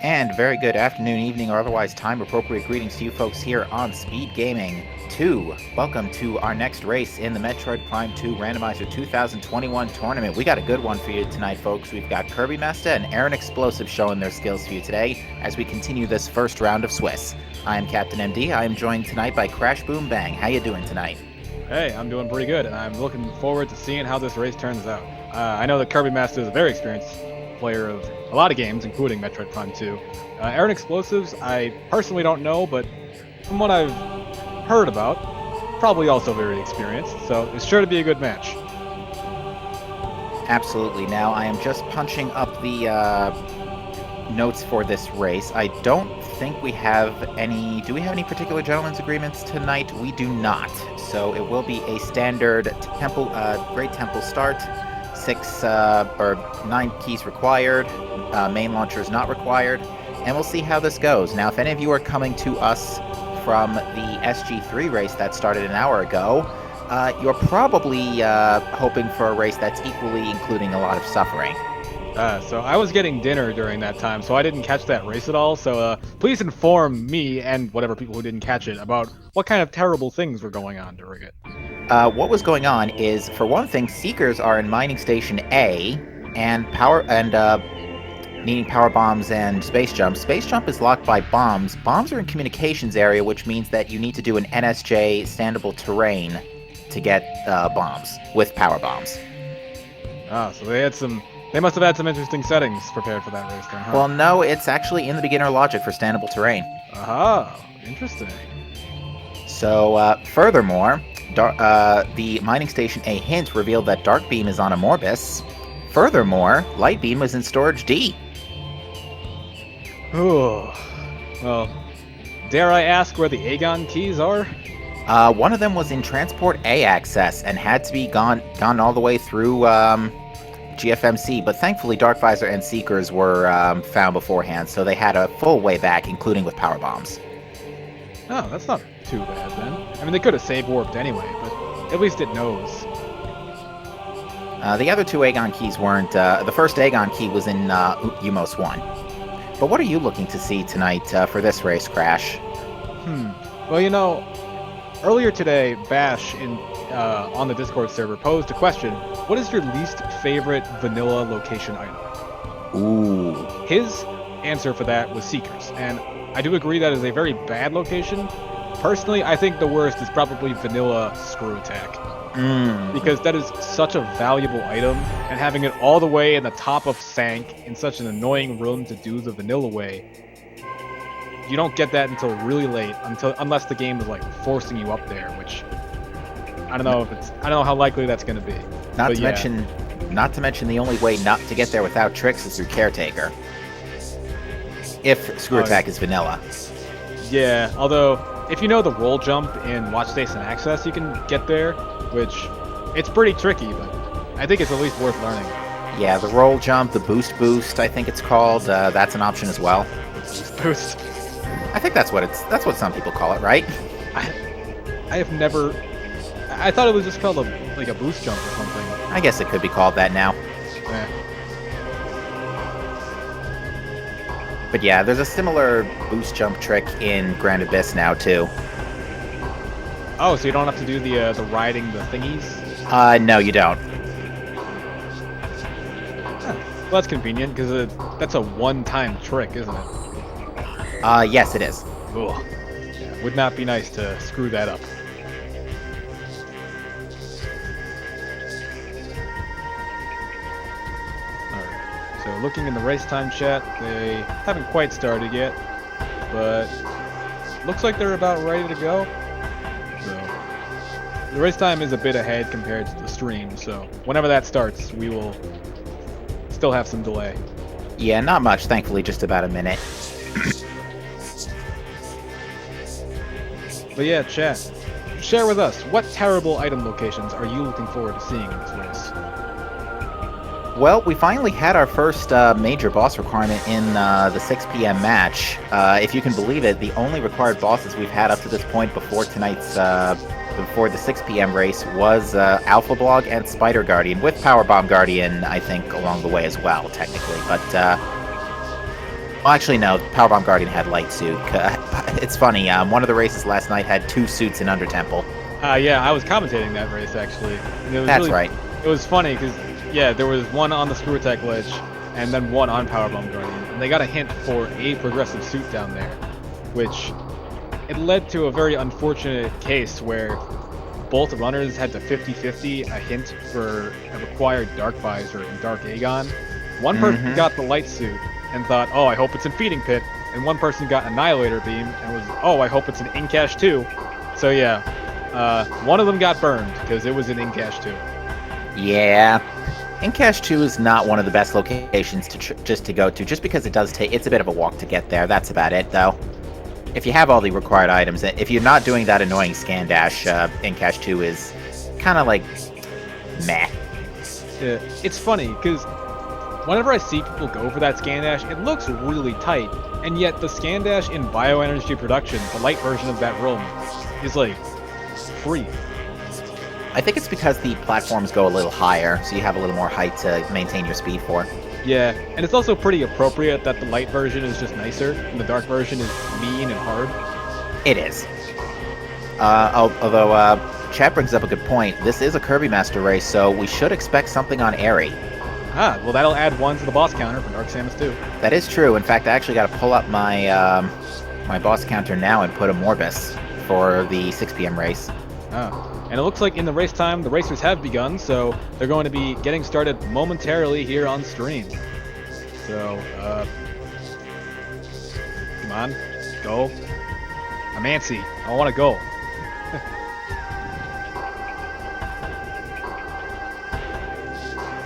And very good afternoon, evening, or otherwise time-appropriate greetings to you folks here on SpeedGaming 2. Welcome to our next race in the Metroid Prime 2 Randomizer 2021 tournament. We got a good one for you tonight, folks. We've got kirbymastah and erinexplosives showing their skills for you today as we continue this first round of Swiss. I am Captain MD. I am joined tonight by Crash Boom Bang. How you doing tonight? Hey, I'm doing pretty good, and I'm looking forward to seeing how this race turns out. I know that kirbymastah is a very experienced player of a lot of games, including Metroid Prime 2. erinexplosives, I personally don't know, but from what I've heard about, probably also very experienced, so it's sure to be a good match. Absolutely. Now, I am just punching up the notes for this race. I don't think we have any... Do we have any particular gentlemen's agreements tonight? We do not. So it will be a standard temple, Great Temple start. 9 keys required. Main launcher is not required. And we'll see how this goes. Now, if any of you are coming to us from the SG3 race that started an hour ago, you're probably hoping for a race that's equally including a lot of suffering. So I was getting dinner during that time, so I didn't catch that race at all, so please inform me and whatever people who didn't catch it about what kind of terrible things were going on during it. What was going on is, for one thing, Seekers are in Mining Station A, and needing power bombs and space jump. Space jump is locked by bombs. Bombs are in communications area, which means that you need to do an NSJ standable terrain to get bombs with power bombs. So they must have had some interesting settings prepared for that race then, huh? Well, no, it's actually in the beginner logic for standable terrain. Aha, interesting. So, furthermore, the Mining Station A hint revealed that Dark Beam is on a Morbus. Furthermore, Light Beam was in Storage D. Ooh. Well, dare I ask where the Aegon keys are? One of them was in Transport A access and had to be gone all the way through GFMC, but thankfully Dark Visor and Seekers were found beforehand, so they had a full way back, including with power bombs. Oh, that's not too bad then. I mean, they could have save warped anyway, but at least it knows. The other two Aegon keys weren't. The first Aegon key was in Umos 1. But what are you looking to see tonight for this race, Crash? Well, you know, earlier today, Bash on the Discord server posed a question: what is your least favorite vanilla location item? Ooh. His answer for that was Seekers, and I do agree that is a very bad location. Personally, I think the worst is probably vanilla Screw Attack. Because that is such a valuable item, and having it all the way in the top of Sank in such an annoying room to do the vanilla way, you don't get that until really late, unless the game is like forcing you up there, which I don't know how likely that's going to be. Not to mention the only way not to get there without tricks is through Caretaker. If Screw Attack is vanilla. Yeah, although if you know the roll jump in Watch Station Access, you can get there, which it's pretty tricky, but I think it's at least worth learning. Yeah, the roll jump, the boost, I think it's called. That's an option as well. Boost. I think that's what some people call it, right? I have never. I thought it was just called a boost jump or something. I guess it could be called that now. Yeah. But yeah, there's a similar boost jump trick in Grand Abyss now too. Oh, so you don't have to do the riding the thingies? No, you don't. Huh. Well, that's convenient because that's a one-time trick, isn't it? Yes, it is. Ugh. Yeah, would not be nice to screw that up. Alright, so looking in the race time chat, they haven't quite started yet, but looks like they're about ready to go. So the race time is a bit ahead compared to the stream, so whenever that starts, we will still have some delay. Yeah, not much, thankfully, just about a minute. But yeah, chat, share with us, what terrible item locations are you looking forward to seeing in this race? Well, we finally had our first major boss requirement in the 6 p.m. match. If you can believe it, the only required bosses we've had up to this point before the 6 p.m. race was Alpha Blog and Spider Guardian, with Power Bomb Guardian, I think, along the way as well, technically. But Well, actually, no. Powerbomb Guardian had light suit. It's funny. One of the races last night had 2 suits in Under Temple. Yeah, I was commentating that race actually. And it was That's right. It was funny because yeah, there was one on the screw attack ledge, and then one on Powerbomb Guardian, and they got a hint for a progressive suit down there, which it led to a very unfortunate case where both runners had to 50-50 a hint for a required Dark Visor and Dark Aegon. One person got the light suit and thought, oh, I hope it's in Feeding Pit, and one person got Annihilator Beam and was, oh, I hope it's an In-Cache too. So yeah, one of them got burned because it was an In-Cache too. Yeah. In-Cache 2 is not one of the best locations to go to, just because it's a bit of a walk to get there. That's about it, though. If you have all the required items, if you're not doing that annoying scan dash, In-Cache 2 is kind of like meh. Yeah, it's funny because whenever I see people go for that scan dash, it looks really tight, and yet the scan dash in Bioenergy Production, the light version of that room, is like free. I think it's because the platforms go a little higher, so you have a little more height to maintain your speed for. Yeah, and it's also pretty appropriate that the light version is just nicer, and the dark version is mean and hard. It is. Although, chat brings up a good point. This is a Kirby Master race, so we should expect something on Eri. Ah, well that'll add 1 to the boss counter for Dark Samus 2. That is true. In fact, I actually got to pull up my my boss counter now and put a Morbus for the 6 p.m. race. Ah. And it looks like in the race time, the racers have begun, so they're going to be getting started momentarily here on stream. So, come on, go. I'm antsy. I want to go.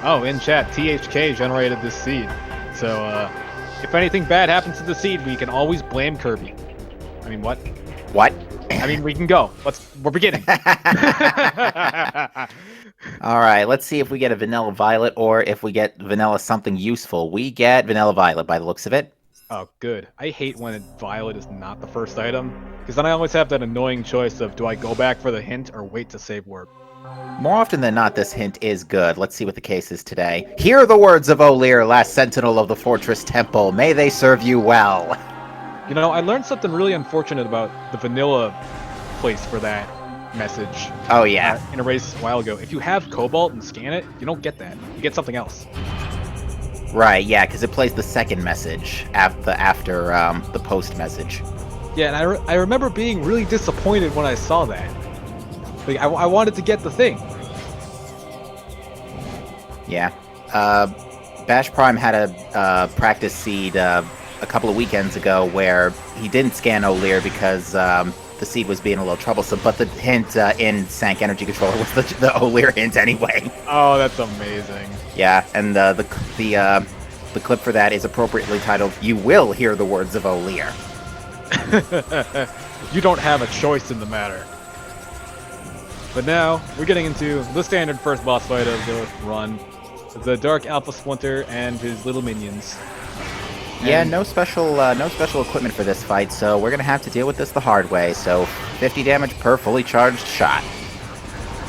Oh, in chat, THK generated this seed. So, if anything bad happens to the seed, we can always blame Kirby. I mean, what? What? I mean, we can go. We're beginning. All right, let's see if we get a Vanilla Violet or if we get Vanilla something useful. We get Vanilla Violet by the looks of it. Oh, good. I hate when Violet is not the first item, because then I always have that annoying choice of do I go back for the hint or wait to save warp. More often than not, this hint is good. Let's see what the case is today. Hear the words of O'Lear, last sentinel of the Fortress Temple. May they serve you well. You know, I learned something really unfortunate about the vanilla place for that message. Oh, yeah. In a race a while ago. If you have Cobalt and scan it, you don't get that. You get something else. Right, yeah, because it plays the second message after the post message. Yeah, and I remember being really disappointed when I saw that. Like, I wanted to get the thing. Yeah. Bash Prime had a practice seed a couple of weekends ago where he didn't scan O'Lear because the seed was being a little troublesome, but the hint in Sank Energy Controller was the O'Lear hint anyway. Oh, that's amazing. Yeah, and the clip for that is appropriately titled, "You Will Hear the Words of O'Lear." You don't have a choice in the matter. But now, we're getting into the standard first boss fight of the run. The Dark Alpha Splinter and his little minions. Yeah, no special equipment for this fight, so we're gonna have to deal with this the hard way. So 50 damage per fully charged shot.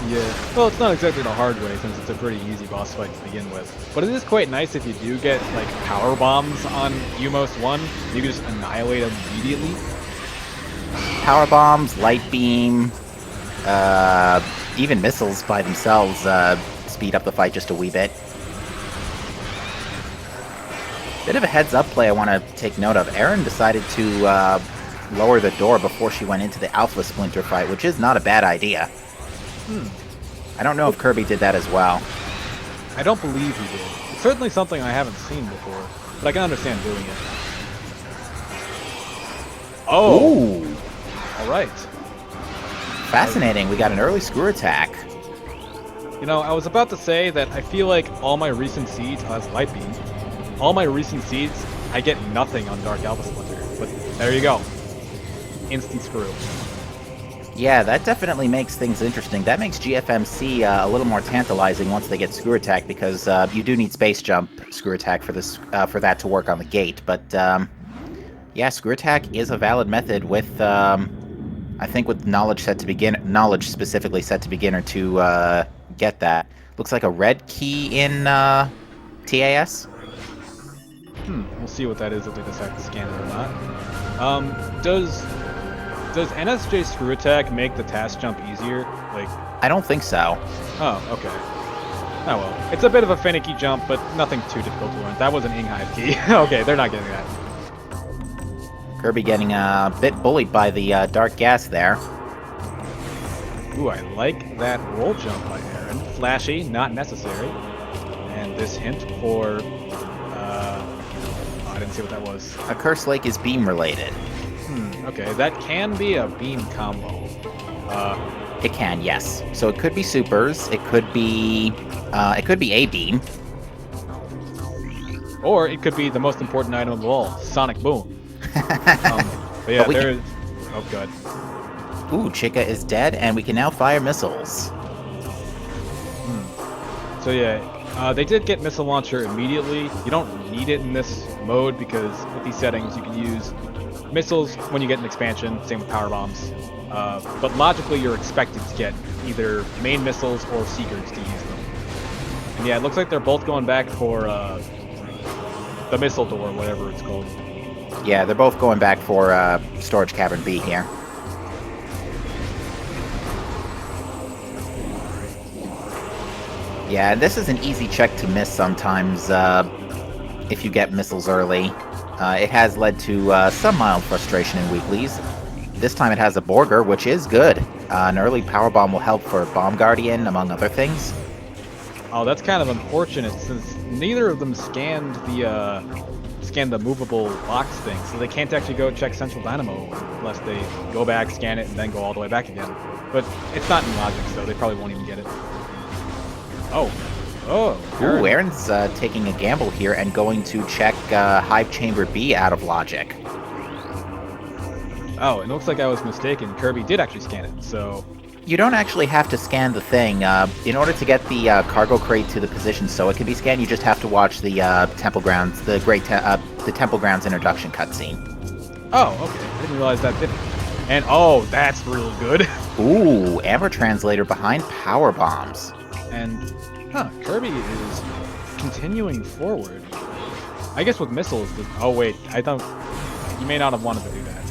Yeah, well, it's not exactly the hard way since it's a pretty easy boss fight to begin with. But it is quite nice if you do get like power bombs on Umos 1, you can just annihilate them immediately. Power bombs, light beam, even missiles by themselves speed up the fight just a wee bit. Bit of a heads-up play I want to take note of. Erin decided to lower the door before she went into the Alpha Splinter fight, which is not a bad idea. I don't know if Kirby did that as well. I don't believe he did. It's certainly something I haven't seen before, but I can understand doing it. Oh! Ooh! Alright. Fascinating. We got an early screw attack. You know, I was about to say that I feel like all my recent seeds, that's Light Beam, all my recent seeds, I get nothing on Dark Alpha Splinter. But there you go. Instant screw. Yeah, that definitely makes things interesting. That makes GFMC a little more tantalizing once they get screw attack, because you do need space jump screw attack for this for that to work on the gate. But yeah, screw attack is a valid method with I think with knowledge specifically set to beginner to get that. Looks like a red key in TAS. We'll see what that is if they decide to scan it or not. Does NSJ screw attack make the task jump easier? Like, I don't think so. oh, okay. Oh well. It's a bit of a finicky jump, but nothing too difficult to learn. That was an Inghive key. Okay, they're not getting that. Kirby getting a bit bullied by the dark gas there. Ooh, I like that roll jump by Aaron. Flashy, not necessary. And this hint for... I didn't see what that was. A Curse Lake is beam related. Okay, that can be a beam combo. It can, yes. So it could be supers. It could be a beam. Or it could be the most important item of all, Sonic Boom. But yeah, there is... Oh, good. Ooh, Chica is dead, and we can now fire missiles. So yeah, they did get missile launcher immediately. You don't need it in this mode because with these settings you can use missiles when you get an expansion, same with power bombs. But logically you're expected to get either main missiles or seekers to use them. And yeah, it looks like they're both going back for the missile door, whatever it's called. Yeah, they're both going back for Storage Cavern B here. Yeah, this is an easy check to miss sometimes if you get missiles early. It has led to some mild frustration in weeklies. This time it has a Borger, which is good. An early power bomb will help for Bomb Guardian, among other things. Oh, that's kind of unfortunate since neither of them scanned the movable box thing, so they can't actually go check Central Dynamo unless they go back, scan it, and then go all the way back again. But it's not in logic, so they probably won't even get it. Oh. Ooh, Aaron's taking a gamble here and going to check Hive Chamber B out of logic. Oh, it looks like I was mistaken. Kirby did actually scan it, so... You don't actually have to scan the thing. In order to get the cargo crate to the position so it can be scanned, you just have to watch the Temple Grounds, the Temple Grounds introduction cutscene. Oh, okay. I didn't realize that did. And oh, that's really good. Ooh, Amber Translator behind power bombs. And Kirby is continuing forward. I guess with missiles. Oh wait, I thought you may not have wanted to do that.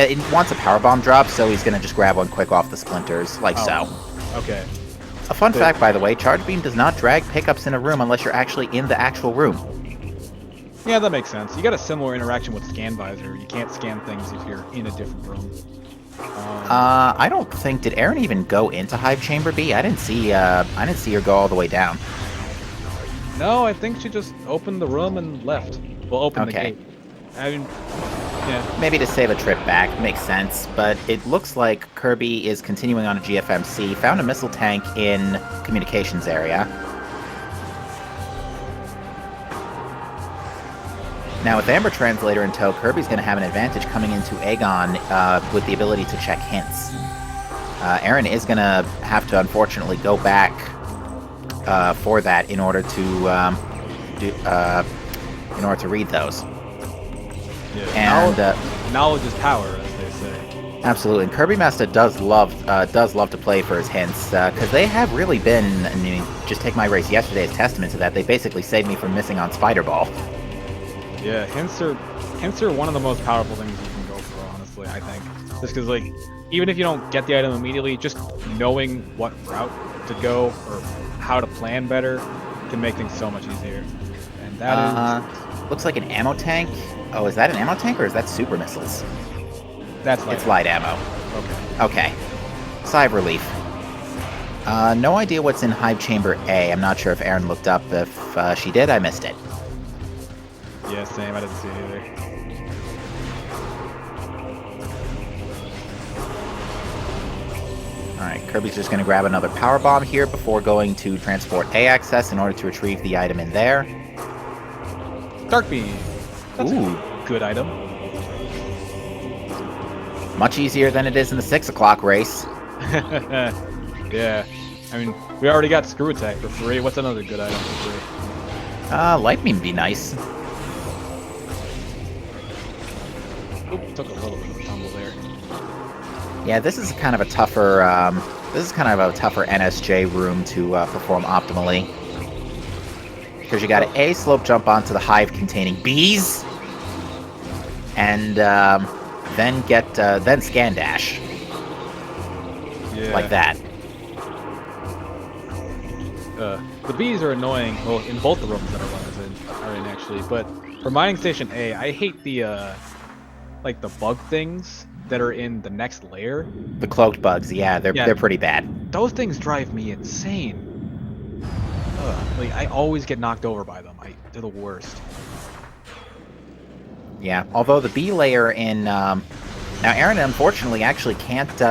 It wants a power bomb drop, so he's gonna just grab one quick off the splinters, like so. Okay. A fun fact, by the way, Charge Beam does not drag pickups in a room unless you're actually in the actual room. Yeah, that makes sense. You got a similar interaction with Scan Visor. You can't scan things if you're in a different room. I don't think... Did Aaron even go into Hive Chamber B? I didn't see her go all the way down. No, I think she just opened the room and left. Well, opened the gate. I mean, yeah. Maybe to save a trip back, makes sense, but it looks like Kirby is continuing on a GFMC, found a missile tank in communications area. Now with Amber Translator in tow, Kirby's going to have an advantage coming into Aegon with the ability to check hints. Aaron is going to have to unfortunately go back for that in order to read those. Yeah, and knowledge is power, as they say. Absolutely, and kirbymastah does love to play for his hints because they have really been. I mean, just take my race yesterday as testament to that. They basically saved me from missing on Spider Ball. Yeah, hints are one of the most powerful things you can go for, honestly, I think. Just because, like, even if you don't get the item immediately, just knowing what route to go or how to plan better can make things so much easier. And that is... Looks like an ammo tank. Oh, is that an ammo tank or is that super missiles? That's light. It's light ammo. Okay. Sigh of relief. No idea what's in Hive Chamber A. I'm not sure if Aaron looked up. If she did, I missed it. Yeah, same. I didn't see it either. Alright, Kirby's just going to grab another power bomb here before going to transport A access in order to retrieve the item in there. Dark Beam. That's a good item. Much easier than it is in the 6 o'clock race. Yeah. I mean, we already got Screw Attack for free. What's another good item for free? Light Beam would be nice. Oop, took a little bit of a tumble there. Yeah, this is kind of a tougher NSJ room to perform optimally. Because you got an A slope jump onto the hive containing bees. and then scan dash. Yeah. Like that. The bees are annoying, well, in both the rooms that our runners are in actually, but for mining station A, I hate the like the bug things that are in the next layer. The cloaked bugs, yeah, they're pretty bad. Those things drive me insane. Like I always get knocked over by them. They're the worst. Yeah, although the B layer in now Aaron unfortunately actually can't.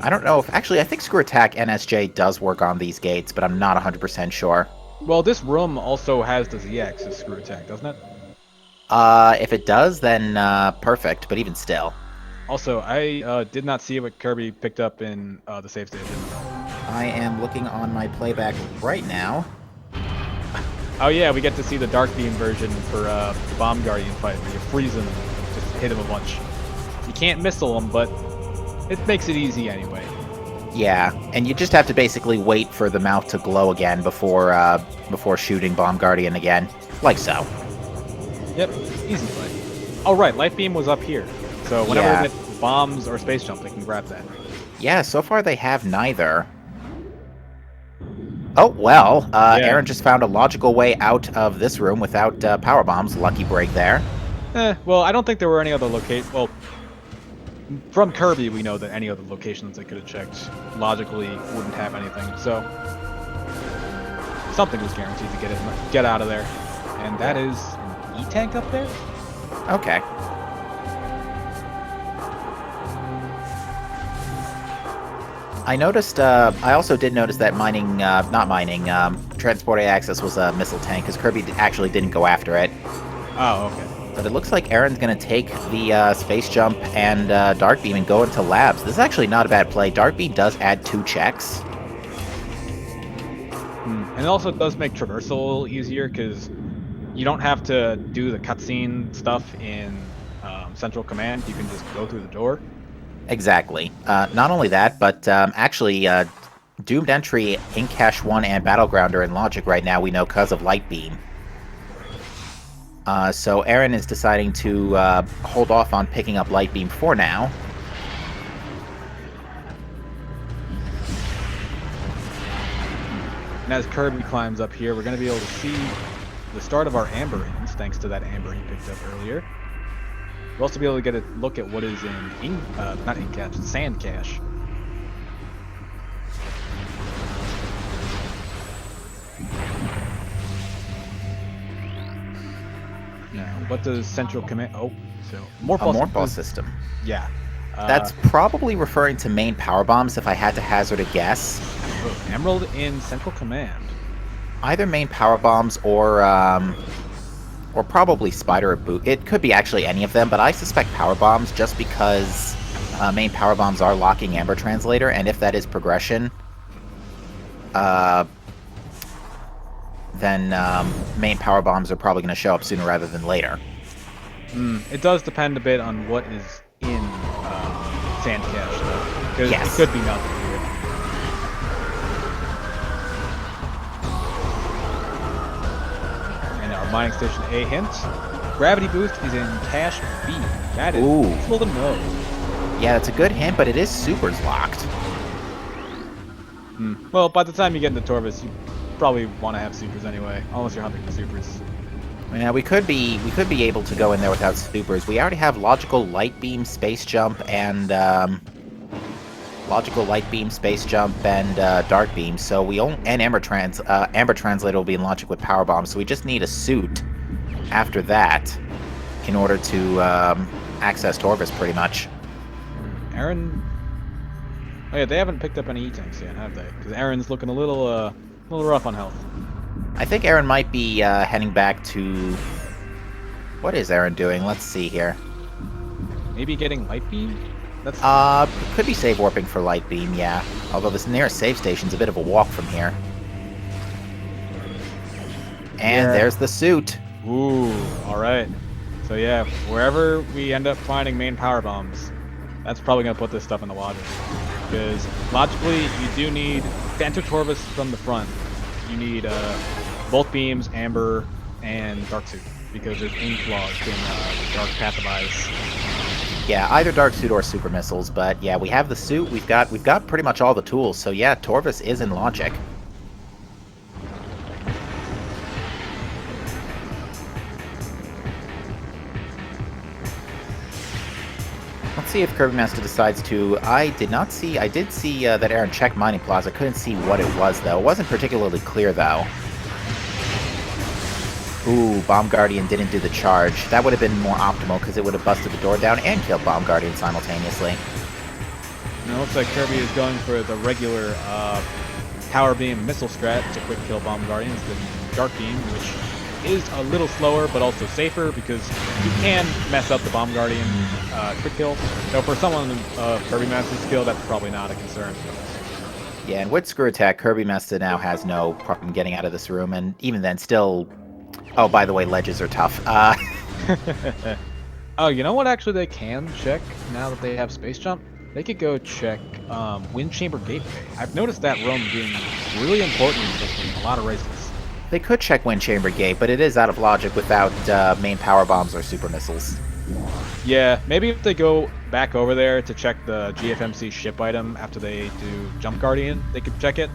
I don't know if actually I think Screw Attack NSJ does work on these gates, but I'm not 100% sure. Well, this room also has the Z-axis as Screw Attack, doesn't it? If it does, then perfect. But even still, also I did not see what Kirby picked up in the save station. I am looking on my playback right now. Oh yeah, we get to see the Dark Beam version for the Bomb Guardian fight, where you freeze him and just hit him a bunch. You can't missile him, but it makes it easy anyway. Yeah, and you just have to basically wait for the mouth to glow again before shooting Bomb Guardian again, like so. Yep, easy fight. Oh right, Light Beam was up here, so whenever they get bombs or space jump, they can grab that. Yeah, so far they have neither. Oh, well, Aaron just found a logical way out of this room without power bombs. Lucky break there. Well, I don't think there were any other well, from Kirby, we know that any other locations they could have checked logically wouldn't have anything, so something was guaranteed to get out of there. And that is an E-tank up there? Okay. I noticed, I also did notice that Transport Access was a missile tank, because Kirby actually didn't go after it. Oh, okay. But it looks like Aaron's going to take the Space Jump and Dark Beam and go into labs. This is actually not a bad play. Dark Beam does add 2 checks. And it also does make traversal easier, because you don't have to do the cutscene stuff in Central Command. You can just go through the door. Exactly. Not only that, but actually, Doomed Entry, Ink Cache 1, and Battleground are in logic right now, we know, because of Light Beam. So Aaron is deciding to hold off on picking up Light Beam for now. And as Kirby climbs up here, we're going to be able to see the start of our Amber Hints, thanks to that Amber he picked up earlier. We'll also be able to get a look at what is in not Ink Cache, Sand Cache. Now, what does Central Command... Oh, so... Morphball system. Yeah. That's probably referring to main power bombs, if I had to hazard a guess. Emerald in Central Command. Either main power bombs or probably Spider or Boot. It could be actually any of them, but I suspect power bombs just because main power bombs are locking Amber Translator, and if that is progression, then main power bombs are probably going to show up sooner rather than later. It does depend a bit on what is in Sand Cache, though. Because yes. It could be nothing here. And our Mining Station A hint. Gravity Boost is in Cache B. That is cool to know. Yeah, that's a good hint, but it is supers locked. Well, by the time you get into Torvis, you probably want to have supers anyway, unless you're hunting for supers. Yeah, we could be able to go in there without supers. We already have Logical Light Beam, Space Jump, and Dark Beam. So we and Amber Translator will be in logic with Power Bomb. So we just need a suit after that in order to access Torvis, pretty much. Aaron. Oh yeah, they haven't picked up any E-tanks yet, have they? Because Aaron's looking a little rough on health. I think Aaron might be heading back to... What is Aaron doing? Let's see here. Maybe getting Light Beam? That's... could be save warping for Light Beam, yeah. Although this nearest save station's a bit of a walk from here. And there's the suit. Ooh, alright. So yeah, wherever we end up finding main power bombs, that's probably going to put this stuff in the logic. Because logically, you do need to enter Torvis from the front. You need both beams, Amber, and Dark Suit. because there's aim flaws in Dark Path of Ice. Yeah, either Dark Suit or Super Missiles, but yeah, we have the suit, we've got pretty much all the tools, so yeah, Torvus is in logic. Let's see if kirbymastah decides to... I did see that Aaron checked Mining Plaza. Couldn't see what it was, though. It wasn't particularly clear, though. Ooh, Bomb Guardian didn't do the charge. That would have been more optimal, because it would have busted the door down and killed Bomb Guardian simultaneously. Now it looks like Kirby is going for the regular Power Beam missile strat to quick kill Bomb Guardians, the Dark Beam, which is a little slower but also safer because you can mess up the Bomb Guardian quick kill. So for someone of kirbymastah's skill, that's probably not a concern. Yeah, and with Screw Attack, kirbymastah now has no problem getting out of this room, and even then still... Oh, by the way, ledges are tough. Oh, you know what actually they can check now that they have Space Jump? They could go check Wind Chamber Gateway. I've noticed that room being really important in a lot of races. They could check Wind Chamber Gate, but it is out of logic without main power bombs or super missiles. Yeah, maybe if they go back over there to check the GFMC ship item after they do Jump Guardian, they could check it.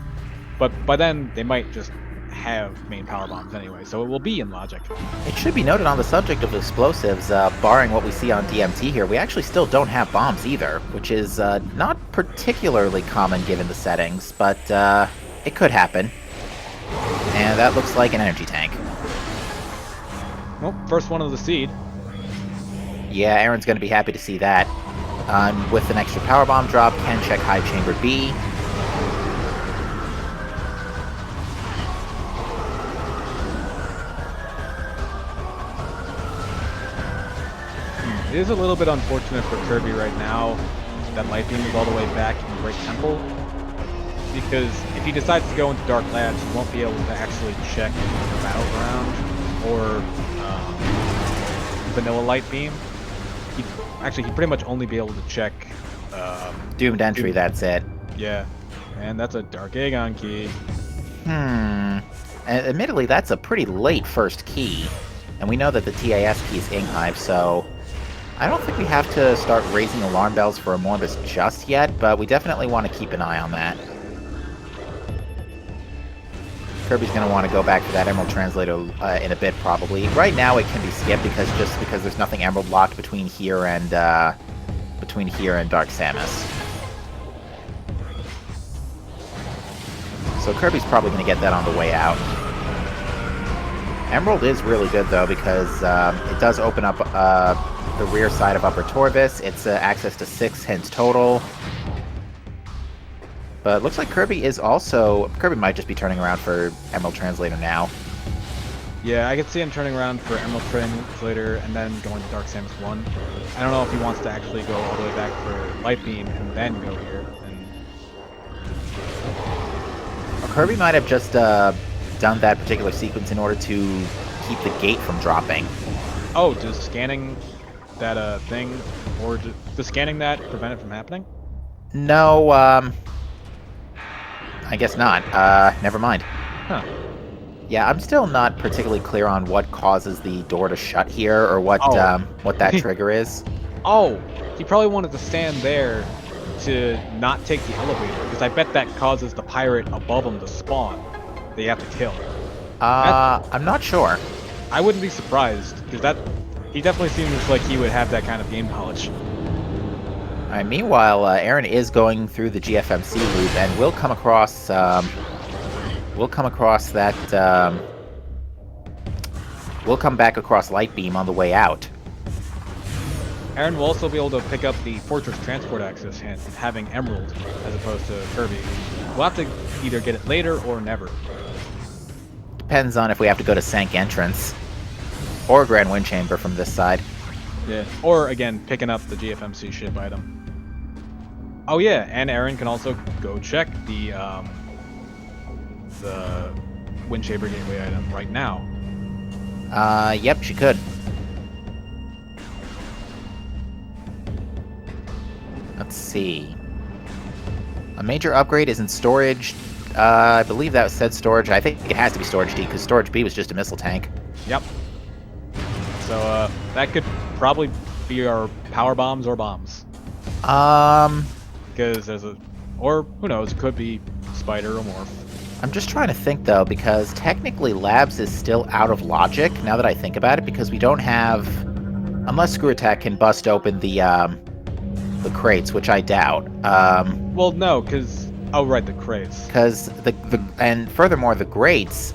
But by then, they might just have main power bombs anyway, so it will be in logic. It should be noted on the subject of explosives, barring what we see on DMT here, we actually still don't have bombs either, which is not particularly common given the settings, but it could happen. And that looks like an energy tank. Well, first one of the seed. Yeah, Aaron's going to be happy to see that. With an extra power bomb drop, can check Hive Chamber B. It is a little bit unfortunate for Kirby right now that Light Beam is all the way back in Great Temple, because if he decides to go into Dark Labs, he won't be able to actually check the Battleground or Vanilla Light Beam. He'd pretty much only be able to check Doomed Entry, that's it. Yeah, and that's a Dark Aegon key. Admittedly, that's a pretty late first key, and we know that the TAS key is Inghive, so I don't think we have to start raising alarm bells for Amorbus just yet, but we definitely want to keep an eye on that. Kirby's going to want to go back to that Emerald Translator in a bit, probably. Right now, it can be skipped because there's nothing Emerald locked between here and Dark Samus. So Kirby's probably going to get that on the way out. Emerald is really good though because it does open up the rear side of Upper Torvus. It's access to 6 hints total. But it looks like Kirby might just be turning around for Emerald Translator now. Yeah, I could see him turning around for Emerald Translator and then going to Dark Samus 1. I don't know if he wants to actually go all the way back for Light Beam and then go here. Well, Kirby might have just done that particular sequence in order to keep the gate from dropping. Oh, does scanning that thing, or does scanning that prevent it from happening? No, I guess not. Never mind. Huh. Yeah, I'm still not particularly clear on what causes the door to shut here, or what that trigger is. Oh, he probably wanted to stand there to not take the elevator, because I bet that causes the pirate above him to spawn. They have to kill. I'm not sure. I wouldn't be surprised, because he definitely seems like he would have that kind of game knowledge. Alright, meanwhile, Aaron is going through the GFMC loop, and we'll come across that, we'll come back across Light Beam on the way out. Aaron will also be able to pick up the Fortress Transport Access hint, having Emerald, as opposed to Kirby. We'll have to either get it later or never. Depends on if we have to go to Sank Entrance, or Grand Wind Chamber from this side. Yeah, or again, picking up the GFMC ship item. Oh yeah, and Aaron can also go check the Wind Chamber Gateway item right now. Yep, she could. Let's see. A major upgrade is in storage. I believe that said storage. I think it has to be storage D, because storage B was just a missile tank. Yep. So that could probably be our power bombs or bombs. Because there's or who knows, it could be spider or morph. I'm just trying to think though, because technically labs is still out of logic now that I think about it, because we don't have, unless Screw Attack can bust open the crates, which I doubt. Well, no, because right, the crates. Because and furthermore, the grates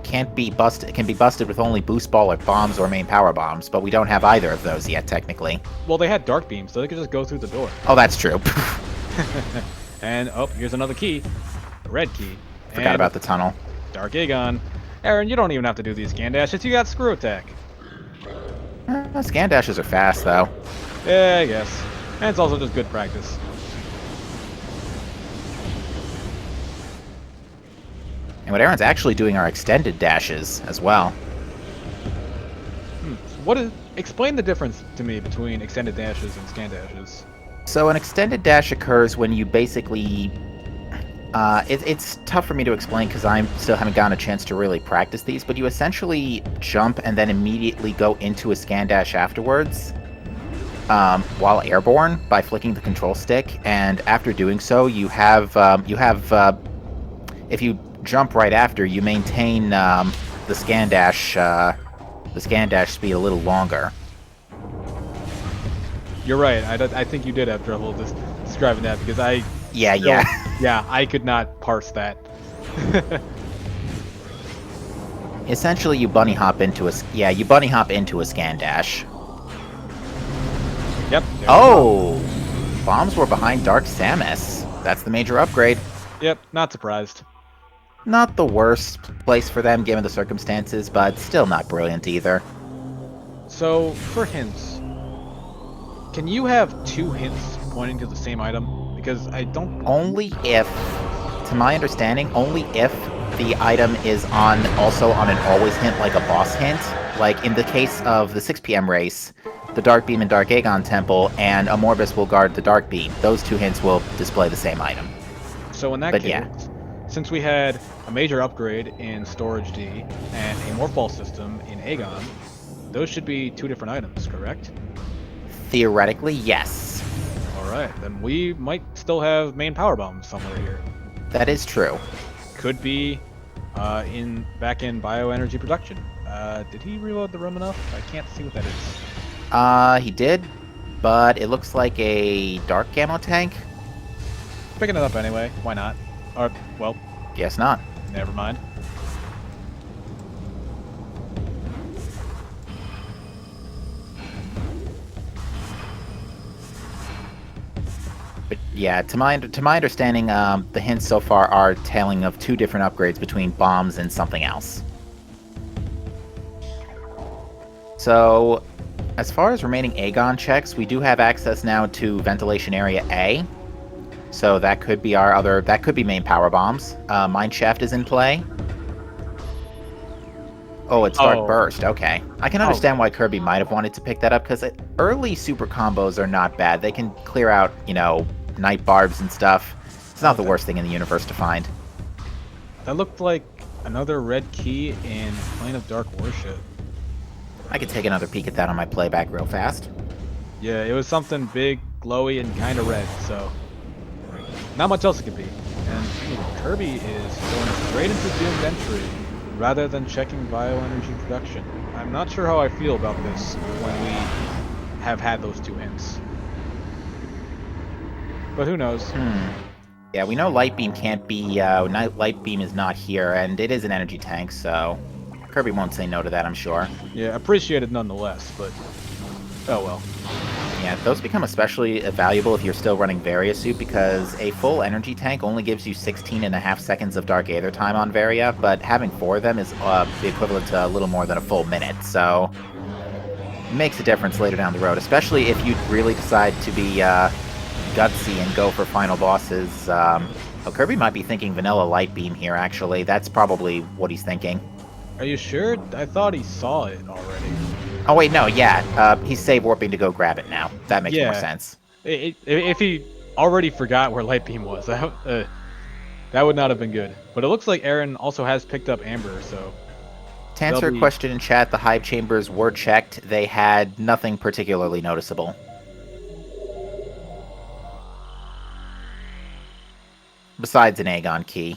can be busted with only boost ball or bombs or main power bombs, but we don't have either of those yet technically. Well, they had dark beams, so they could just go through the door. Oh, that's true. And here's another key, a red key. Forgot about the tunnel. Dark Aegon. Aaron, you don't even have to do these scan dashes. You got Screw Attack. Scan dashes are fast though. Yeah, I guess. And it's also just good practice. And what Aaron's actually doing are extended dashes as well. Explain the difference to me between extended dashes and scan dashes. So an extended dash occurs when you basically... it's tough for me to explain because I still haven't gotten a chance to really practice these, but you essentially jump and then immediately go into a scan dash afterwards while airborne by flicking the control stick, and after doing so you have if you jump right after, you maintain the scan dash speed a little longer. You're right. I think you did have trouble describing that because yeah, I could not parse that. Essentially, you bunny hop into a scan dash. Yep. Oh, bombs were behind Dark Samus. That's the major upgrade. Yep. Not surprised. Not the worst place for them given the circumstances, but still not brilliant either. So, for hints, can you have two hints pointing to the same item? Because I don't... Only if, to my understanding, only if the item is also on an always hint, like a boss hint. Like in the case of the 6 p.m. race, the Dark Beam and Dark Aegon Temple, and a Morbus will guard the Dark Beam. Those two hints will display the same item. So in that case, since we had a major upgrade in Storage D and a Morph Ball system in Aegon, those should be two different items, correct? Theoretically, yes. Alright, then we might still have main power bombs somewhere here. That is true. Could be back in bioenergy production. Did he reload the room enough? I can't see what that is. He did, but it looks like a dark ammo tank. Picking it up anyway, why not? Or, well... Guess not. Never mind. But yeah, to my understanding, the hints so far are telling of two different upgrades between bombs and something else. So, as far as remaining Aegon checks, we do have access now to Ventilation Area A. So that could be that could be main power bombs. Mine Shaft is in play. Oh, it's Dark Burst. Okay. I can understand why Kirby might have wanted to pick that up, because early super combos are not bad. They can clear out, Night Barbs and stuff. It's not the worst thing in the universe to find. That looked like another red key in Plane of Dark Worship. I could take another peek at that on my playback real fast. Yeah, it was something big, glowy, and kind of red, so... Not much else it could be. And Kirby is going straight into Doomed Entry rather than checking bioenergy production. I'm not sure how I feel about this when we have had those two hints. But who knows? Yeah, we know Light Beam can't be... Light Beam is not here, and it is an energy tank, so... Kirby won't say no to that, I'm sure. Yeah, appreciated nonetheless, but... Oh well. Yeah, those become especially valuable if you're still running Varia Suit, because a full energy tank only gives you 16.5 seconds of Dark Aether time on Varia, but having 4 of them is the equivalent to a little more than a full minute, so it makes a difference later down the road, especially if you really decide to be gutsy and go for final bosses. Kirby might be thinking Vanilla Light Beam here, actually. That's probably what he's thinking. Are you sure? I thought he saw it already. Oh wait, no, yeah. He's save warping to go grab it now. That makes more sense. If he already forgot where Light Beam was, that would not have been good. But it looks like Aaron also has picked up Amber, so... To answer a question in chat, the hive chambers were checked. They had nothing particularly noticeable. Besides an Aegon key.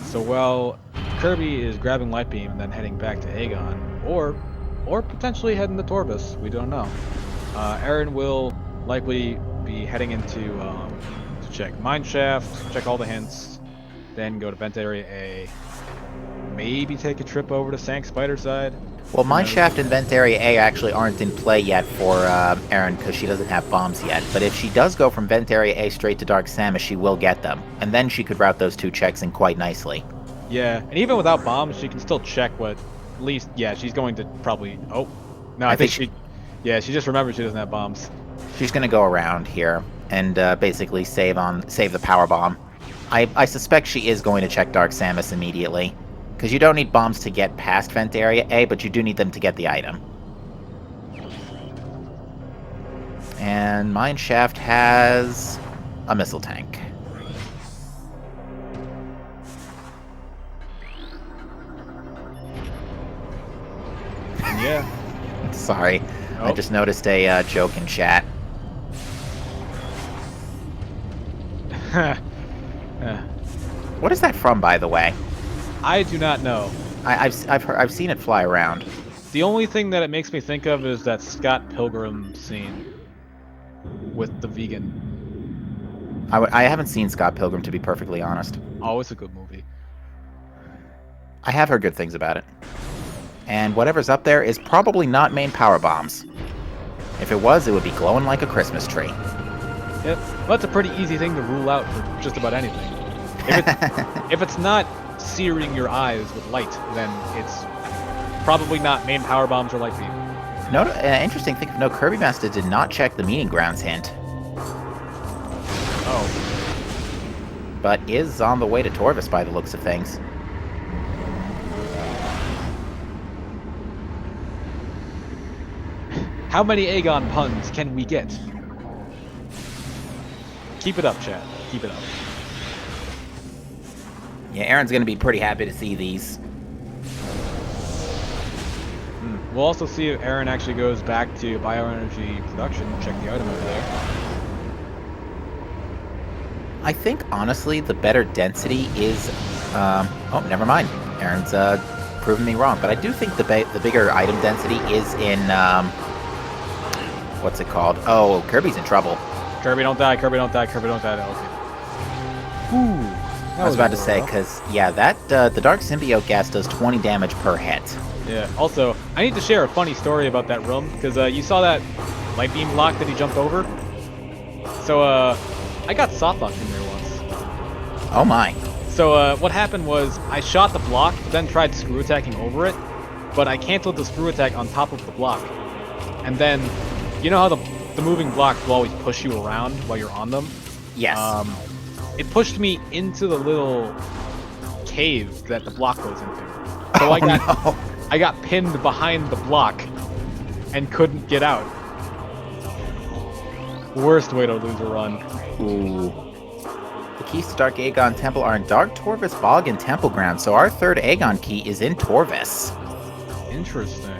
So while Kirby is grabbing Light Beam and then heading back to Aegon, or potentially heading to Torvus, we don't know. Aaron will likely be heading into to check Mineshaft, check all the hints, then go to Vent Area A, maybe take a trip over to Sank Spider Side. Well, Mineshaft and Vent Area A actually aren't in play yet for Erin because she doesn't have bombs yet. But if she does go from Vent Area A straight to Dark Samus, she will get them. And then she could route those two checks in quite nicely. Yeah, and even without bombs, she can still check what, at least, yeah, she's going to probably, oh, no, I think she just remembered she doesn't have bombs. She's going to go around here and basically save the power bomb. I suspect she is going to check Dark Samus immediately. Because you don't need bombs to get past Vent Area A, but you do need them to get the item. And Mineshaft has a missile tank. Yeah. Sorry, I just noticed a joke in chat. What is that from, by the way? I do not know. I've seen it fly around. The only thing that it makes me think of is that Scott Pilgrim scene with the vegan. I haven't seen Scott Pilgrim, to be perfectly honest. Oh, it's a good movie. I have heard good things about it. And whatever's up there is probably not main power bombs. If it was, it would be glowing like a Christmas tree. Yep, well, that's a pretty easy thing to rule out for just about anything. If it's not searing your eyes with light, then it's probably not main power bombs or light beam. Interesting thing, no, kirbymastah did not check the meeting grounds hint. Oh. But is on the way to Torvus by the looks of things. How many Aegon puns can we get? Keep it up, chat. Keep it up. Yeah, Aaron's going to be pretty happy to see these. We'll also see if Aaron actually goes back to bioenergy production and check the item over there. I think, honestly, the better density is... oh, never mind. Aaron's proven me wrong. But I do think the bigger item density is in... what's it called? Oh, Kirby's in trouble. Kirby, don't die. Kirby, don't die. Kirby, don't die. Okay. Ooh. I was about to say, because, yeah, that the Dark Symbiote gas does 20 damage per hit. Yeah, also, I need to share a funny story about that room, because you saw that light beam block that he jumped over? So, I got softlocked in there once. Oh my. So, what happened was, I shot the block, but then tried screw attacking over it, but I canceled the screw attack on top of the block. And then, you know how the moving blocks will always push you around while you're on them? Yes. It pushed me into the little cave that the block goes into. So I got pinned behind the block and couldn't get out. Worst way to lose a run. Ooh. The keys to Dark Aegon Temple are in Dark Torvus Bog and Temple Ground, so our third Aegon key is in Torvus. Interesting.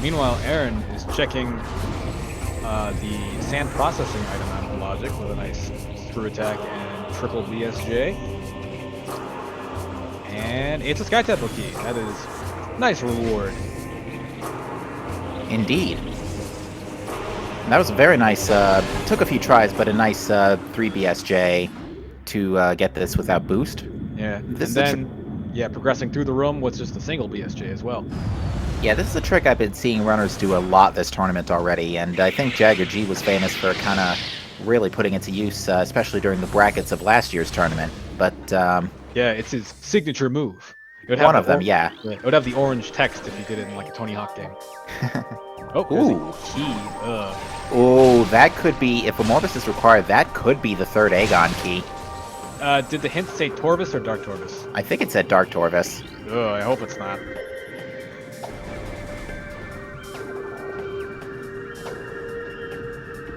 Meanwhile, Aaron is checking the sand processing item out of logic with a nice screw attack and triple BSJ. And it's a Sky Temple key. That is a nice reward. Indeed. That was a very nice, took a few tries, but a nice 3 BSJ to get this without boost. Yeah, and then, progressing through the room with just a single BSJ as well. Yeah, this is a trick I've been seeing runners do a lot this tournament already, and I think Jagger G was famous for kind of really putting it to use, especially during the brackets of last year's tournament. But, yeah, it's his signature move. One of them, yeah. It would have the orange text if you did it in like a Tony Hawk game. Oh, ooh. Key. Oh, that could be, if Amorphous is required, that could be the third Aegon key. Did the hint say Torvus or Dark Torvus? I think it said Dark Torvus. Ugh, I hope it's not.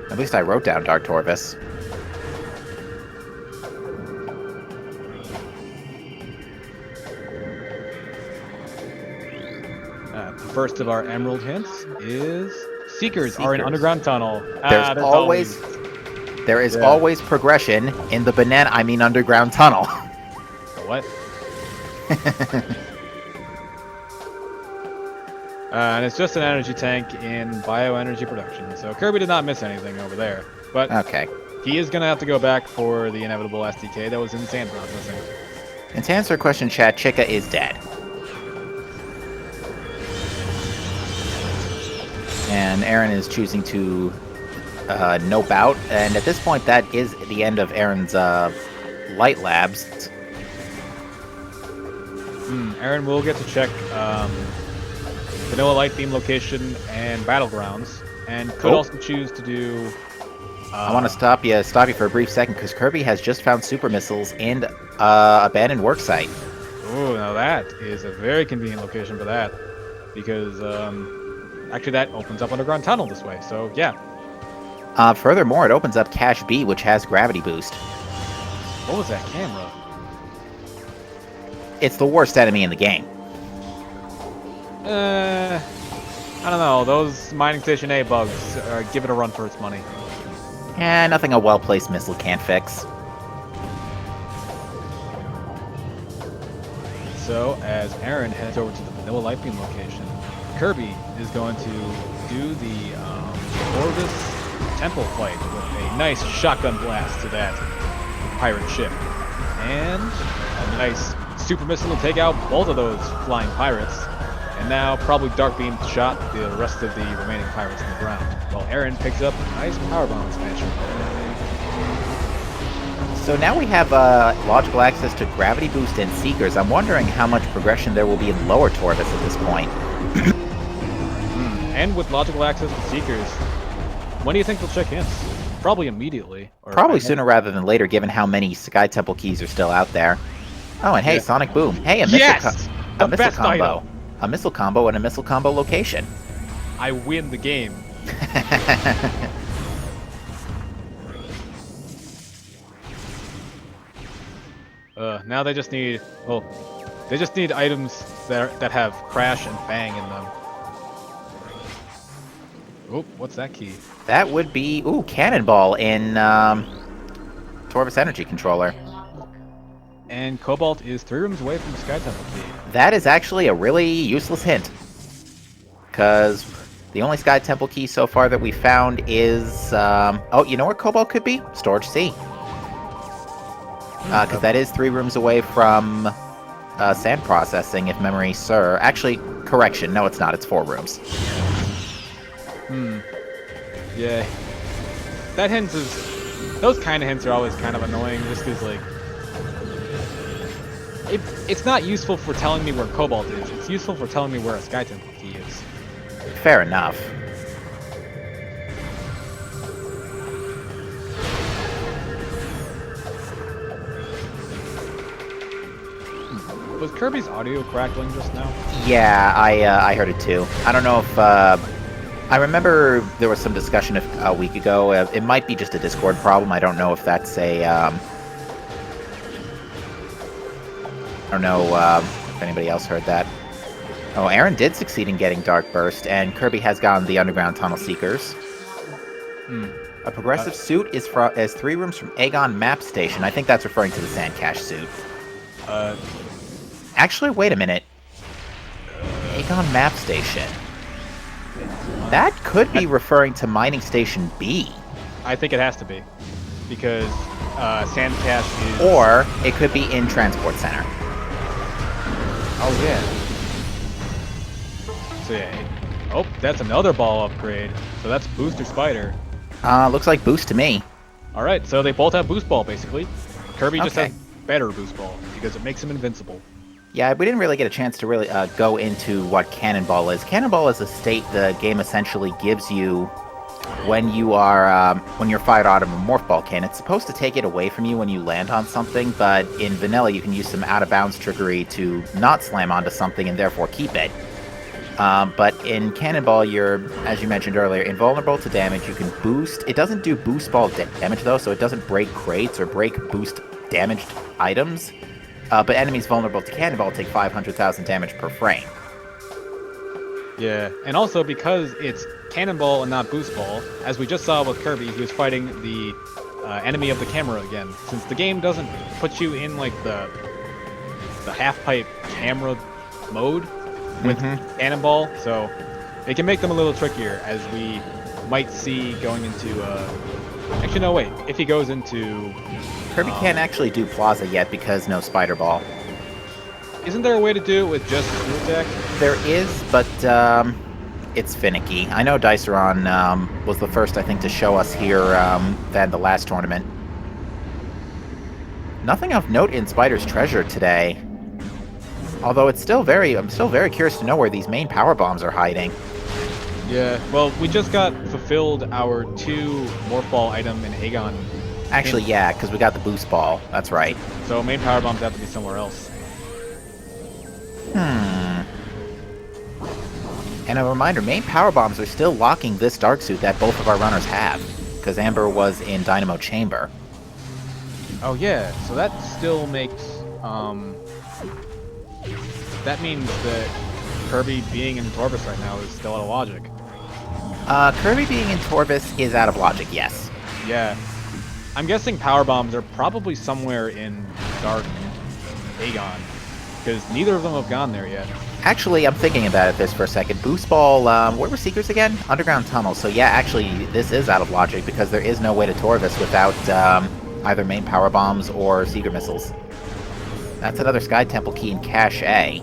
At least I wrote down Dark Torvus. first of our emerald hints is Seekers are in Seekers. underground tunnel. There is Yeah. always progression in the underground tunnel. What? And it's just an energy tank in bioenergy production. So Kirby did not miss anything over there. But Okay. he is going to have to go back for the inevitable SDK that was in sand processing. And to answer a question, chat, Chica is dead. And Aaron is choosing to nope out. And at this point, that is the end of Aaron's light labs. Aaron will get to check Vanilla Light Beam location and Battlegrounds, and could also choose to do... I want to stop you for a brief second, because Kirby has just found super missiles in abandoned worksite. Oh, now that is a very convenient location for that, because actually that opens up underground tunnel this way, so yeah. Furthermore, it opens up Cache B, which has gravity boost. What was that camera? It's the worst enemy in the game. I don't know, those Mining Station A bugs give it a run for its money. Yeah, nothing a well-placed missile can't fix. So, as Aaron heads over to the Vanilla Light Beam location, Kirby is going to do the Corvus Temple fight with a nice shotgun blast to that pirate ship. And a nice super missile to take out both of those flying pirates. And now probably Dark Beam shot the rest of the remaining pirates on the ground, while Aaron picks up a nice power bomb expansion. So now we have logical access to gravity boost and Seekers. I'm wondering how much progression there will be in Lower Torvus at this point. And with logical access to Seekers, when do you think they'll check hints? Probably immediately. Probably sooner rather than later, given how many Sky Temple keys are still out there. Oh, and hey, Sonic Boom. Hey, a missile, a missile combo. Item. A missile combo and a missile combo location. I win the game. Now they just need, items that have Crash and Bang in them. Oh, what's that key? That would be, Cannonball in Torvus Energy Controller. And Cobalt is 3 rooms away from the Sky Temple key. That is actually a really useless hint. Because the only Sky Temple key so far that we found is... you know where Cobalt could be? Storage C. Because that is 3 rooms away from sand processing, if memory serves. Actually, correction. No, it's not. It's 4 rooms. Yeah. That hint is... Those kind of hints are always kind of annoying, just because, like... It's not useful for telling me where Cobalt is. It's useful for telling me where a Sky Temple key is. Fair enough. Was Kirby's audio crackling just now? Yeah, I heard it too. I don't know if... I remember there was some discussion a week ago. It might be just a Discord problem. I don't know if that's a... I don't know if anybody else heard that. Oh, Aaron did succeed in getting Dark Burst, and Kirby has gotten the Underground Tunnel Seekers. A progressive suit is 3 rooms from Aegon Map Station. I think that's referring to the Sand Cache suit. Actually, wait a minute. Aegon Map Station. That could be referring to Mining Station B. I think it has to be. Because Sand Cache is... Or it could be in Transport Center. Oh, yeah. So, yeah. Oh, that's another ball upgrade. So that's Booster Spider. Looks like Boost to me. Alright, so they both have Boost Ball, basically. Kirby just has better Boost Ball, because it makes him invincible. Yeah, we didn't really get a chance to really go into what Cannonball is. Cannonball is a state the game essentially gives you when you are when you're fired out of a Morph Ball can. It's supposed to take it away from you when you land on something, but in Vanilla you can use some out-of-bounds trickery to not slam onto something and therefore keep it. But in Cannonball, you're, as you mentioned earlier, invulnerable to damage. You can boost. It doesn't do boost ball damage, though, so it doesn't break crates or break boost damaged items. But enemies vulnerable to Cannonball take 500,000 damage per frame. Yeah, and also because it's cannonball and not boost ball, as we just saw with Kirby, he was fighting the enemy of the camera again. Since the game doesn't put you in like the half pipe camera mode with cannonball, so it can make them a little trickier, as we might see going into. Actually, no, wait. If he goes into Kirby can't actually do Plaza yet because no Spider Ball. Isn't there a way to do it with just Screw Attack? There is, but it's finicky. I know Diceron was the first, I think, to show us here than the last tournament. Nothing of note in Spider's Treasure today. Although I'm still very curious to know where these main power bombs are hiding. Yeah, well, we just got fulfilled our 2 Morph Ball item in Aegon. Actually, yeah, because we got the boost ball. That's right. So main power bombs have to be somewhere else. And a reminder, main power bombs are still locking this dark suit that both of our runners have, because Amber was in Dynamo Chamber. Oh yeah, so that still makes that means that Kirby being in Torvus right now is still out of logic. Kirby being in Torvus is out of logic, yes. Yeah. I'm guessing power bombs are probably somewhere in Dark Aegon, because neither of them have gone there yet. Actually, I'm thinking about this for a second. Boost Ball, where were Seekers again? Underground Tunnel. So yeah, actually, this is out of logic, because there is no way to Torvus without either main power bombs or Seeker missiles. That's another Sky Temple key in Cache A.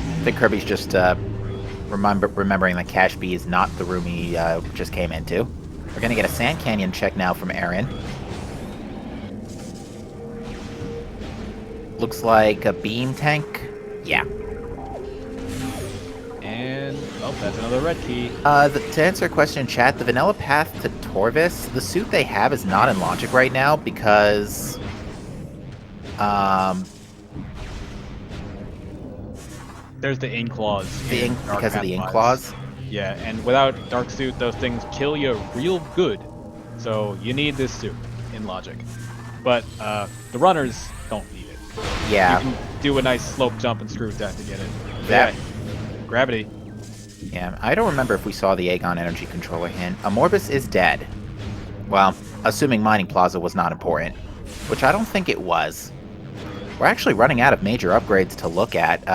I think Kirby's just remembering that Cache B is not the room he just came into. We're going to get a Sand Canyon check now from Aaron. Looks like a beam tank. Yeah. And, oh, that's another red key. To answer a question in chat, the vanilla path to Torvus, the suit they have is not in logic right now because... There's the ink claws. Because of the ink claws? Yeah, and without Dark Suit, those things kill you real good. So you need this suit in logic. But the runners don't need it. Yeah. You can do a nice slope jump and Screw Attack to get it. That... Yeah. Gravity. Yeah, I don't remember if we saw the Aegon Energy Controller hint. Amorbus is dead. Well, assuming Mining Plaza was not important. Which I don't think it was. We're actually running out of major upgrades to look at.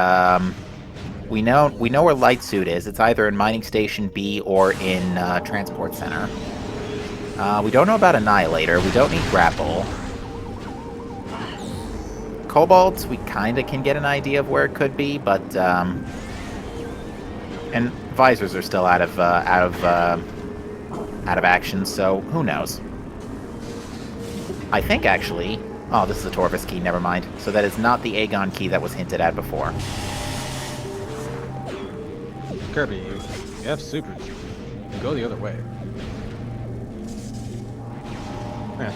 We know where Light Suit is. It's either in Mining Station B or in Transport Center. We don't know about Annihilator. We don't need Grapple. Cobalt, we kind of can get an idea of where it could be, but and visors are still out of action, so who knows? I think actually, oh, this is a Torvus key. Never mind. So that is not the Aegon key that was hinted at before. Kirby, you have supers. You go the other way. Eh,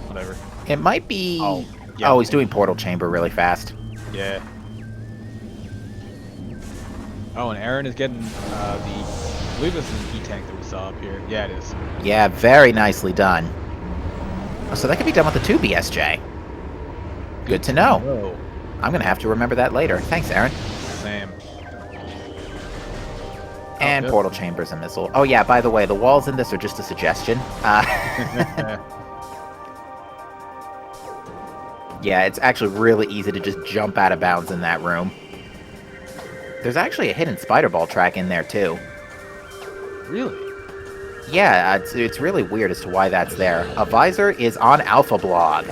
whatever. It might be... Oh, yeah. Oh, he's doing Portal Chamber really fast. Yeah. Oh, and Aaron is getting I believe this is an E-Tank that we saw up here. Yeah, it is. Yeah, very nicely done. Oh, so that could be done with the 2 BSJ. Good to know. Whoa. I'm going to have to remember that later. Thanks, Aaron. Same. And Portal Chamber's a missile. Oh yeah, by the way, the walls in this are just a suggestion. Yeah, it's actually really easy to just jump out of bounds in that room. There's actually a hidden Spider Ball track in there, too. Really? Yeah, it's really weird as to why that's there. A visor is on Alpha Blog.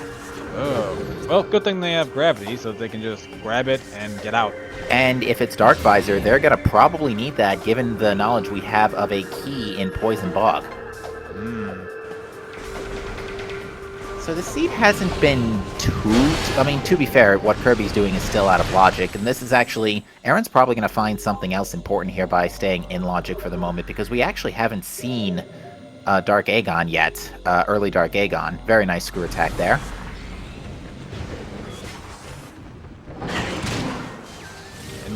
Oh. Well, good thing they have gravity, so they can just grab it and get out. And if it's Dark Visor, they're going to probably need that, given the knowledge we have of a key in Poison Bog. So the seed hasn't been too... I mean, to be fair, what Kirby's doing is still out of logic, and this is actually... Aaron's probably going to find something else important here by staying in logic for the moment, because we actually haven't seen Dark Aegon yet. Early Dark Aegon. Very nice Screw Attack there.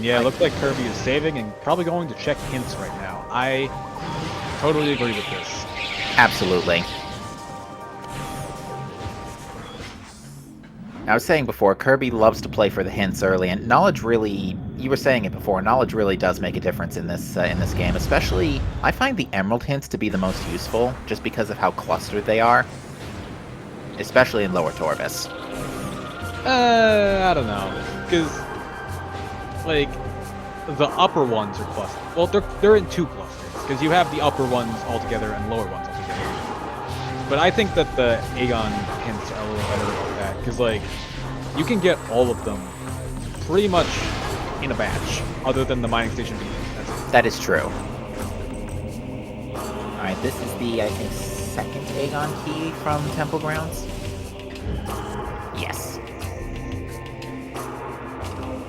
Yeah, it looks like Kirby is saving and probably going to check hints right now. I totally agree with this. I was saying before, Kirby loves to play for the hints early, and knowledge really, you were saying it before, knowledge really does make a difference in this game. Especially, I find the emerald hints to be the most useful, just because of how clustered they are. Especially in Lower Torvus. I don't know, because, like, the upper ones are clustered. Well, they're in two clusters, because you have the upper ones all together and lower ones all together. But I think that the Aegon hints are a little better about that, because, like, you can get all of them pretty much in a batch, other than the mining station B. That is true. Alright, this is the, I think, second Aegon key from Temple Grounds? Yes.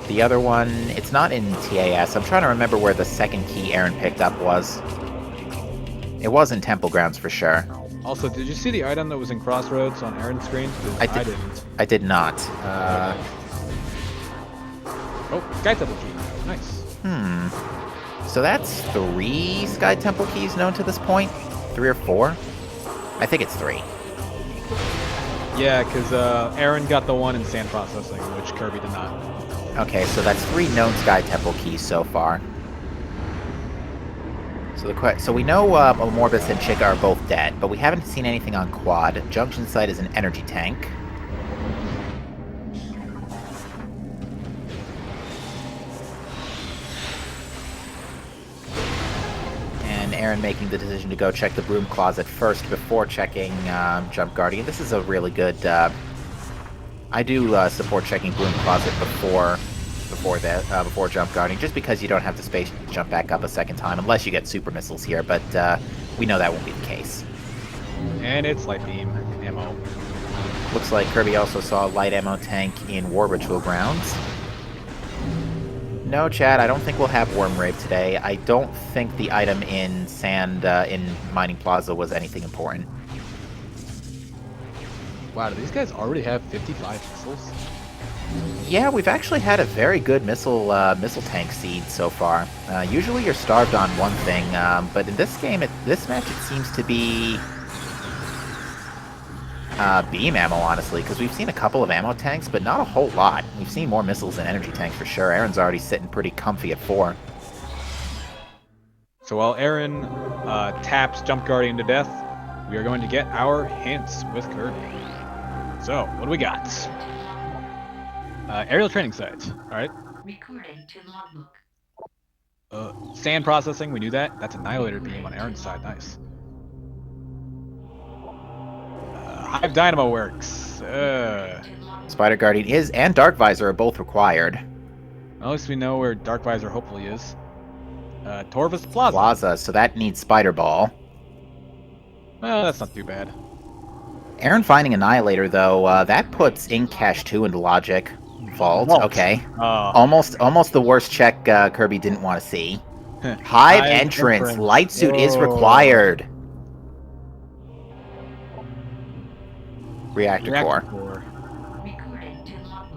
The other one, it's not in TAS. I'm trying to remember where the second key Aaron picked up was. It was in Temple Grounds for sure. Also, did you see the item that was in Crossroads on Aaron's screen? I didn't. I did not. Oh, Sky Temple key. Nice. So that's 3 Sky Temple keys known to this point? 3 or 4? I think it's 3. Yeah, because Aaron got the one in sand processing, which Kirby did not. Okay, so that's 3 known Sky Temple keys so far. So we know Morbus and Chica are both dead, but we haven't seen anything on Quad. Junction Site is an energy tank. And Aaron making the decision to go check the broom closet first before checking Jump Guardian. This is a really good... I do support checking broom closet before Jump Guarding, just because you don't have the space to jump back up a second time, unless you get super missiles here, but we know that won't be the case. And it's light beam ammo. Looks like Kirby also saw a light ammo tank in War Ritual Grounds. No, Chad, I don't think we'll have Worm Rave today. I don't think the item in Sand, in Mining Plaza was anything important. Wow, do these guys already have 55 missiles? Yeah, we've actually had a very good missile tank seed so far. Usually you're starved on one thing, but in this game, this match, it seems to be beam ammo, honestly, because we've seen a couple of ammo tanks, but not a whole lot. We've seen more missiles than energy tanks for sure. Aaron's already sitting pretty comfy at 4. So while Aaron taps Jump Guardian to death, we are going to get our hints with Kirby. So, what do we got? Aerial training sites. Alright. Recording to logbook. Sand processing, we knew that. That's Annihilator beam on Aaron's side. Nice. Hive Dynamo works. Spider Guardian is, and Dark Visor are both required. At least we know where Dark Visor hopefully is. Torvus Plaza. So that needs Spider Ball. Well, that's not too bad. Aaron finding Annihilator, though, that puts Ink Cache 2 into Logic. Vault. Okay. Almost the worst check Kirby didn't want to see. Hive entrance. Light suit is required. Reactor core.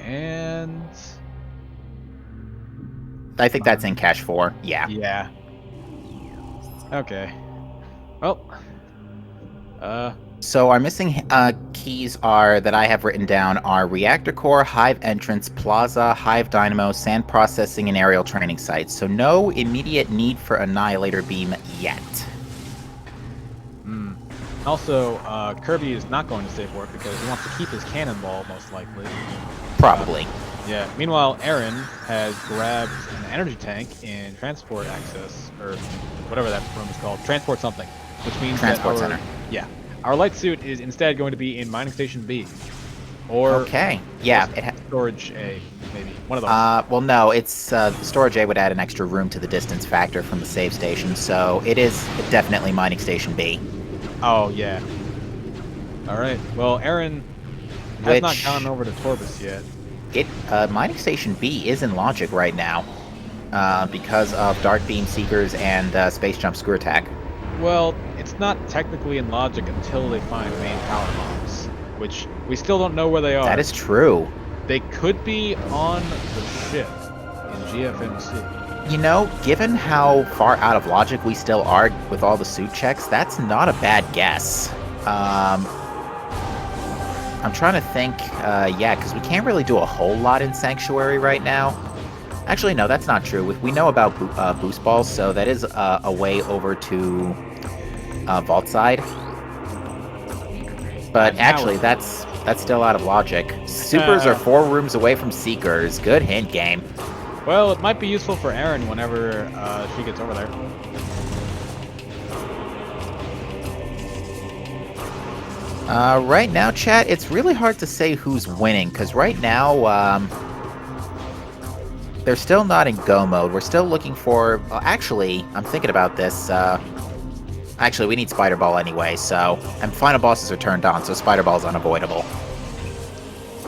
And I think that's in Cache 4. Yeah. Yeah. Okay. Well. So our missing keys are that I have written down are Reactor Core, Hive Entrance, Plaza, Hive Dynamo, Sand Processing, and Aerial Training Sites. So no immediate need for Annihilator Beam yet. Also, Kirby is not going to save work because he wants to keep his cannonball, most likely. Probably. Yeah. Meanwhile, Aaron has grabbed an energy tank in Transport Access, or whatever that room is called. Transport something. Which means Transport Center. Yeah. Our light suit is instead going to be in Mining Station B. Or okay. Yeah. Storage A, maybe. One of those. Well, no, it's Storage A would add an extra room to the distance factor from the save station, so it is definitely Mining Station B. Oh, yeah. Alright. Well, Aaron has not gone over to Torvus yet. Mining Station B is in Logic right now, because of Dark Beam Seekers and Space Jump Screw Attack. Well, it's not technically in Logic until they find main power bombs, which we still don't know where they are. That is true. They could be on the ship in GFMC. You know, given how far out of Logic we still are with all the suit checks, that's not a bad guess. I'm trying to think, yeah, because we can't really do a whole lot in Sanctuary right now. Actually, no, that's not true. We know about boost balls, so that is a way over to Vault Side. But actually, that's still out of logic. Supers are 4 rooms away from Seekers. Good hint, game. Well, it might be useful for Erin whenever she gets over there. Right now, chat, it's really hard to say who's winning, because right now, they're still not in go mode. We're still looking for... actually, I'm thinking about this. Actually, we need Spider Ball anyway, so... And final bosses are turned on, so Spider Ball is unavoidable.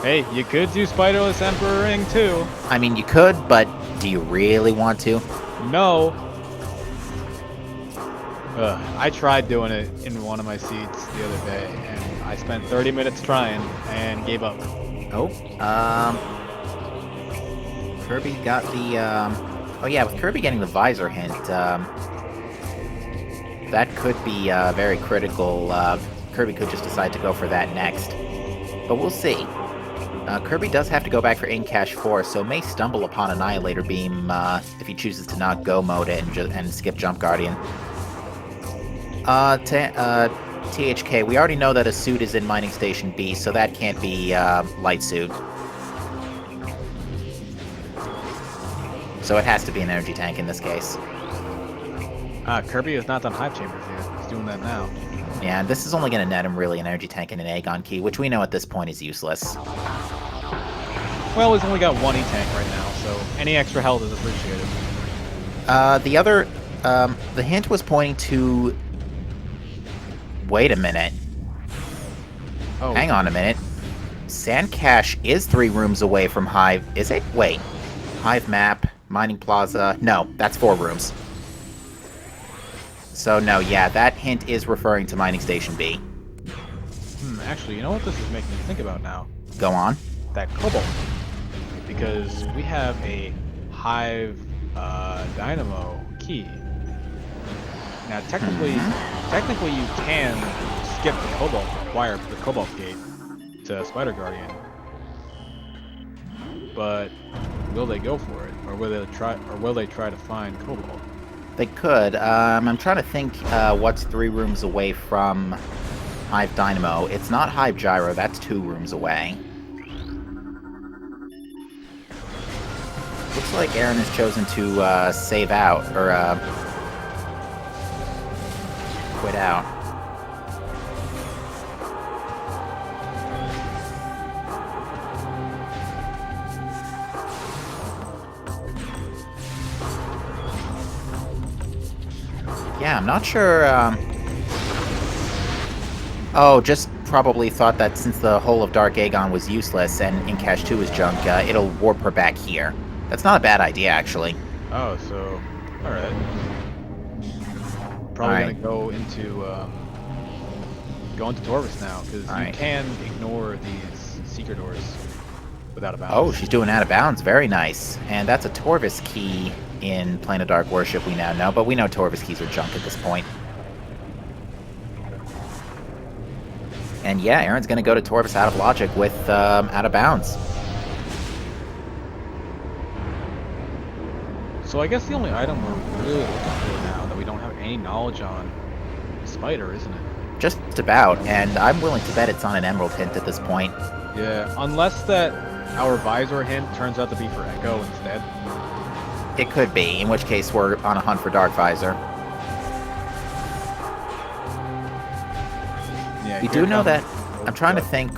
Hey, you could do Spiderless Emperor Ring, too. I mean, you could, but do you really want to? No. I tried doing it in one of my seeds the other day, and I spent 30 minutes trying and gave up. Oh, Kirby got the, oh yeah, with Kirby getting the visor hint, that could be, very critical. Kirby could just decide to go for that next. But we'll see. Kirby does have to go back for Incash 4, so may stumble upon Annihilator Beam, if he chooses to not go mode it and skip Jump Guardian. THK, we already know that a suit is in Mining Station B, so that can't be, Light Suit. So it has to be an energy tank in this case. Kirby is not done Hive Chambers yet. He's doing that now. Yeah, and this is only going to net him really an energy tank and an Aegon Key, which we know at this point is useless. Well, he's only got 1 E-Tank right now, so any extra health is appreciated. The hint was pointing to... Wait a minute. Oh. Hang on a minute. Sand Cache is 3 rooms away from Hive. Is it? Wait. Hive map, Mining Plaza. No, that's 4 rooms. So no, yeah, that hint is referring to Mining Station B. Actually, you know what this is making me think about now? Go on. That Cobalt. Because we have a Hive Dynamo key. Now, technically you can skip the Cobalt, acquire the Cobalt Gate to Spider Guardian. But will they go for it, or will they try to find Cobalt? They could. I'm trying to think what's 3 rooms away from Hive Dynamo. It's not Hive Gyro. That's 2 rooms away. Looks like Aaron has chosen to save out, or quit out. Yeah, I'm not sure, Oh, just probably thought that since the whole of Dark Aegon was useless and Incash 2 is junk, it'll warp her back here. That's not a bad idea, actually. Oh, so... Alright. Probably gonna go into Torvis now, because you can ignore these secret doors without a bounds. Oh, she's doing out of bounds. Very nice. And that's a Torvis key in Plane of Dark Worship we now know, but we know Torvis keys are junk at this point. And yeah, Aaron's gonna go to Torvis out of logic with out of bounds. So I guess the only item we're really looking for now that we don't have any knowledge on is Spider, isn't it? Just about, and I'm willing to bet it's on an Emerald hint at this point. Yeah, unless that our Visor hint turns out to be for Echo instead. It could be, in which case we're on a hunt for Dark Visor. Yeah, we do know that. I'm trying to think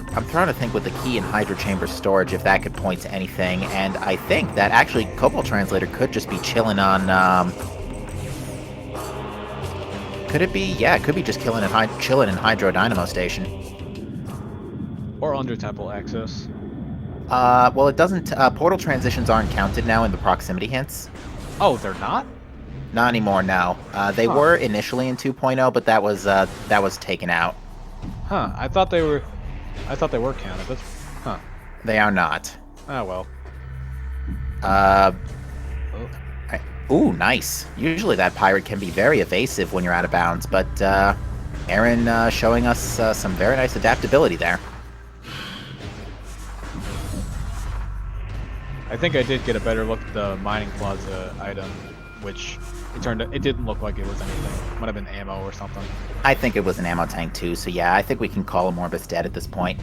with the key in Hydra Chamber storage if that could point to anything, and I think that actually Cobalt Translator could just be chilling on. Could it be? Yeah, it could be just chilling in Hydro Dynamo Station. Or under Temple access. Well, it doesn't. Portal transitions aren't counted now in the proximity hints. Oh, they're not? Not anymore. No, they were initially in 2.0, but that was taken out. Huh? I thought they were counted. That's They are not. Ah, well. Ooh, nice. Usually that pirate can be very evasive when you're out of bounds, but Aaron showing us some very nice adaptability there. I think I did get a better look at the mining plaza item, which it didn't look like it was anything. Might have been ammo or something. I think it was an ammo tank too, so yeah, I think we can call Morbus dead at this point.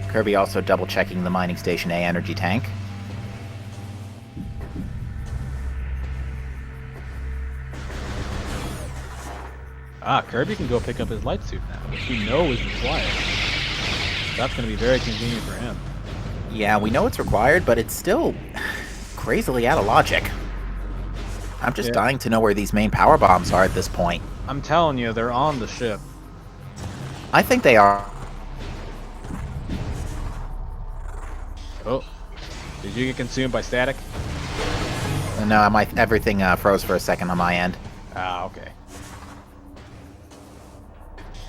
Kirby also double-checking the Mining Station A energy tank. Kirby can go pick up his light suit now, which we know is required. That's going to be very convenient for him. Yeah, we know it's required, but it's still crazily out of logic. I'm just dying to know where these main power bombs are at this point. I'm telling you, they're on the ship. I think they are. Oh, did you get consumed by static? No, everything froze for a second on my end. Okay.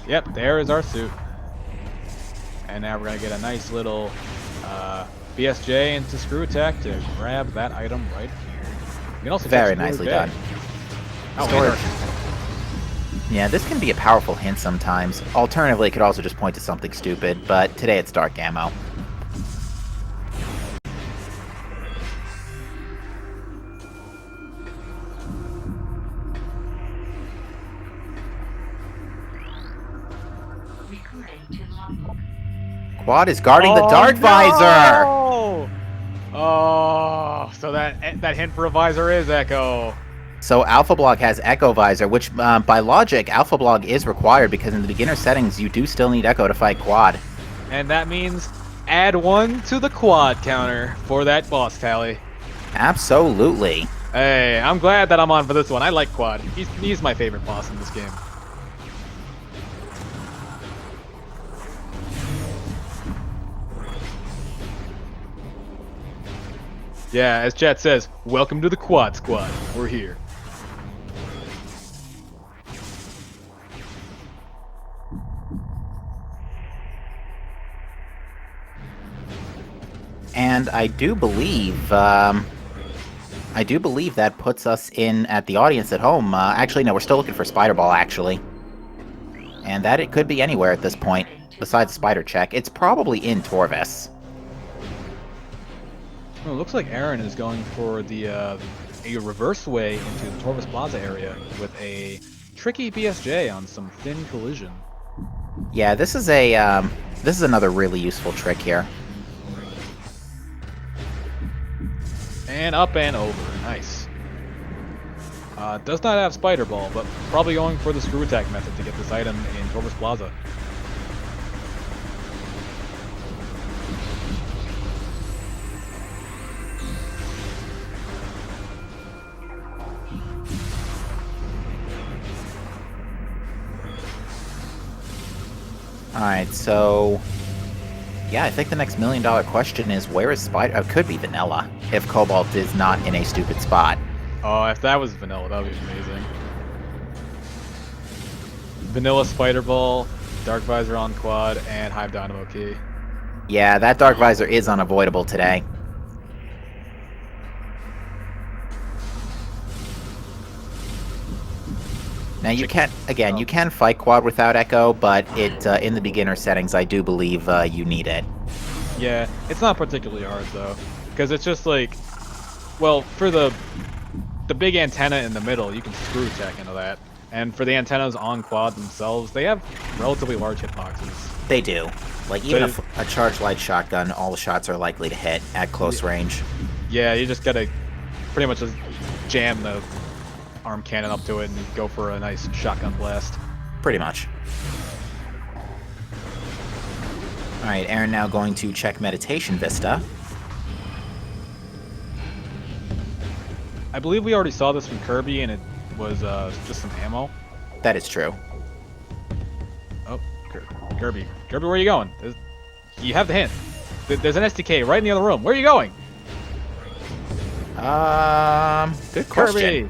Yep, there is our suit. And now we're going to get a nice little BSJ into screw attack to grab that item right here. You can also very nicely done. Oh, yeah, this can be a powerful hint sometimes. Alternatively, it could also just point to something stupid, but today it's dark ammo. Quad is guarding the dark visor! Oh, so that hint for a visor is Echo. So Alpha Block has Echo Visor, which by logic, Alpha Block is required because in the beginner settings, you do still need Echo to fight Quad. And that means add 1 to the Quad counter for that boss tally. Absolutely. Hey, I'm glad that I'm on for this one. I like Quad. He's my favorite boss in this game. Yeah, as chat says, welcome to the Quad Squad. We're here. And I do believe that puts us in at the audience at home. Actually, no, we're still looking for Spider Ball, actually. And that it could be anywhere at this point, besides Spider Check. It's probably in Torvis. Oh, it looks like Aaron is going for a reverse way into the Torvis Plaza area with a tricky BSJ on some thin collision. Yeah, this is another really useful trick here. And up and over. Nice. Does not have Spider Ball, but probably going for the screw attack method to get this item in Torvis Plaza. Alright, so... yeah, I think the next $1 million question is, where is Spider... it could be Vanilla, if Cobalt is not in a stupid spot. Oh, if that was Vanilla, that would be amazing. Vanilla Spider Ball, Dark Visor on Quad, and Hive Dynamo Key. Yeah, that Dark Visor is unavoidable today. Now you can, again, you can fight Quad without Echo, but in the beginner settings, I do believe you need it. Yeah, it's not particularly hard though, because it's just like, well, for the big antenna in the middle, you can screw attack into that, and for the antennas on Quad themselves, they have relatively large hitboxes. They do. Like even a charged light shotgun, all the shots are likely to hit at close range. Yeah, you just gotta pretty much just jam the arm cannon up to it and go for a nice shotgun blast. Pretty much. Alright, Aaron now going to check Meditation Vista. I believe we already saw this from Kirby and it was just some ammo. That is true. Oh, Kirby, where are you going? You have the hint. There's an SDK right in the other room. Where are you going? Good question.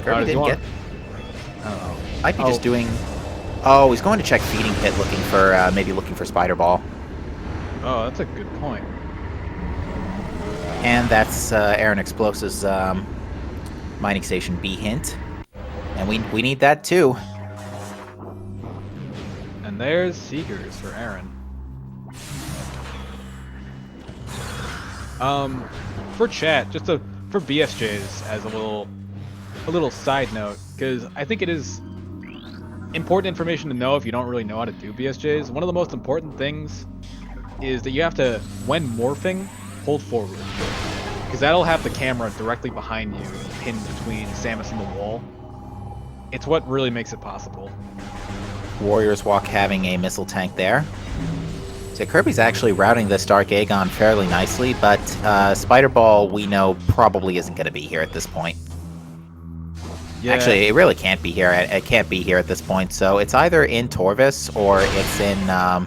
Kirby didn't get... Uh-oh. Might be just doing... oh, he's going to check Feeding Pit looking for, maybe looking for Spider Ball. Oh, that's a good point. And that's erinexplosives Mining Station B hint. And we need that too. And there's Seekers for Aaron. For chat, for BSJs as a little side note, because I think it is important information to know if you don't really know how to do BSJs. One of the most important things is that you have to, when morphing, hold forward, because that'll have the camera directly behind you, pinned between Samus and the wall. It's what really makes it possible. Warriors Walk having a missile tank there. So Kirby's actually routing this Dark Aegon fairly nicely, but Spider Ball we know probably isn't going to be here at this point. Yeah. Actually, it really can't be here. It can't be here at this point. So it's either in Torvis or it's in.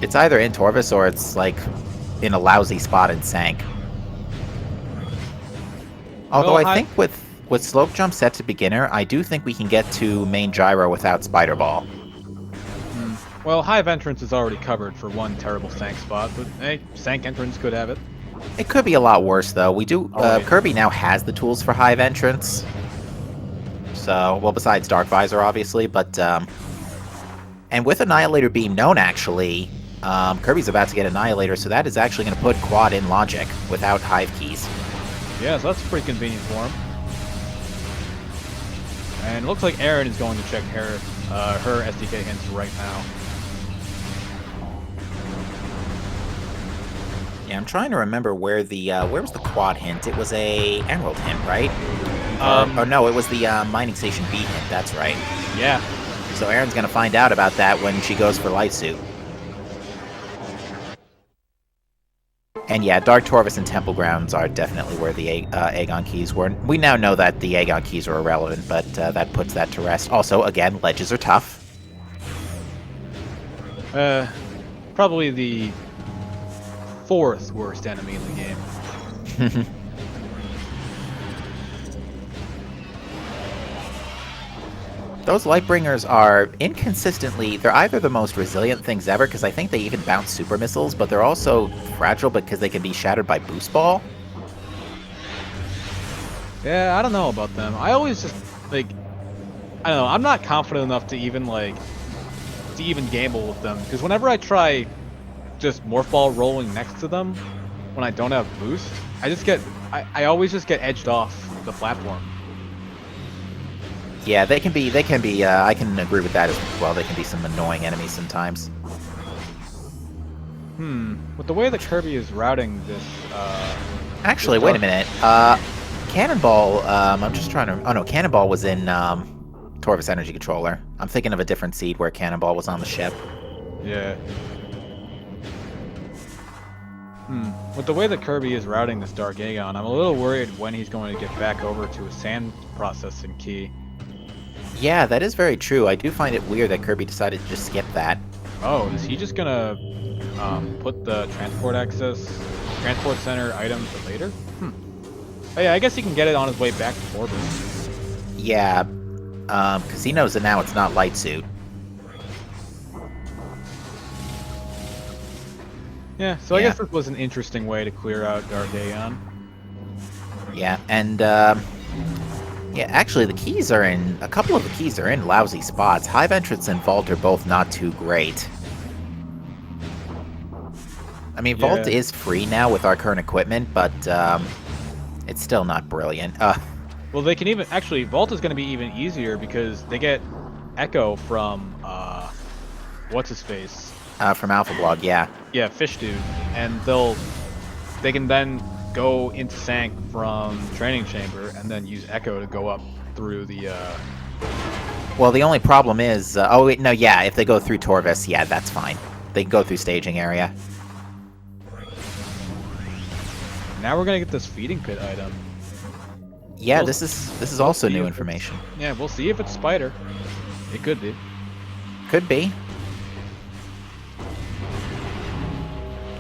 It's either in Torvis or it's like in a lousy spot in Sank. Although I think with slope jump set to beginner, I do think we can get to main gyro without Spider Ball. Well, Hive entrance is already covered for one terrible Sank spot, but hey, Sank entrance could have it. It could be a lot worse, though. We do. Kirby now has the tools for Hive entrance. So, well, besides Dark Visor, obviously, but and with Annihilator Beam known, actually, Kirby's about to get Annihilator, so that is actually going to put Quad in logic without Hive keys. Yeah, so that's pretty convenient for him. And it looks like Erin is going to check her SDK hints right now. Yeah, I'm trying to remember where was the Quad hint? It was a Emerald hint, right? Or no, it was the Mining Station B hint. That's right. Yeah. So Erin's gonna find out about that when she goes for Light Suit. And yeah, Dark Torvis and Temple Grounds are definitely where the Aegon keys were. We now know that the Aegon keys are irrelevant, but that puts that to rest. Also, again, ledges are tough. Probably the fourth worst enemy in the game. Those Lightbringers are inconsistently, they're either the most resilient things ever, because I think they even bounce super missiles, but they're also fragile because they can be shattered by Boost Ball. Yeah, I don't know about them. I always just, like, I don't know, I'm not confident enough to even gamble with them, because whenever I try just Morph Ball rolling next to them, when I don't have boost, I always just get edged off the platform. Yeah, they can be, I can agree with that as well. They can be some annoying enemies sometimes. With the way that Kirby is routing this, actually, wait a minute. Cannonball, I'm just trying to, oh no, Cannonball was in, Torvis Energy Controller. I'm thinking of a different seed where Cannonball was on the ship. Yeah. With the way that Kirby is routing this Dark Aegon, I'm a little worried when he's going to get back over to a sand processing key. Yeah, that is very true. I do find it weird that Kirby decided to just skip that. Oh, is he just gonna put the transport center item for later? Oh yeah, I guess he can get it on his way back to orbit. Yeah, because he knows that now it's not Light Suit. Yeah, so I guess this was an interesting way to clear out Dark Aegon. Yeah, and yeah, actually the keys are in, a couple of the keys are in lousy spots. Hive Entrance and Vault are both not too great. I mean, Vault is free now with our current equipment, but it's still not brilliant. Well, they can even, actually, Vault is going to be even easier because they get Echo from, what's-his-face? From Alpha Blog, yeah. Yeah, Fish Dude. And they can then go into Sank from Training Chamber and then use Echo to go up through the, Well, the only problem is, oh wait, no, yeah, if they go through Torvis, yeah, that's fine. They can go through staging area. Now we're gonna get this feeding pit item. Yeah, this is also new information. Yeah, we'll see if it's Spider. It could be. Could be.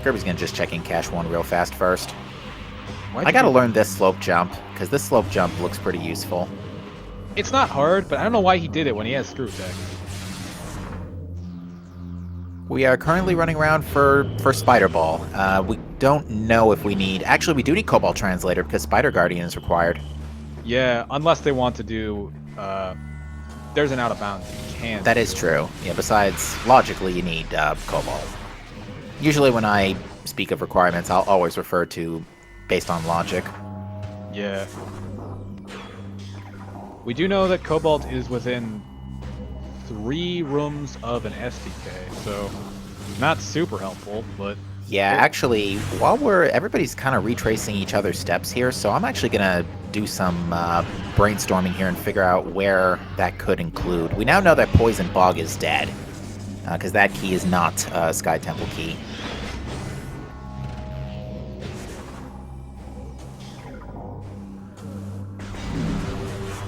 Kirby's gonna just check in Cache 1 real fast first. I gotta learn this slope jump, because this slope jump looks pretty useful. It's not hard, but I don't know why he did it when he has Screw Attack. We are currently running around for Spider Ball. We don't know if we need... Actually, we do need Cobalt Translator, because Spider Guardian is required. Yeah, unless they want to do... there's an out of bounds. You can't. That is true. Yeah, besides, logically, you need Cobalt. Usually when I speak of requirements, I'll always refer to based on logic. Yeah. We do know that Cobalt is within 3 rooms of an SDK, so not super helpful, but... Yeah, actually, while everybody's kind of retracing each other's steps here, so I'm actually gonna do some brainstorming here and figure out where that could include. We now know that Poison Bog is dead, because that key is not Sky Temple key.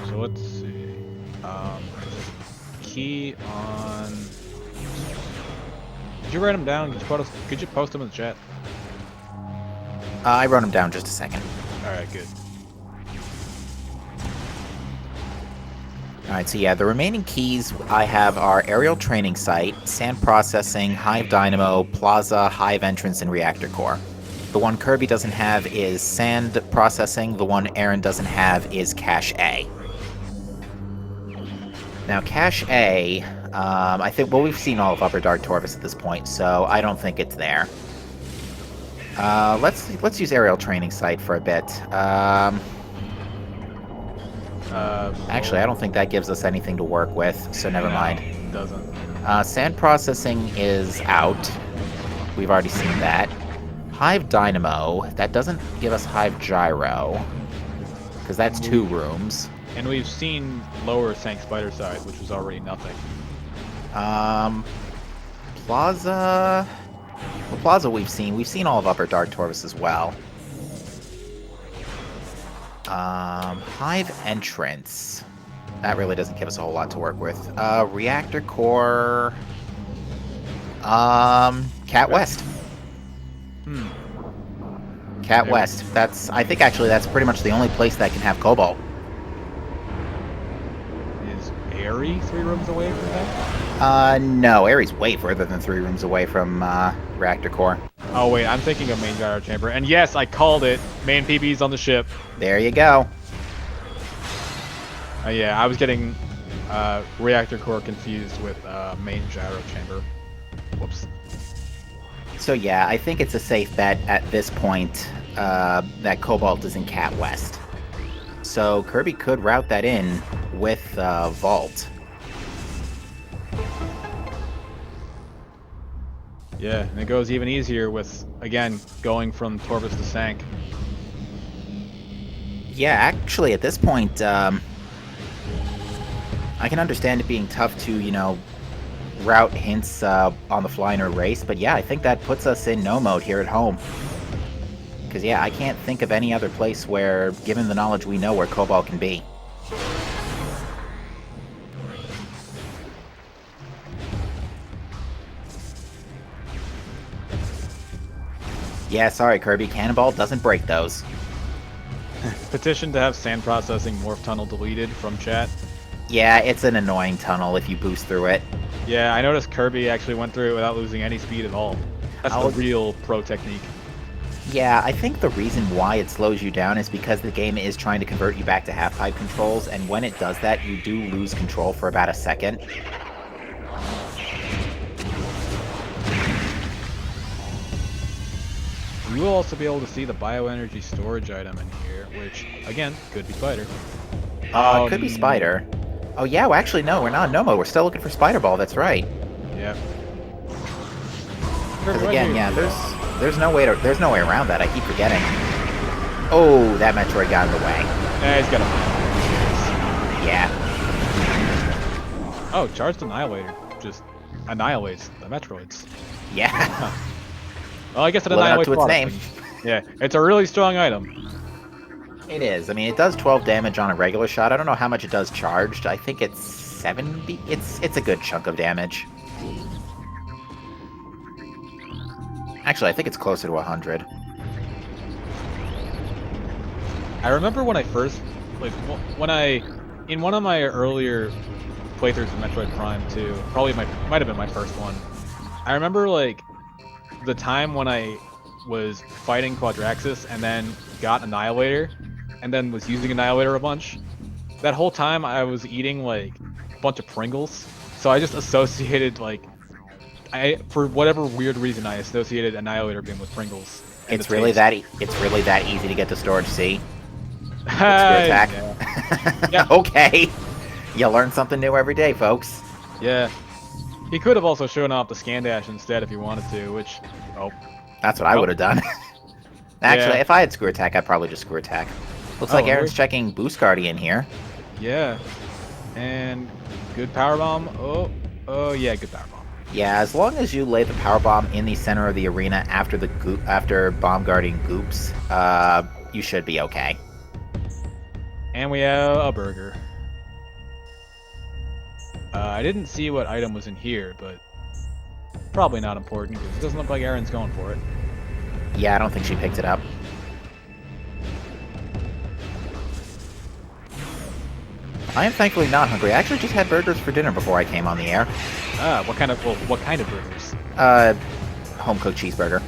So let's see. Key on... Did you write them down? Could you post them in the chat? I wrote them down just a second. Alright, good. Alright, so yeah, the remaining keys I have are Aerial Training Site, Sand Processing, Hive Dynamo, Plaza, Hive Entrance, and Reactor Core. The one Kirby doesn't have is Sand Processing, the one Aaron doesn't have is Cache A. Now, Cache A, I think, well, we've seen all of Upper Dark Torvus at this point, so I don't think it's there. Let's use Aerial Training Site for a bit. Actually, I don't think that gives us anything to work with, so never mind. It doesn't. Sand Processing is out. We've already seen that. Hive Dynamo, that doesn't give us Hive Gyro, because that's 2 rooms. And we've seen lower Sank Spider side, which was already nothing. Plaza... Well, Plaza we've seen. We've seen all of Upper Dark Torvus as well. Hive Entrance. That really doesn't give us a whole lot to work with. Reactor Core... Cat West. Cat West. I think actually that's pretty much the only place that can have Cobalt. Is Airy 3 rooms away from that? No, Airy's way further than 3 rooms away from, Reactor Core. Oh wait, I'm thinking of Main Gyro Chamber. And yes, I called it. Main PB's on the ship. There you go. Yeah, I was getting, Reactor Core confused with, Main Gyro Chamber. Whoops. So yeah, I think it's a safe bet at this point, that Cobalt is in Cat West. So Kirby could route that in with, Vault. Yeah, and it goes even easier with, again, going from Torvus to Sank. Yeah, actually, at this point, I can understand it being tough to, you know, route hints on the fly in a race, but yeah, I think that puts us in no mode here at home. Because, yeah, I can't think of any other place where, given the knowledge we know, where Cobalt can be. Yeah, sorry, Kirby. Cannonball doesn't break those. Petition to have Sand Processing Morph Tunnel deleted from chat. Yeah, it's an annoying tunnel if you boost through it. Yeah, I noticed Kirby actually went through it without losing any speed at all. That's the real pro technique. Yeah, I think the reason why it slows you down is because the game is trying to convert you back to half-pipe controls, and when it does that, you do lose control for about a second. You will also be able to see the bioenergy storage item in here, which, again, could be Spider. It could be Spider. Oh yeah, well, actually no, we're not in no mode. We're still looking for Spider Ball, that's right. Yeah. Because again, yeah, there's no way around that. I keep forgetting. Oh, that Metroid got in the way. Yeah, he's got a... Yeah. Oh, Charged Annihilator just annihilates the Metroids. Yeah. Well, I guess it Living up annihilates to its name. Yeah, it's a really strong item. It is. I mean, it does 12 damage on a regular shot. I don't know how much it does charged. I think it's 70. It's a good chunk of damage. Actually, I think it's closer to 100. I remember when I first, like, in one of my earlier playthroughs of Metroid Prime 2, probably might have been my first one. I remember, like, the time when I was fighting Quadraxis and then got Annihilator, and then was using Annihilator a bunch. That whole time I was eating, like, a bunch of Pringles, so I just associated, like, for whatever weird reason, I associated Annihilator being with Pringles. It's really that easy to get to storage C. With screw attack. Yeah. Okay. You learn something new every day, folks. Yeah. He could have also shown off the scan dash instead if he wanted to, which that's what I would have done. Actually, Yeah. if I had screw attack, I'd probably just screw attack. Looks like Aaron's checking Boost Guardian here. Yeah. And good power bomb. Oh yeah, good power bomb. Yeah, as long as you lay the power bomb in the center of the arena after bomb guarding goops, you should be okay. And we have a burger. I didn't see what item was in here, but probably not important because it doesn't look like Erin's going for it. Yeah, I don't think she picked it up. I am thankfully not hungry. I actually just had burgers for dinner before I came on the air. What kind of burgers? Home-cooked cheeseburger.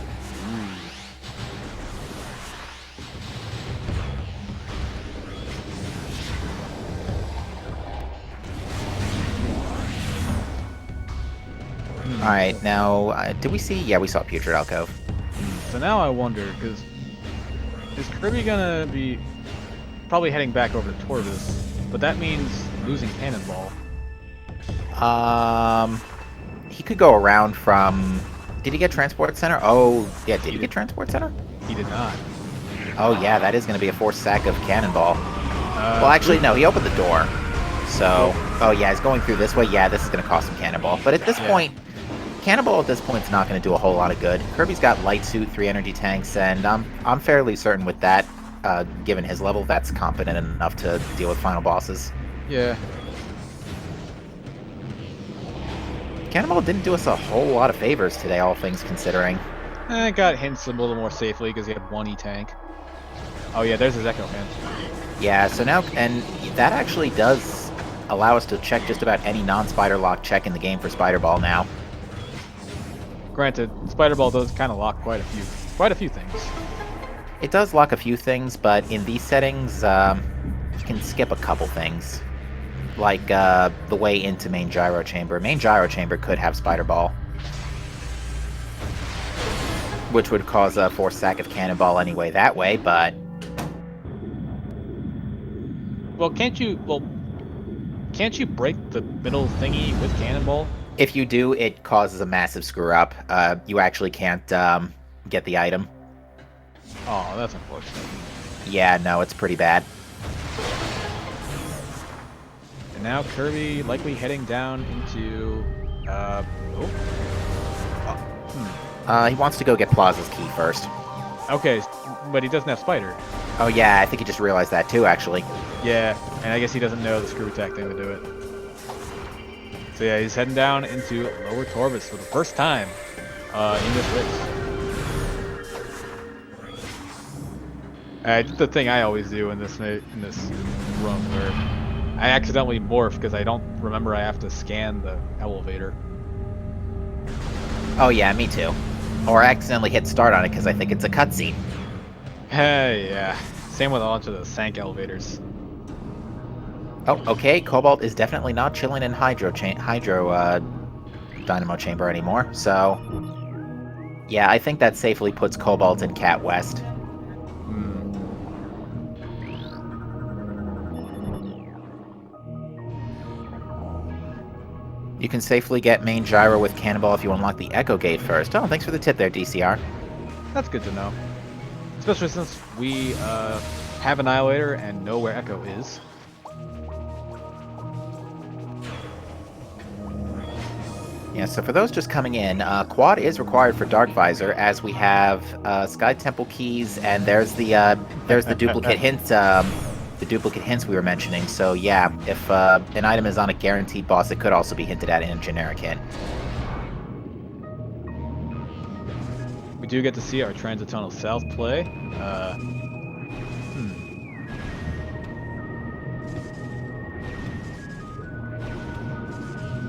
Alright, now, did we see? Yeah, we saw Putrid Alcove. So now I wonder, because is Kirby gonna be probably heading back over to Torvis, but that means losing Cannonball. He could go around from... Did he get Transport Center? Oh, yeah, did he get Transport Center? He did not. Oh, yeah, that is going to be a forced sack of Cannonball. Well, actually, no, he opened the door. So, oh, yeah, he's going through this way. Yeah, this is going to cost him Cannonball. But at this point, Cannonball at this point is not going to do a whole lot of good. Kirby's got Light Suit, 3 energy tanks, and I'm fairly certain with that, given his level, that's competent enough to deal with final bosses. Yeah. Cannonball didn't do us a whole lot of favors today, all things considering. Got hints a little more safely because he had 1 E-tank. Oh yeah, there's his Echo hint. Yeah, so now, and that actually does allow us to check just about any non-Spider Lock check in the game for Spider Ball now. Granted, Spider Ball does kind of lock quite a few things. It does lock a few things, but in these settings, you can skip a couple things. Like the way into Main Gyro Chamber. Main Gyro Chamber could have Spider Ball, which would cause a forced sack of Cannonball anyway that way, but... Well, can't you break the middle thingy with Cannonball? If you do, it causes a massive screw-up. You actually can't get the item. Oh, that's unfortunate. Yeah, no, it's pretty bad. And now Kirby likely heading down into... He wants to go get Plaza's key first. Okay, but he doesn't have Spider. Oh yeah, I think he just realized that too, actually. Yeah, and I guess he doesn't know the screw attack thing to do it. So yeah, he's heading down into Lower Torvis for the first time in this race. I did the thing I always do in this run where I accidentally morph because I don't remember I have to scan the elevator. Oh yeah, me too. Or I accidentally hit start on it because I think it's a cutscene. Hey, yeah. Same with a bunch of the Sank elevators. Oh, okay. Cobalt is definitely not chilling in Hydro Dynamo Chamber anymore. So, yeah, I think that safely puts Cobalt in Cat West. You can safely get Main Gyro with Cannonball if you unlock the Echo Gate first. Oh, thanks for the tip there, DCR. That's good to know. Especially since we have Annihilator and know where Echo is. Yeah, so for those just coming in, Quad is required for Dark Visor, as we have Sky Temple keys, and there's the duplicate hints. The duplicate hints we were mentioning. So yeah, if an item is on a guaranteed boss, it could also be hinted at in a generic hint. We do get to see our Transit Tunnel South play.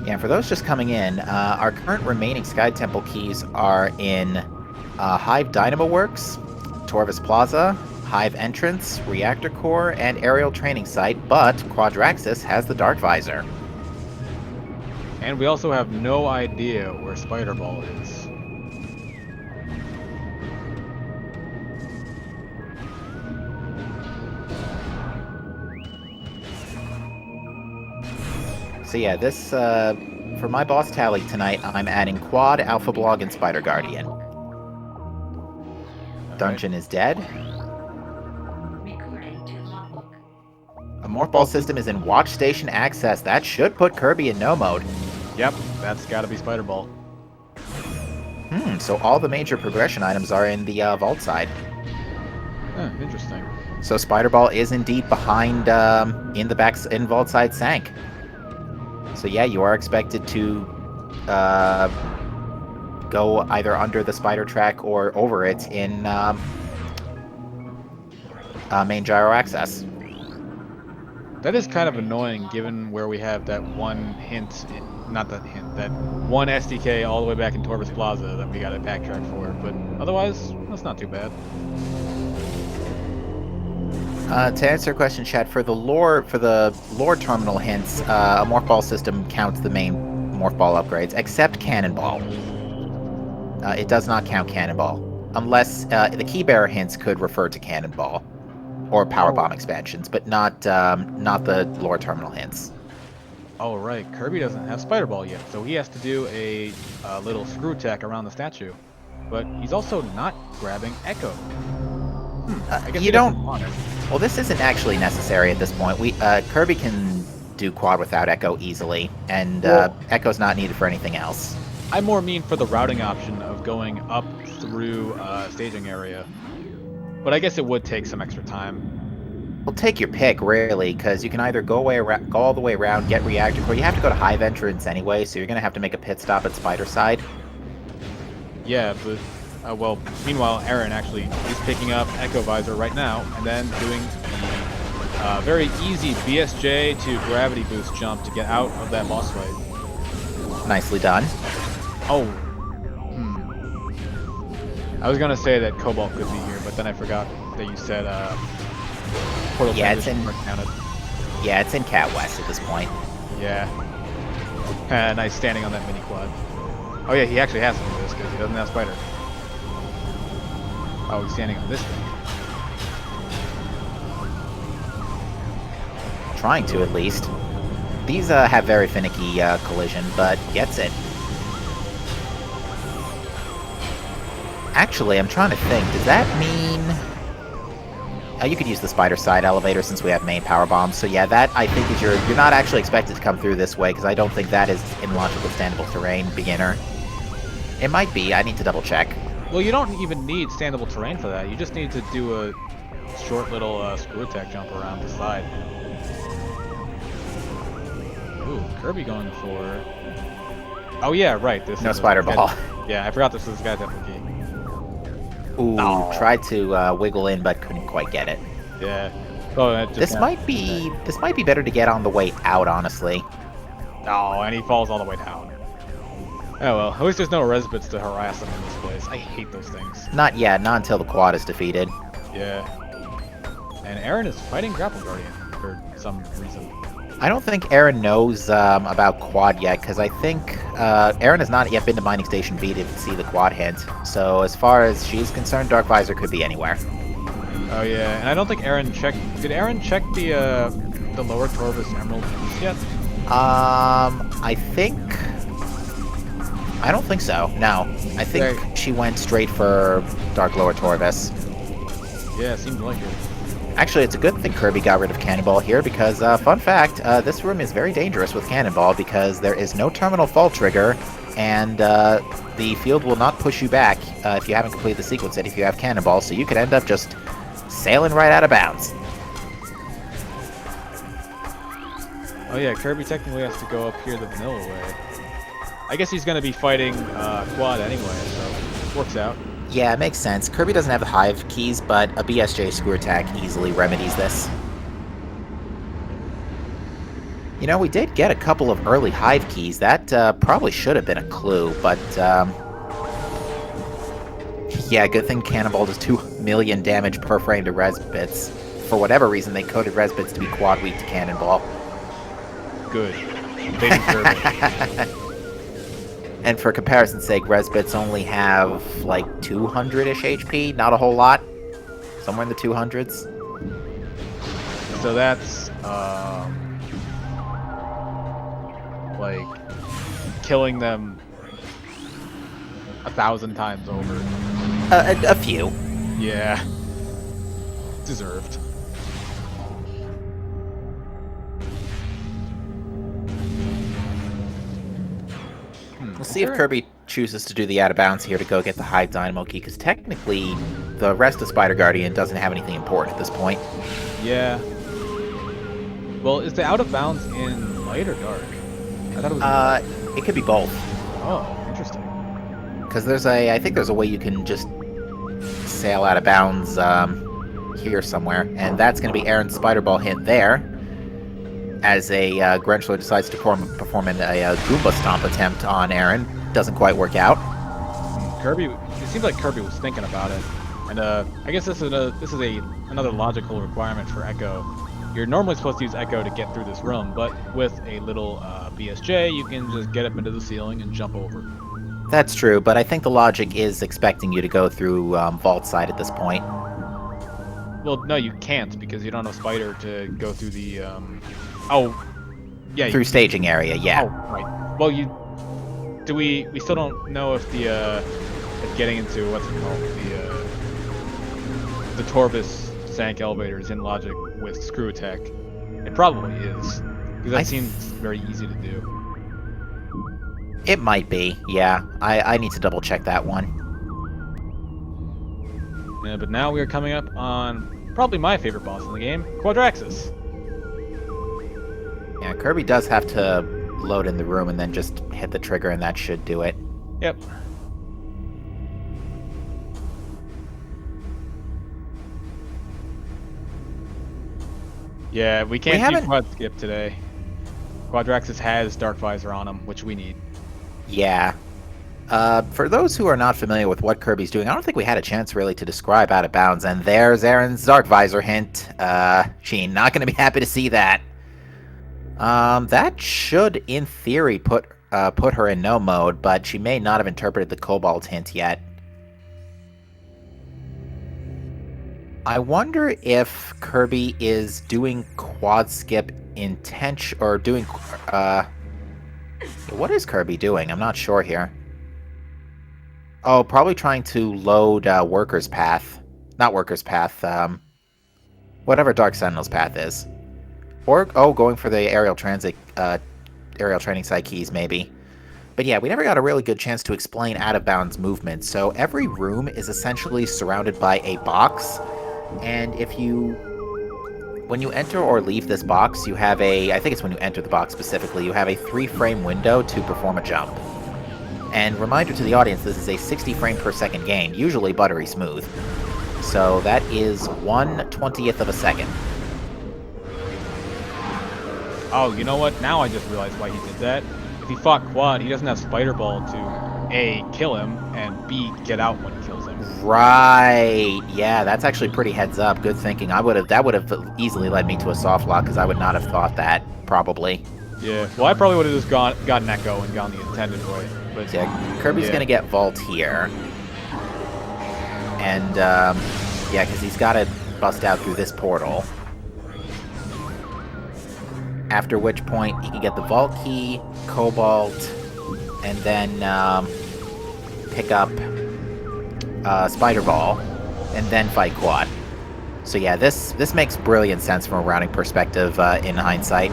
Yeah, for those just coming in, our current remaining Sky Temple keys are in Hive Dynamo Works, Torvis Plaza, Hive Entrance, Reactor Core, and Aerial Training Site, but Quadraxis has the Dark Visor. And we also have no idea where Spider Ball is. So yeah, this, for my boss tally tonight, I'm adding Quad, Alpha Blog, and Spider Guardian. Dungeon is dead. A Morph Ball system is in Watch Station Access. That should put Kirby in no mode. Yep, that's gotta be Spider Ball. So all the major progression items are in the vault side. Interesting. So Spider Ball is indeed behind in the back in vault side Sank. So yeah, you are expected to go either under the spider track or over it in main gyro access. That is kind of annoying given where we have that one hint, not that hint, that one SDK all the way back in Torbis Plaza that we got a backtrack for, but otherwise, that's not too bad. To answer your question, Chad, for the lore terminal hints, a Morph Ball system counts the main Morph Ball upgrades, except Cannonball. It does not count Cannonball, unless the Key Bearer hints could refer to Cannonball or Power Bomb expansions, but not the lore terminal hints. Oh right, Kirby doesn't have Spider Ball yet, so he has to do a little screw attack around the statue. But he's also not grabbing Echo. I guess you don't want it. Well, this isn't actually necessary at this point. Kirby can do Quad without Echo easily, and Echo's not needed for anything else. I more mean for the routing option of going up through staging area. But I guess it would take some extra time. Well, take your pick, really, because you can either go all the way around, get reactor core. You have to go to Hive entrance anyway, so you're going to have to make a pit stop at Spider side. Yeah, but well, meanwhile, Aaron actually is picking up Echo Visor right now, and then doing the very easy BSJ to gravity boost jump to get out of that boss fight. Nicely done. Oh. I was gonna say that Cobalt could be here, but then I forgot that you said Portal Transition counted. Yeah, it's in Cat West at this point. Yeah. Nice standing on that mini quad. Oh yeah, he actually has to do this because he doesn't have Spider. Oh, he's standing on this thing. Trying to, at least. These have very finicky collision, but gets it. Actually, I'm trying to think. Does that mean... you could use the Spider side elevator since we have main power bombs. So yeah, that I think is you're not actually expected to come through this way because I don't think that is in launchable standable terrain beginner. It might be. I need to double check. Well, you don't even need standable terrain for that. You just need to do a short little screw attack jump around the side. Ooh, Kirby going for... Oh yeah, right. This no Spider Ball. Yeah, I forgot this was Sky Temple Key. Ooh, tried to wiggle in but couldn't quite get it. Yeah. Oh, this might be better to get on the way out, honestly. Oh, and he falls all the way down. Oh well, at least there's no res bits to harass him in this place. I hate those things. Not yet, not until the quad is defeated. Yeah. And Aaron is fighting Grapple Guardian for some reason. I don't think Aaron knows about quad yet, because I think Aaron has not yet been to Mining Station V to see the quad hint. So as far as she's concerned, Dark Visor could be anywhere. Oh yeah, and I don't think Aaron checked... Did Aaron check the lower Torbis Emerald piece yet? I think... I don't think so, no. I think she went straight for Dark Lower Torbis. Yeah, it seemed like it. Actually, it's a good thing Kirby got rid of Cannonball here because, fun fact, this room is very dangerous with Cannonball because there is no terminal fall trigger, and the field will not push you back if you haven't completed the sequence yet if you have Cannonball, so you could end up just sailing right out of bounds. Oh yeah, Kirby technically has to go up here the vanilla way. I guess he's going to be fighting Quad anyway, so works out. Yeah, it makes sense. Kirby doesn't have the Hive keys, but a BSJ screw attack easily remedies this. You know, we did get a couple of early Hive keys. That probably should have been a clue, but... yeah, good thing Cannonball does 2 million damage per frame to res bits. For whatever reason, they coded res bits to be quad weak to Cannonball. Good. Invading Kirby. And for comparison's sake, Resbits only have like 200-ish HP, not a whole lot. Somewhere in the 200s. So that's like killing them 1,000 times over. A few. Yeah. Deserved. We'll see if Kirby chooses to do the out of bounds here to go get the high dynamo key, because technically the rest of Spider Guardian doesn't have anything important at this point. Yeah. Well, is the out of bounds in light or dark? I thought it was. It could be both. Oh, interesting. Because I think there's a way you can just sail out of bounds here somewhere, and that's going to be Erin's Spider Ball hit there, as a Grenchler decides to perform a Goomba Stomp attempt on Erin. Doesn't quite work out. Kirby, it seems like Kirby was thinking about it, and I guess this is another logical requirement for Echo. You're normally supposed to use Echo to get through this room, but with a little BSJ, you can just get up into the ceiling and jump over. That's true, but I think the logic is expecting you to go through Vault Side at this point. Well, no, you can't, because you don't have Spider to go through the, oh, yeah. Through staging area, yeah. Oh, right. Well, we still don't know if if getting into, what's it called, the Torvis Sank elevator is in logic with Screw Attack. It probably is, because that seems very easy to do. It might be, yeah. I need to double check that one. Yeah, but now we are coming up on probably my favorite boss in the game, Quadraxis. Yeah, Kirby does have to load in the room and then just hit the trigger, and that should do it. Yep. Yeah, we can't do Quad Skip today. Quadraxis has Dark Visor on him, which we need. Yeah. For those who are not familiar with what Kirby's doing, I don't think we had a chance really to describe Out of Bounds, and there's Erin's Dark Visor hint. She not going to be happy to see that. That should, in theory, put her in no mode, but she may not have interpreted the Cobalt hint yet. I wonder if Kirby is doing Quad Skip or doing... what is Kirby doing? I'm not sure here. Oh, probably trying to load Worker's Path. Not Worker's Path, whatever Dark Sentinel's path is. Or, going for the aerial training side keys, maybe. But yeah, we never got a really good chance to explain Out of Bounds movement. So every room is essentially surrounded by a box, and when you enter or leave this box, you have I think it's when you enter the box specifically, you have a 3-frame window to perform a jump. And reminder to the audience, this is a 60 frame per second game, usually buttery smooth. So that is 1/20th of a second. Oh, you know what? Now I just realized why he did that. If he fought Quad, he doesn't have Spider Ball to A, kill him, and B, get out when he kills him. Right. Yeah, that's actually pretty heads up. Good thinking. That would have easily led me to a soft lock, because I would not have thought that, probably. Yeah. Well, I probably would have just gotten Echo and gone the intended way. But yeah, Kirby's gonna get Vault here. And, yeah, because he's got to bust out through this portal. After which point, he can get the Vault Key, Cobalt, and then pick up Spider Ball, and then fight Quad. So yeah, this makes brilliant sense from a routing perspective in hindsight.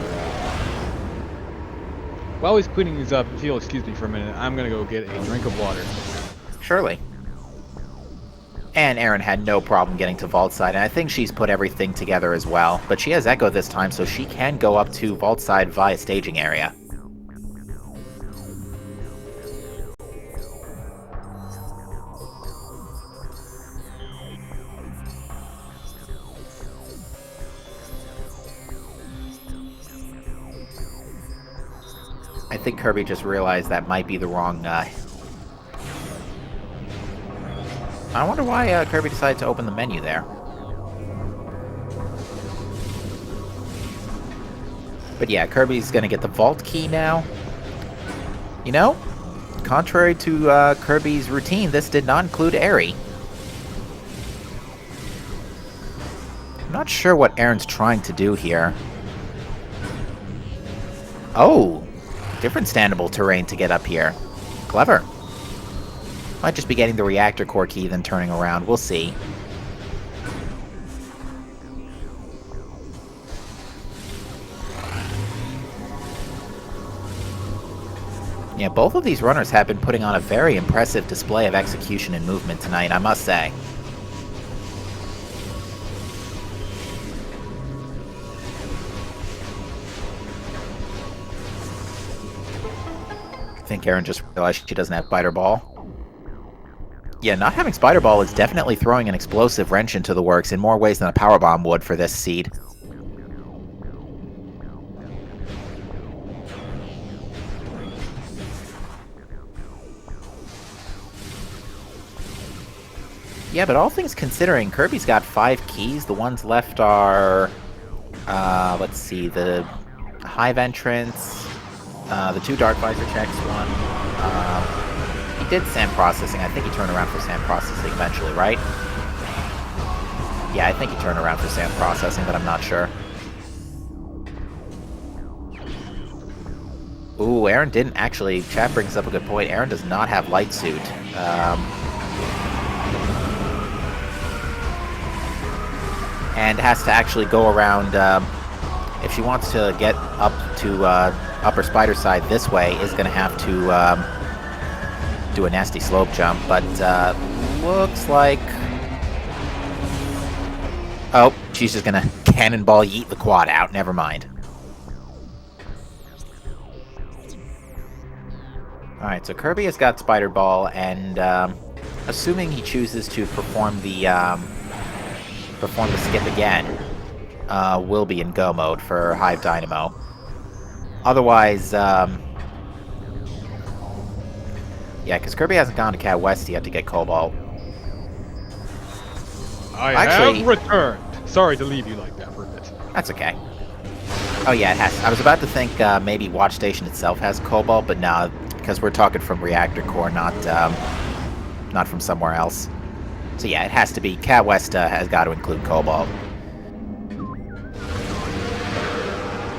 While he's cleaning these up, if you'll excuse me for a minute, I'm gonna go get a drink of water. Surely. And Erin had no problem getting to Vault Side, and I think she's put everything together as well. But she has Echo this time, so she can go up to Vault Side via staging area. I think Kirby just realized that might be the wrong... I wonder why Kirby decided to open the menu there. But yeah, Kirby's gonna get the vault key now. You know, contrary to Kirby's routine, this did not include Eri. I'm not sure what Aaron's trying to do here. Oh, different standable terrain to get up here. Clever. Might just be getting the reactor core key, then turning around. We'll see. Yeah, both of these runners have been putting on a very impressive display of execution and movement tonight, I must say. I think Aaron just realized she doesn't have Spider Ball. Yeah, not having Spider Ball is definitely throwing an explosive wrench into the works in more ways than a Power Bomb would for this seed. Yeah, but all things considering, Kirby's got 5 keys. The ones left are, let's see, the Hive entrance, the 2 Dark Visor checks, one. He did sand processing. I think he turned around for sand processing eventually, right? Yeah, I think he turned around for sand processing, but I'm not sure. Ooh, Aaron didn't actually. Chat brings up a good point. Aaron does not have Light Suit. And has to actually go around, if she wants to get up to upper spider side this way, is going to have to do a nasty slope jump, but looks like... Oh, she's just going to cannonball yeet the quad out, never mind. Alright, so Kirby has got Spider Ball, and assuming he chooses to perform the skip again, will be in go mode for Hive Dynamo. Otherwise, yeah, because Kirby hasn't gone to Cat West yet to get Cobalt. I have returned. Sorry to leave you like that for a bit. That's okay. Oh yeah, it has. I was about to think maybe Watch Station itself has Cobalt, but no, because we're talking from Reactor Core, not from somewhere else. So yeah, it has to be. Cat West has got to include Cobalt.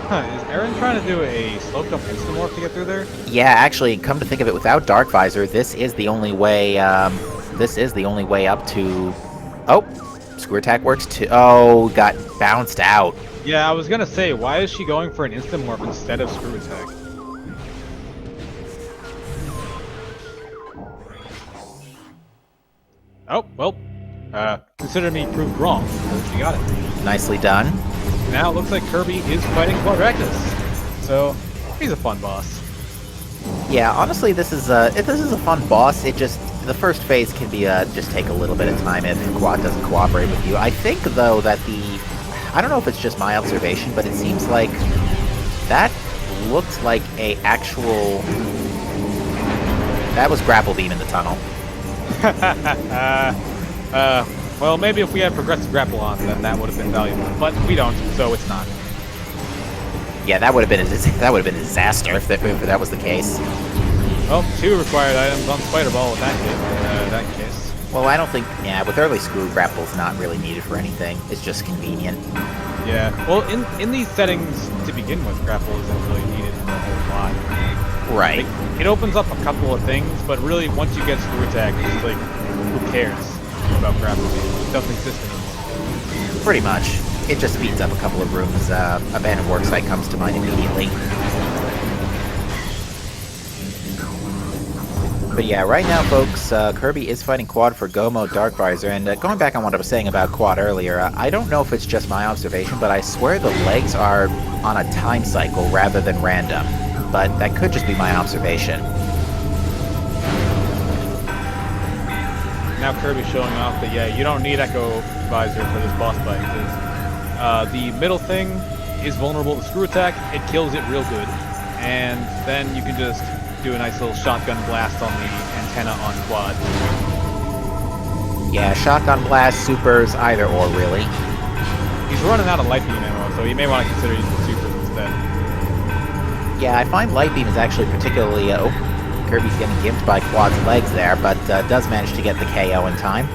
Huh, is Aaron trying to do a slope jump instant warp to get through there? Yeah, actually, come to think of it, without Dark Visor, this is the only way. This is the only way up to. Oh, Screw Attack works too. Oh, got bounced out. Yeah, I was gonna say, why is she going for an instant warp instead of Screw Attack? Oh, well, consider me proved wrong. She got it. Nicely done. Now it looks like Kirby is fighting Quadractus, so he's a fun boss. Yeah, honestly, this is a fun boss. It just, the first phase can be just take a little bit of time if Quad doesn't cooperate with you. I think though that I don't know if it's just my observation, but it seems like that looked like that was Grapple Beam in the tunnel. Well, maybe if we had progressive grapple on, then that would have been valuable. But we don't, so it's not. Yeah, that would have been a disaster if that was the case. Well, 2 required items on Spider Ball in that case. Well, I don't think. Yeah, with early screw, grapple's not really needed for anything. It's just convenient. Yeah. Well, in these settings to begin with, grapple isn't really needed for a whole lot. Right. It opens up a couple of things, but really, once you get Screw Attack, it's like, who cares about grapple? It doesn't exist anymore. Pretty much. It just speeds up a couple of rooms. Abandoned Worksite comes to mind immediately. But yeah, right now, folks, Kirby is fighting Quad for Go Mode Dark Visor, and going back on what I was saying about Quad earlier, I don't know if it's just my observation, but I swear the legs are on a time cycle rather than random. But that could just be my observation. Now Kirby's showing off that, yeah, you don't need Echo Visor for this boss fight, because the middle thing is vulnerable to Screw Attack, it kills it real good, and then you can just do a nice little shotgun blast on the antenna on Quad. Yeah, shotgun blast, supers, either or, really. He's running out of life beam ammo, so you may want to consider using supers instead. Yeah, I find Light Beam is actually particularly... oh, Kirby's getting gimped by Quad's legs there, but does manage to get the KO in time.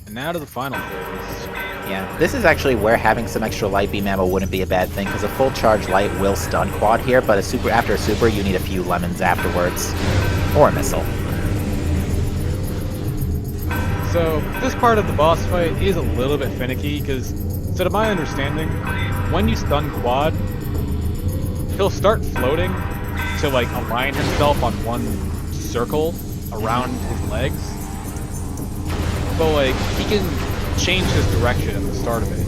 And now to the final phase. Yeah, this is actually where having some extra Light Beam ammo wouldn't be a bad thing, because a full charge Light will stun Quad here, but after a super, you need a few lemons afterwards. Or a missile. So, this part of the boss fight is a little bit finicky, because, so to my understanding, when you stun Quad, he'll start floating to, like, align himself on one circle around his legs. But, like, he can change his direction at the start of it,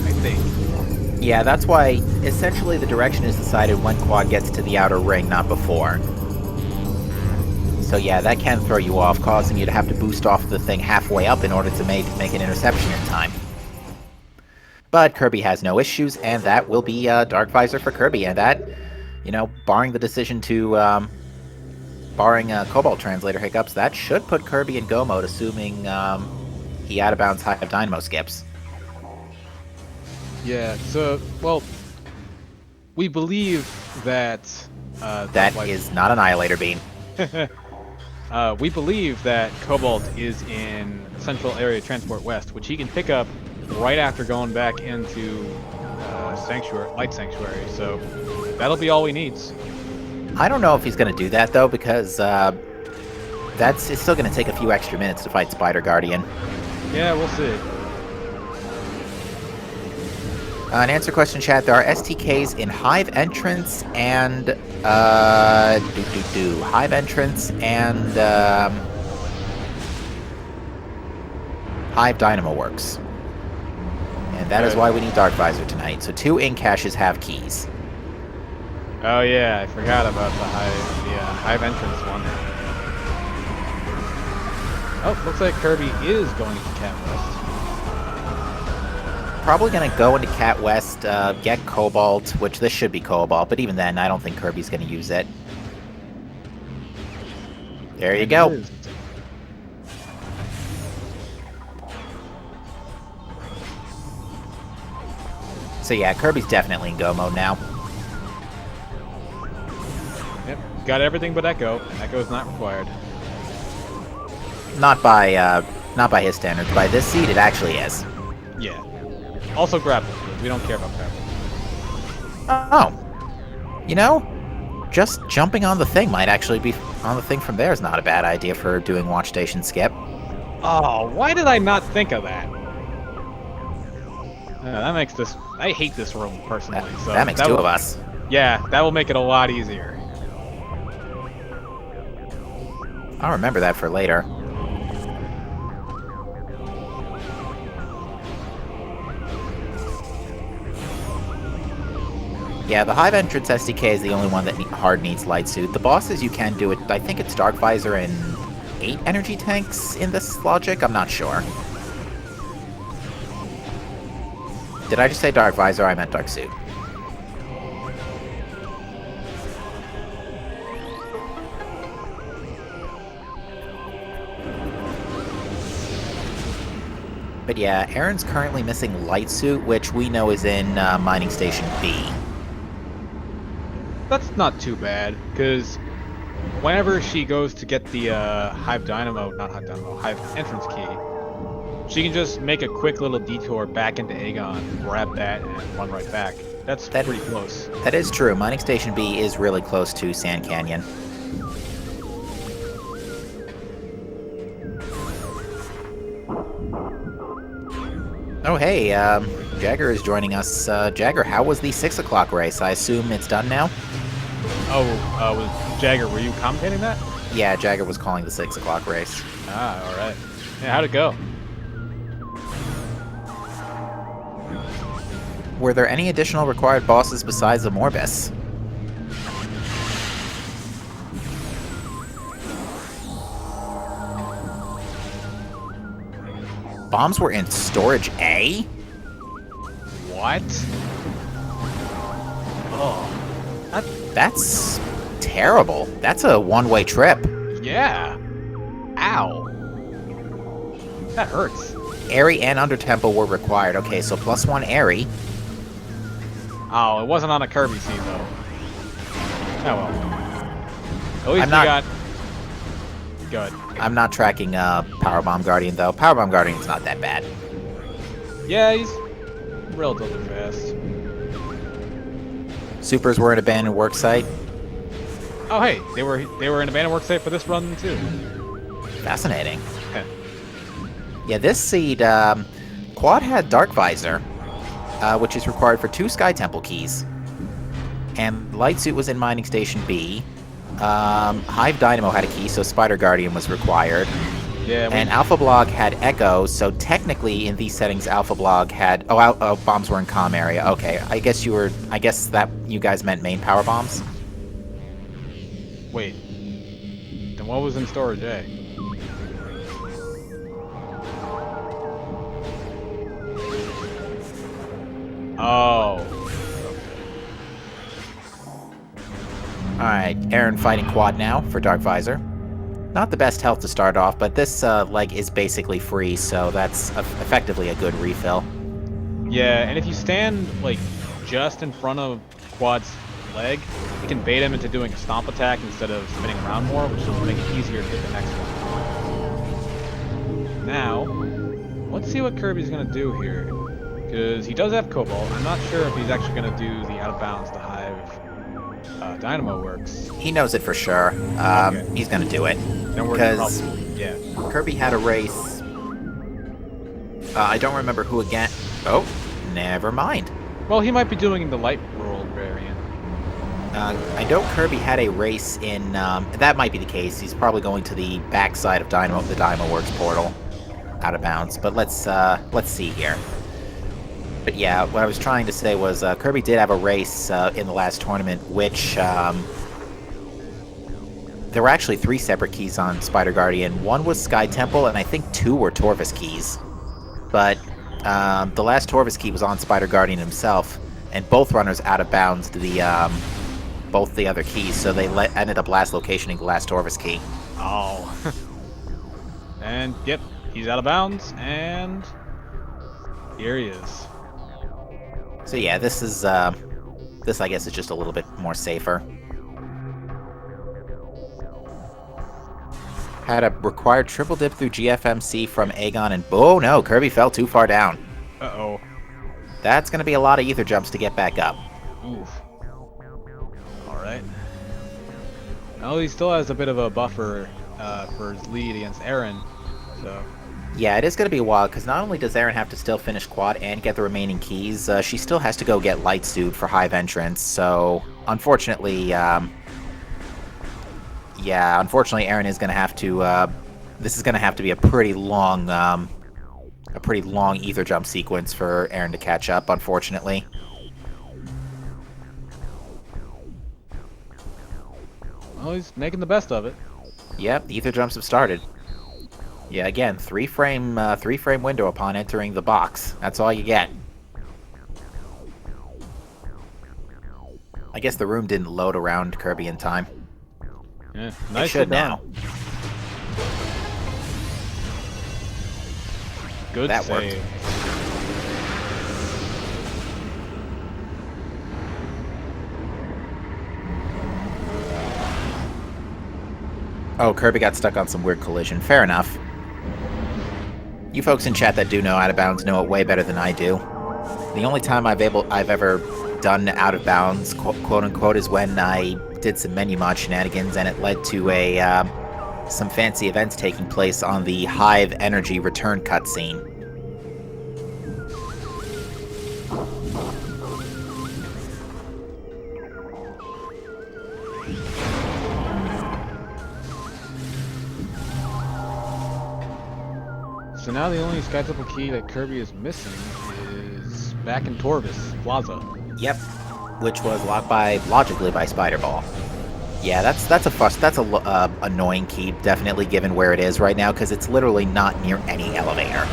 I think. Yeah, that's why, essentially, the direction is decided when Quad gets to the outer ring, not before. So yeah, that can throw you off, causing you to have to boost off the thing halfway up in order to make an interception in time. But Kirby has no issues, and that will be Dark Visor for Kirby, and that, you know, barring the decision to, barring Cobalt Translator hiccups, that should put Kirby in go mode, assuming he out-of-bounds Hive Dynamo skips. Yeah, so, well, we believe that... that is not Annihilator Beam. We believe that Cobalt is in Central Area Transport West, which he can pick up right after going back into Light Sanctuary, so that'll be all he needs. I don't know if he's going to do that, though, because it's still going to take a few extra minutes to fight Spider Guardian. Yeah, we'll see. An answer question, chat. There are STKs in Hive Entrance and Hive Entrance and Hive Dynamo Works, and that is why we need Dark Visor tonight. So 2 ink caches have keys. Oh yeah, I forgot about the Hive Entrance one. Oh, looks like Kirby is going to Cat West. Probably going to go into Cat West, get Cobalt, which this should be Cobalt, but even then, I don't think Kirby's going to use it. There you go. So yeah, Kirby's definitely in go mode now. Yep, got everything but Echo, and Echo is not required. Not by his standards. By this seed, it actually is. Yeah. Also grapple. We don't care about grapple. Oh. You know, just jumping on the thing might actually be... on the thing from there is not a bad idea for doing Watch Station Skip. Oh, why did I not think of that? That makes this... I hate this room, personally. That makes 2 of us. Yeah, that will make it a lot easier. I'll remember that for later. Yeah, the Hive Entrance SDK is the only one that hard needs Light Suit. The bosses, you can do it. I think it's Dark Visor and 8 energy tanks in this logic? I'm not sure. Did I just say Dark Visor? I meant Dark Suit. But yeah, Erin's currently missing Light Suit, which we know is in Mining Station B. That's not too bad, because whenever she goes to get the Hive Entrance key, she can just make a quick little detour back into Aegon, grab that, and run right back. That's pretty close. That is true. Mining Station B is really close to Sand Canyon. Oh, hey, Jagger is joining us. Jagger, how was the 6 o'clock race? I assume it's done now? Oh, Jagger, were you commentating that? Yeah, Jagger was calling the 6 o'clock race. Ah, alright. Yeah, how'd it go? Were there any additional required bosses besides the Morbus? Bombs were in Storage A? What? Oh, That's terrible. That's a one-way trip. yeah. Ow. That hurts. Airy and under tempo were required. Okay, so +1 airy. Oh, it wasn't on a Kirby seed, though. Oh, well. At least I'm we not- got... Good. I'm not tracking Powerbomb Guardian, though. Powerbomb Guardian's not that bad. Yeah, he's relatively fast. Supers were an abandoned work site. Oh, hey, they were in abandoned work site for this run, too. Fascinating. Heh. Yeah, this seed, Quad had Dark Visor, which is required for 2 Sky Temple keys. And Light Suit was in Mining Station B. Hive Dynamo had a key, so Spider Guardian was required. Yeah, And Alpha Blog had Echo, so technically in these settings, Alpha Blog had... Oh, bombs were in comm area. Okay, I guess that you guys meant main power bombs? wait. Then what was in storage A? Oh. Alright, Aaron fighting Quad now for Dark Visor. Not the best health to start off, but this leg is basically free, so that's effectively a good refill. Yeah, and if you stand, like, just in front of Quad's leg, you can bait him into doing a stomp attack instead of spinning around more, which will make it easier to hit the next one. Now, let's see what Kirby's going to do here. Because he does have Cobalt. I'm not sure if he's actually going to do the out-of-bounds to Hive Dynamo works. He knows it for sure. Okay. He's gonna do it. Then we're Because yeah. Kirby had a race. I don't remember who again. Oh, never mind. Well, he might be doing the light roll variant. I know Kirby had a race in. That might be the case. He's probably going to the backside of the Dynamo Works portal, out of bounds. But let's see here. But yeah, what I was trying to say was Kirby did have a race in the last tournament, which there were actually 3 separate keys on Spider Guardian. 1 was Sky Temple, and I think 2 were Torvus keys. But the last Torvus key was on Spider Guardian himself, and both runners out of bounds to the both the other keys, so they ended up last locationing the last Torvus key. Oh. And yep, he's out of bounds, and here he is. So yeah, this is this I guess is just a little bit more safer. Had a required triple dip through GFMC from Aegon, and oh no, Kirby fell too far down. Uh-oh. That's gonna be a lot of ether jumps to get back up. Oof. Alright. Well, he still has a bit of a buffer for his lead against Aaron, so... Yeah, it is going to be a while, because not only does Aaron have to still finish Quad and get the remaining keys, she still has to go get Light Suit for Hive entrance, so unfortunately, unfortunately Aaron is going to have to, this is going to have to be a pretty long ether jump sequence for Aaron to catch up, unfortunately. Well, he's making the best of it. Yep, the ether jumps have started. Yeah, again, 3-frame window upon entering the box. That's all you get. I guess the room didn't load around Kirby in time. Yeah, It nice should done. now. Good That save. worked. Oh, Kirby got stuck on some weird collision. Fair enough. You folks in chat that do know out of bounds know it way better than I do. The only time I've ever done out of bounds, quote unquote, is when I did some menu mod shenanigans, and it led to some fancy events taking place on the Hive Energy return cutscene. So now the only Sky Temple key that Kirby is missing is back in Torvus Plaza. Yep, which was locked logically by Spider Ball. Yeah, that's a annoying key, definitely, given where it is right now, because it's literally not near any elevator.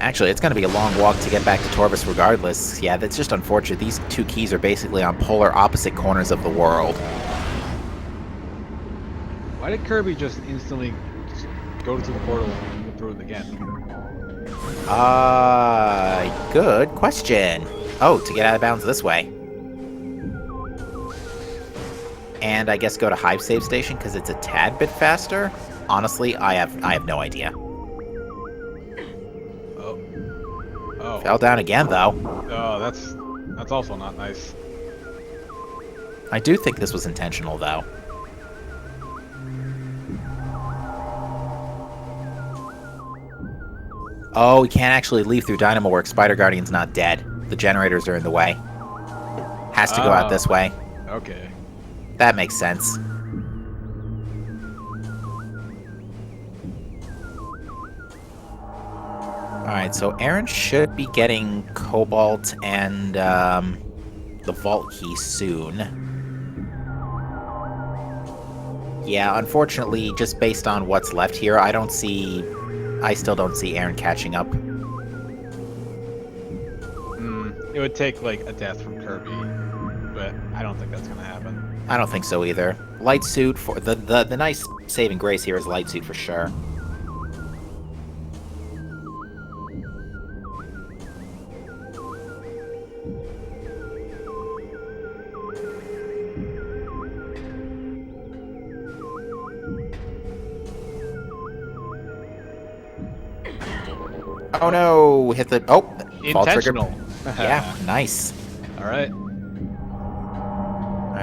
Actually, it's going to be a long walk to get back to Torvus regardless. Yeah, that's just unfortunate. These two keys are basically on polar opposite corners of the world. Why did Kirby just instantly go to the portal and go through it again? Good question. Oh, to get out of bounds this way. And I guess go to Hive Save Station because it's a tad bit faster? Honestly, I have no idea. Oh. Fell down again, though. Oh, that's also not nice. I do think this was intentional, though. Oh, we can't actually leave through Dynamo Works. Spider Guardian's not dead. The generators are in the way. Has to go out this way. Okay. That makes sense. Alright, so Aaron should be getting Cobalt and the Vault Key soon. Yeah, unfortunately, just based on what's left here, I still don't see Aaron catching up. It would take, like, a death from Kirby, but I don't think that's gonna happen. I don't think so either. Light Suit, for the nice saving grace here is Light Suit for sure. Oh no! Hit the fall trigger. Intentional. Yeah, nice. All right.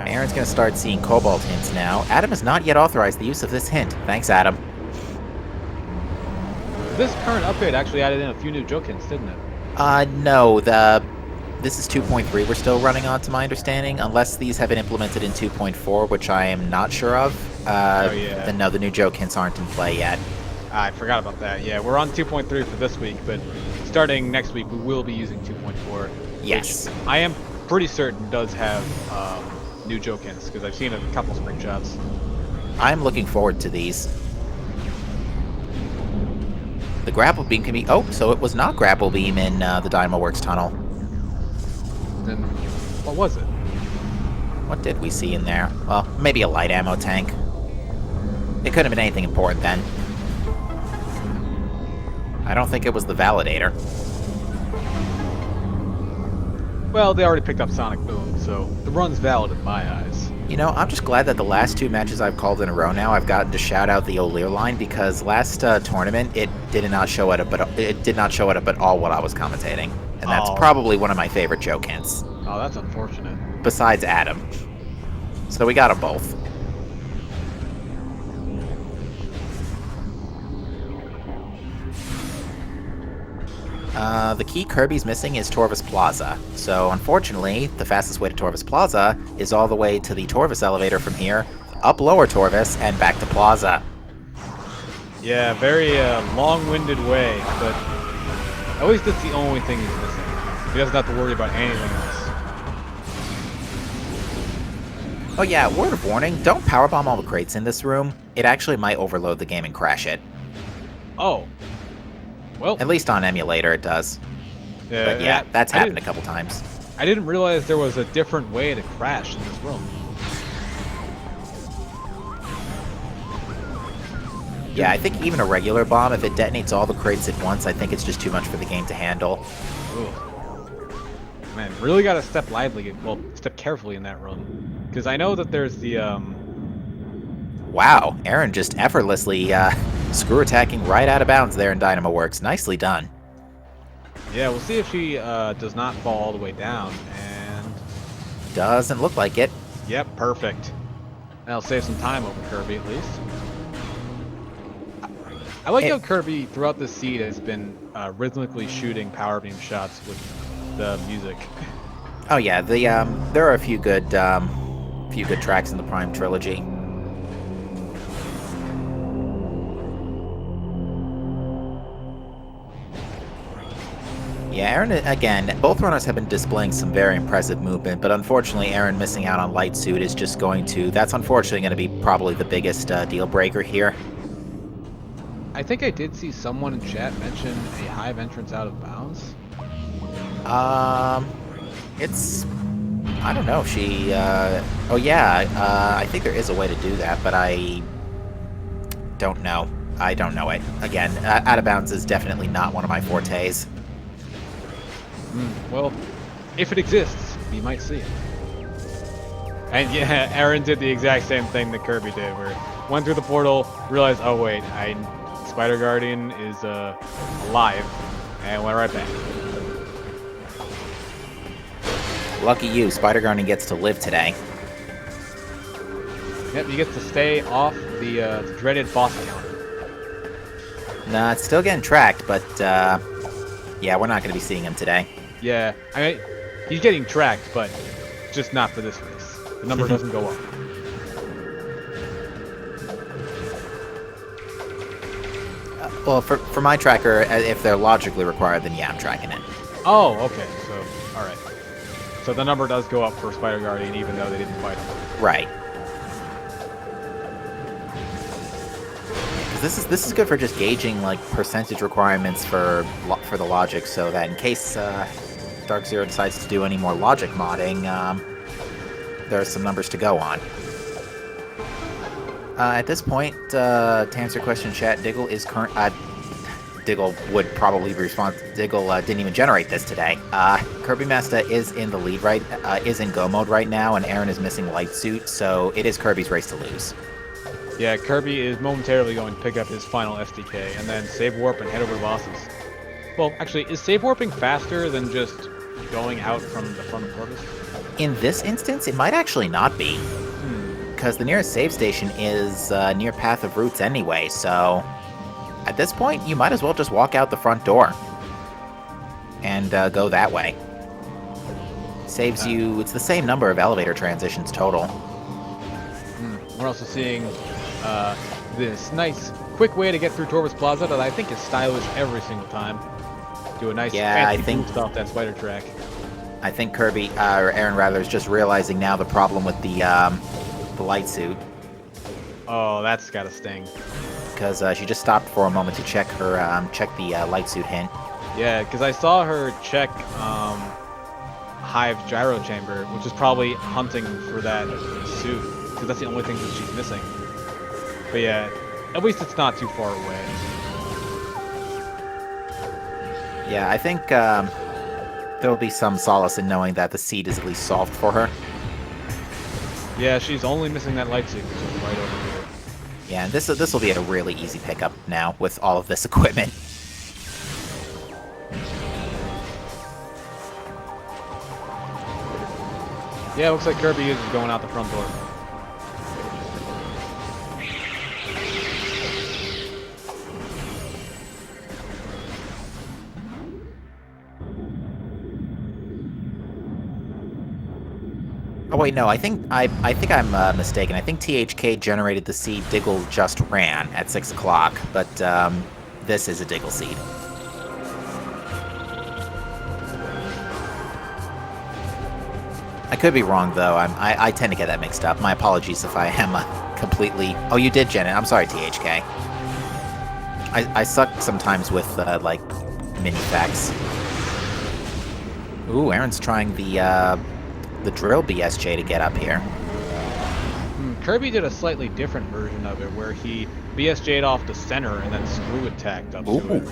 Aaron's gonna start seeing Cobalt hints now. Adam has not yet authorized the use of this hint. Thanks, Adam. This current upgrade actually added in a few new joke hints, didn't it? No. This is 2.3 we're still running on, to my understanding, unless these have been implemented in 2.4, which I am not sure of. Then no, the new joke hints aren't in play yet. I forgot about that. Yeah, we're on 2.3 for this week, but starting next week, we will be using 2.4. Yes. Which I am pretty certain does have new joke hints, because I've seen a couple screenshots. I'm looking forward to these. The grapple beam can be... Oh, so it was not grapple beam in the Dynamo Works tunnel. Then what was it? What did we see in there? Well, maybe a light ammo tank. It couldn't have been anything important then. I don't think it was the Validator. Well, they already picked up Sonic Boom, so the run's valid in my eyes. You know, I'm just glad that the last two matches I've called in a row now, I've gotten to shout out the O'Lear line, because last tournament, it did not show it up at all while I was commentating. And that's probably one of my favorite joke hints. Oh, that's unfortunate. Besides Adam. So we got them both. The key Kirby's missing is Torvus Plaza. So unfortunately, the fastest way to Torvus Plaza is all the way to the Torvus elevator from here, up Lower Torvus, and back to Plaza. Yeah, very long-winded way, but at least it's the only thing he's missing. He doesn't have to worry about anything else. Oh yeah, word of warning, don't powerbomb all the crates in this room. It actually might overload the game and crash it. Oh. Well, at least on emulator it does. But yeah, that's happened a couple times. I didn't realize there was a different way to crash in this room. Yeah, I think even a regular bomb, if it detonates all the crates at once, I think it's just too much for the game to handle. Ooh. Man, really gotta step lively, well, step carefully in that room. Because I know that there's the, Wow, Aaron just effortlessly, screw attacking right out of bounds there in Dynamo Works. Nicely done. Yeah, we'll see if she does not fall all the way down, and... Doesn't look like it. Yep, perfect. That'll save some time over Kirby, at least. I like how Kirby, throughout this seed, has been rhythmically shooting power beam shots with the music. Oh yeah, there are a few good tracks in the Prime trilogy. Yeah, Aaron, again, both runners have been displaying some very impressive movement, but unfortunately Aaron missing out on Light Suit is just going to, that's unfortunately going to be probably the biggest deal breaker here. I think I did see someone in chat mention a hive entrance out of bounds. It's... I don't know if she... oh, yeah, I think there is a way to do that, but I don't know. I don't know it. Again, out of bounds is definitely not one of my fortes. Well, if it exists, we might see it. And yeah, Aaron did the exact same thing that Kirby did, where went through the portal, realized, oh wait, Spider Guardian is alive, and went right back. Lucky you, Spider Guardian gets to live today. Yep, you get to stay off the dreaded boss counter. Nah, it's still getting tracked, but yeah, we're not going to be seeing him today. Yeah, I mean, he's getting tracked, but just not for this race. The number doesn't go up. Well, for my tracker, if they're logically required, then yeah, I'm tracking it. Oh, okay. So, alright. So the number does go up for Spider Guardian, even though they didn't fight him. Right. Because this is good for just gauging like percentage requirements for the logic, so that in case Dark Zero decides to do any more logic modding, there are some numbers to go on. At this point, to answer your question, chat, Diggle is Diggle would probably respond. Diggle didn't even generate this today. kirbymastah is in the lead is in go mode right now, and Aaron is missing light suit, so it is Kirby's race to lose. Yeah, Kirby is momentarily going to pick up his final SDK, and then save warp and head over to bosses. Well, actually, is save warping faster than just going out from the front of Corvus? In this instance, it might actually not be. Because the nearest save station is near Path of Roots anyway, so at this point, you might as well just walk out the front door and go that way. Saves you, it's the same number of elevator transitions total. We're also seeing this nice, quick way to get through Torvus Plaza that I think is stylish every single time. Do a nice fancy boost off that spider track. I think Kirby, or Aaron rather, is just realizing now the problem with the light suit. Oh, that's gotta sting. Because she just stopped for a moment to check her the light suit hint. Yeah, because I saw her check Hive gyro chamber, which is probably hunting for that suit, because that's the only thing that she's missing. But yeah, at least it's not too far away. Yeah, I think there'll be some solace in knowing that the seed is at least solved for her. Yeah, she's only missing that light suit, which is right over here. Yeah, and this will be a really easy pickup now with all of this equipment. Yeah, looks like Kirby is going out the front door. Oh wait, no, I think I'm mistaken. I think THK generated the seed Diggle just ran at 6 o'clock, but this is a Diggle seed. I could be wrong though. I tend to get that mixed up. My apologies if I am completely. Oh, you did gen it. I'm sorry, THK. I suck sometimes with like mini facts. Ooh, Aaron's trying the drill BSJ to get up here. Kirby did a slightly different version of it, where he BSJ'd off the center and then screw attacked up to it.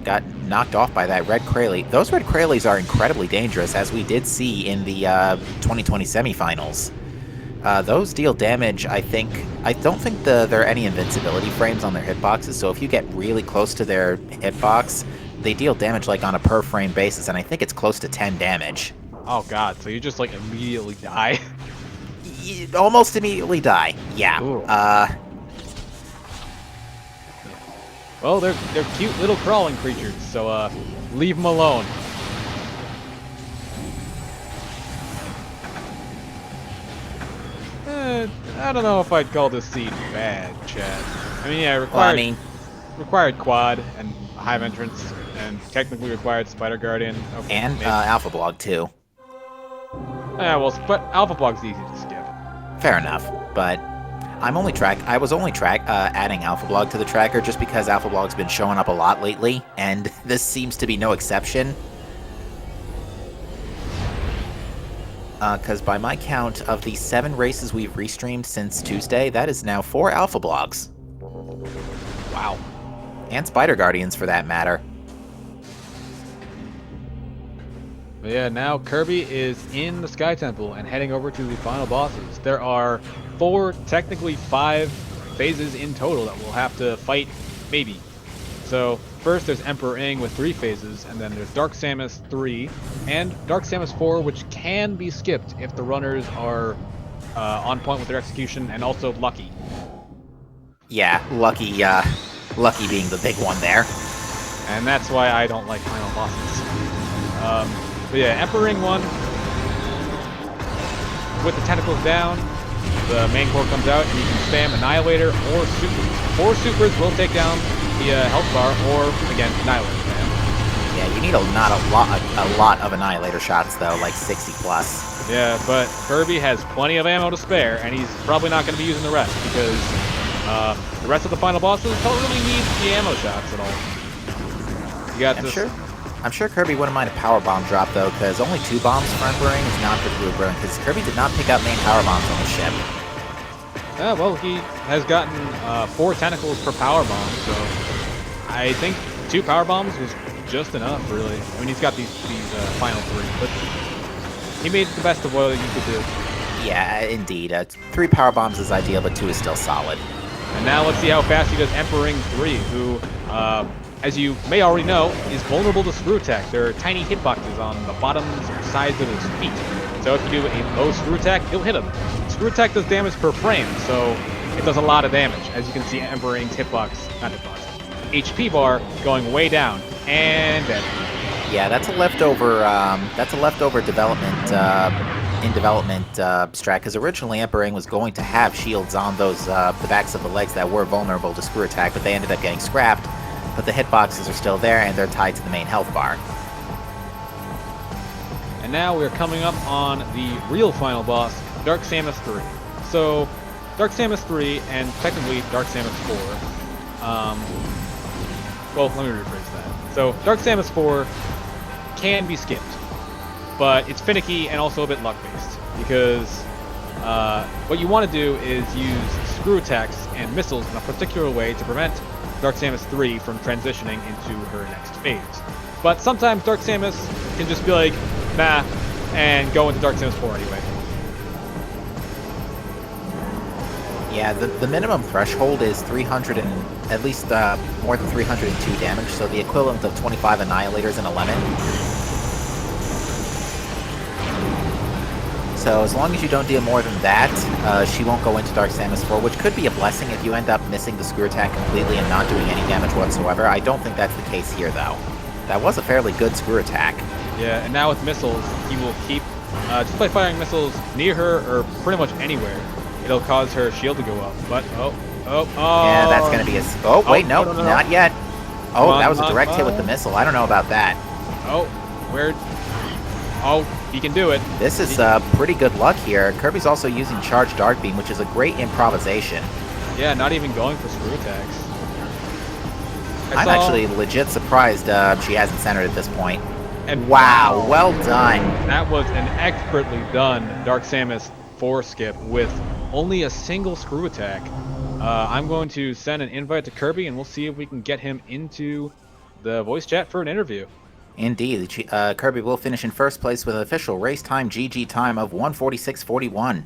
Got knocked off by that red Kralie. Those red Kralies are incredibly dangerous, as we did see in the 2020 semifinals. Those deal damage, I don't think there are any invincibility frames on their hitboxes, so if you get really close to their hitbox, they deal damage like on a per frame basis, and I think it's close to 10 damage. Oh god, so you just like immediately die? You almost immediately die, yeah. Well, they're cute little crawling creatures, so leave them alone. I don't know if I'd call this seed bad, Chad. I mean, yeah, required quad and hive entrance, and technically required Spider Guardian. Okay, and Alpha Blog too. Yeah, well, Alpha Blog's easy to skip. Fair enough, but I was only adding Alpha Blog to the tracker just because Alpha Blog's been showing up a lot lately, and this seems to be no exception. Because by my count, of the 7 races we've restreamed since Tuesday, that is now 4 Alpha Blogs. Wow. And Spider Guardians, for that matter. But yeah, now Kirby is in the Sky Temple and heading over to the final bosses. There are 4, technically 5 phases in total that we'll have to fight, maybe. So first there's Emperor Ing with 3 phases, and then there's Dark Samus 3, and Dark Samus 4, which can be skipped if the runners are on point with their execution, and also lucky. Yeah, lucky being the big one there. And that's why I don't like final bosses. But yeah, Emperor Ing 1, with the tentacles down, the main core comes out, and you can spam Annihilator or Supers. 4 Supers will take down the health bar, or, again, Annihilator spam. Yeah, you need a lot of Annihilator shots, though, like 60 plus. Yeah, but Kirby has plenty of ammo to spare, and he's probably not going to be using the rest, because the rest of the final bosses don't really need the ammo shots at all. You got this. I'm sure Kirby wouldn't mind a power bomb drop, though, because only 2 bombs for Emperor Ing is not particularly brilliant, because Kirby did not pick up main power bombs on the ship. Yeah, well, he has gotten 4 tentacles per power bomb, so I think 2 power bombs was just enough, really. I mean, he's got these final 3, but he made the best of what you could do. Yeah, indeed. 3 power bombs is ideal, but 2 is still solid. And now let's see how fast he does Emperor Ing 3, who, as you may already know, is vulnerable to screw attack. There are tiny hitboxes on the bottoms or sides of his feet. So if you do a low screw attack, it'll hit him. Screw attack does damage per frame, so it does a lot of damage. As you can see, Emperor Ing's HP bar going way down, and dead. Yeah, that's a leftover development strat, because originally Emperor Ing was going to have shields on those the backs of the legs that were vulnerable to screw attack, but they ended up getting scrapped. But the hitboxes are still there, and they're tied to the main health bar. And now we're coming up on the real final boss, Dark Samus 3. So, Dark Samus 3, and technically Dark Samus 4. Well, let me rephrase that. So, Dark Samus 4 can be skipped, but it's finicky and also a bit luck-based, because what you want to do is use screw attacks and missiles in a particular way to prevent Dark Samus 3 from transitioning into her next phase. But sometimes Dark Samus can just be like, nah, and go into Dark Samus 4 anyway. Yeah, the minimum threshold is 300 and at least more than 302 damage, so the equivalent of 25 Annihilators in a lemon. So as long as you don't deal more than that, she won't go into Dark Samus 4, which could be a blessing if you end up missing the screw attack completely and not doing any damage whatsoever. I don't think that's the case here, though. That was a fairly good screw attack. Yeah, and now with missiles, he will keep, just by firing missiles near her or pretty much anywhere, it'll cause her shield to go up. But, oh. Yeah, that's going to be a... Oh, wait, no, not yet. Oh, that was a direct hit with the missile. I don't know about that. Oh, where... Oh, he can do it. This is pretty good luck here. Kirby's also using Charged Dark Beam, which is a great improvisation. Yeah, not even going for screw attacks. I'm actually legit surprised she hasn't centered at this point. And wow, well done. That was an expertly done Dark Samus 4 skip with only a single screw attack. I'm going to send an invite to Kirby, and we'll see if we can get him into the voice chat for an interview. Indeed. Kirby will finish in first place with an official race time GG time of 1:46.41.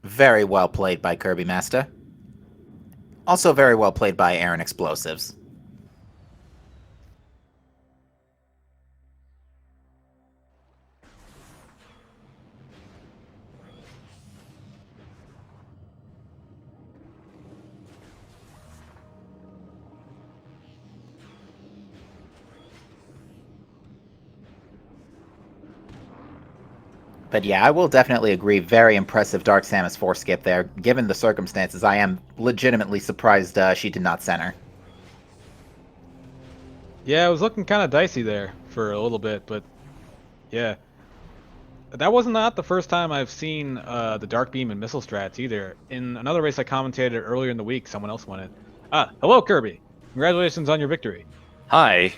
Very well played by kirbymastah. Also very well played by erinexplosives. But yeah, I will definitely agree. Very impressive Dark Samus 4 skip there. Given the circumstances, I am legitimately surprised she did not center. Yeah, it was looking kind of dicey there for a little bit, but yeah. That was not the first time I've seen the Dark Beam and missile strats either. In another race I commentated earlier in the week, someone else won it. Hello Kirby. Congratulations on your victory. Hi.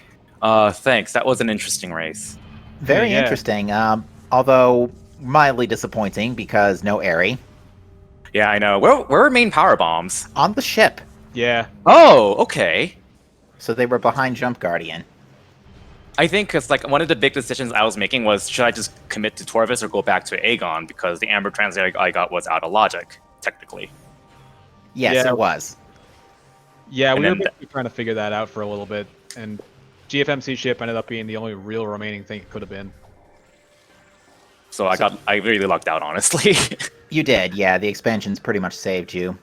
Thanks. That was an interesting race. Very Yeah. interesting. Although mildly disappointing because no Eri Yeah, I know. Where were main power bombs? on the ship. Yeah. Oh, okay. So they were behind Jump Guardian. I think because like one of the big decisions I was making was should I just commit to Torvis or go back to Aegon because the Amber translator I got was out of logic technically. Yes, Yeah. it was. Yeah, And we were then basically trying to figure that out for a little bit, and GFMC ship ended up being the only real remaining thing it could have been. So I really lucked out honestly. You did, yeah. The expansions pretty much saved you.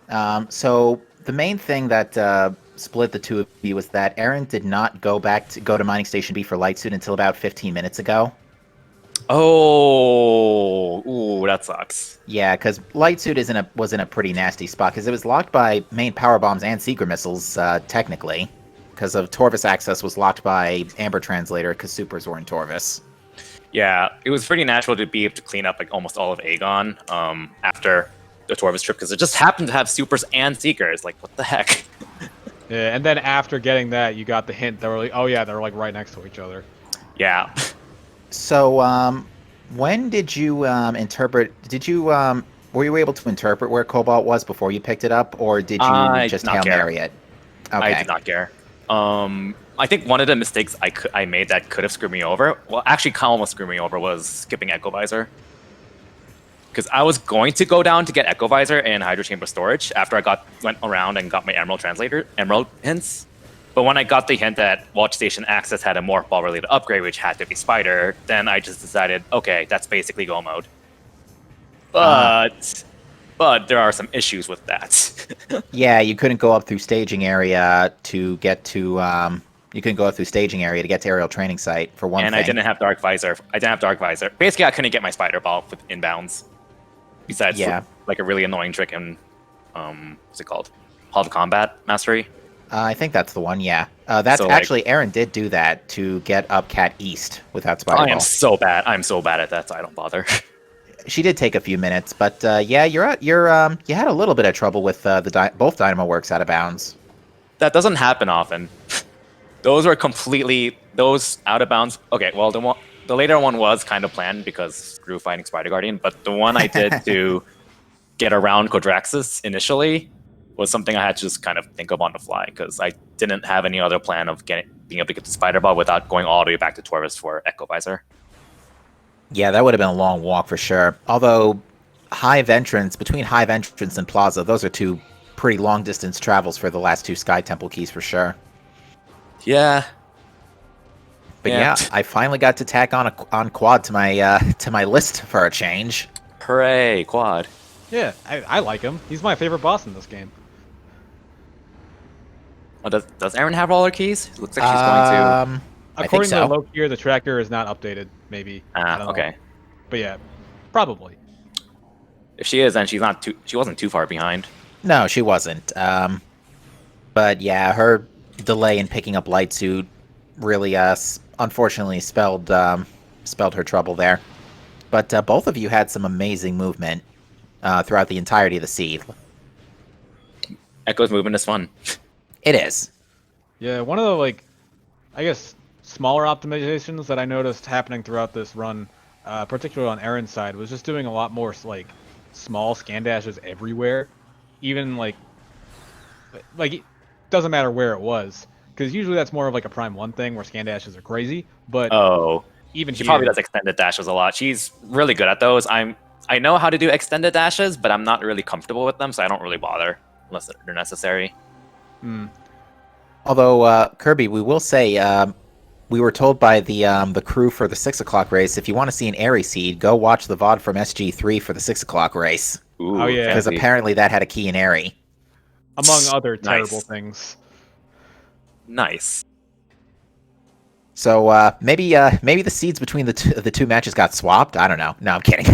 So the main thing that split the two of you was that Aaron did not go to Mining Station B for Light Suit until about 15 minutes ago. Oh, ooh, that sucks. Yeah, because Light Suit was in a pretty nasty spot because it was locked by main power bombs and Seeker missiles, technically, because of Torvis access was locked by Amber Translator because supers were in Torvis. Yeah, it was pretty natural to be able to clean up like almost all of Aegon after the Torvis trip because it just happened to have supers and seekers. Like, what the heck? Yeah, and then after getting that, you got the hint. They were like, oh yeah, they're like right next to each other. Yeah. So, when did you interpret? Were you able to interpret where Cobalt was before you picked it up, or did you I just did not Hail care. Mary it? Okay. I did not care. I think one of the mistakes I made that could have screwed me over, well, actually almost screwed me over, was skipping Echo Visor. Because I was going to go down to get Echo Visor and Hydro Chamber Storage after I went around and got my Emerald hints. But when I got the hint that Watch Station Access had a Morph Ball related upgrade, which had to be Spider, then I just decided, okay, that's basically go mode. But there are some issues with that. Yeah, you couldn't go up through staging area to get to. You couldn't go up through staging area to get to aerial training site for one And thing. I didn't have Dark Visor. Basically, I couldn't get my Spider Ball with inbounds. Besides, Yeah. like a really annoying trick in, what's it called? Hall of Combat Mastery. I think that's the one. Yeah, that's So, like- actually Aaron did do that to get up Cat East without Spider I Ball. am so bad. I'm so bad at that, so I don't bother. She did take a few minutes, but yeah, you had a little bit of trouble with both Dynamo Works out of bounds. That doesn't happen often. Those out of bounds. Okay, well, the later one was kind of planned because screw fighting Spider Guardian, but the one I did to get around Kodraxis initially was something I had to just kind of think of on the fly because I didn't have any other plan of being able to get the Spider Ball without going all the way back to Torvis for Echo Visor. Yeah, that would have been a long walk for sure. Although between Hive Entrance and Plaza, those are two pretty long distance travels for the last two Sky Temple keys for sure. Yeah. But yeah, I finally got to tack on Quad to my list for a change. Hooray, Quad. Yeah, I like him. He's my favorite boss in this game. Oh, does Aaron have roller keys? It looks like she's going to. I According think so. to Lokier, the tracker is not updated. Maybe. I don't know. Okay. But yeah, probably. If she is, then she wasn't too far behind. No, she wasn't. But yeah, her delay in picking up Light Suit really, unfortunately, spelled her trouble there. But both of you had some amazing movement throughout the entirety of the seed. Echo's movement is fun. It is. Yeah, one of the I guess smaller optimizations that I noticed happening throughout this run, particularly on Aaron's side, was just doing a lot more small scan dashes everywhere, even like it doesn't matter where it was, because usually that's more of a Prime 1 thing where scan dashes are crazy. But even She here, probably does extended dashes a lot. She's really good at those. I know how to do extended dashes, but I'm not really comfortable with them, so I don't really bother unless they're necessary. Although Kirby, we will say we were told by the crew for the 6 o'clock race, if you want to see an Airy seed, go watch the VOD from SG3 for the 6 o'clock race. Ooh, Oh, yeah. Because fancy. apparently that had a key in Airy. among other Nice. terrible things. Nice. So maybe the seeds between the two matches got swapped. I don't know. No, I'm kidding.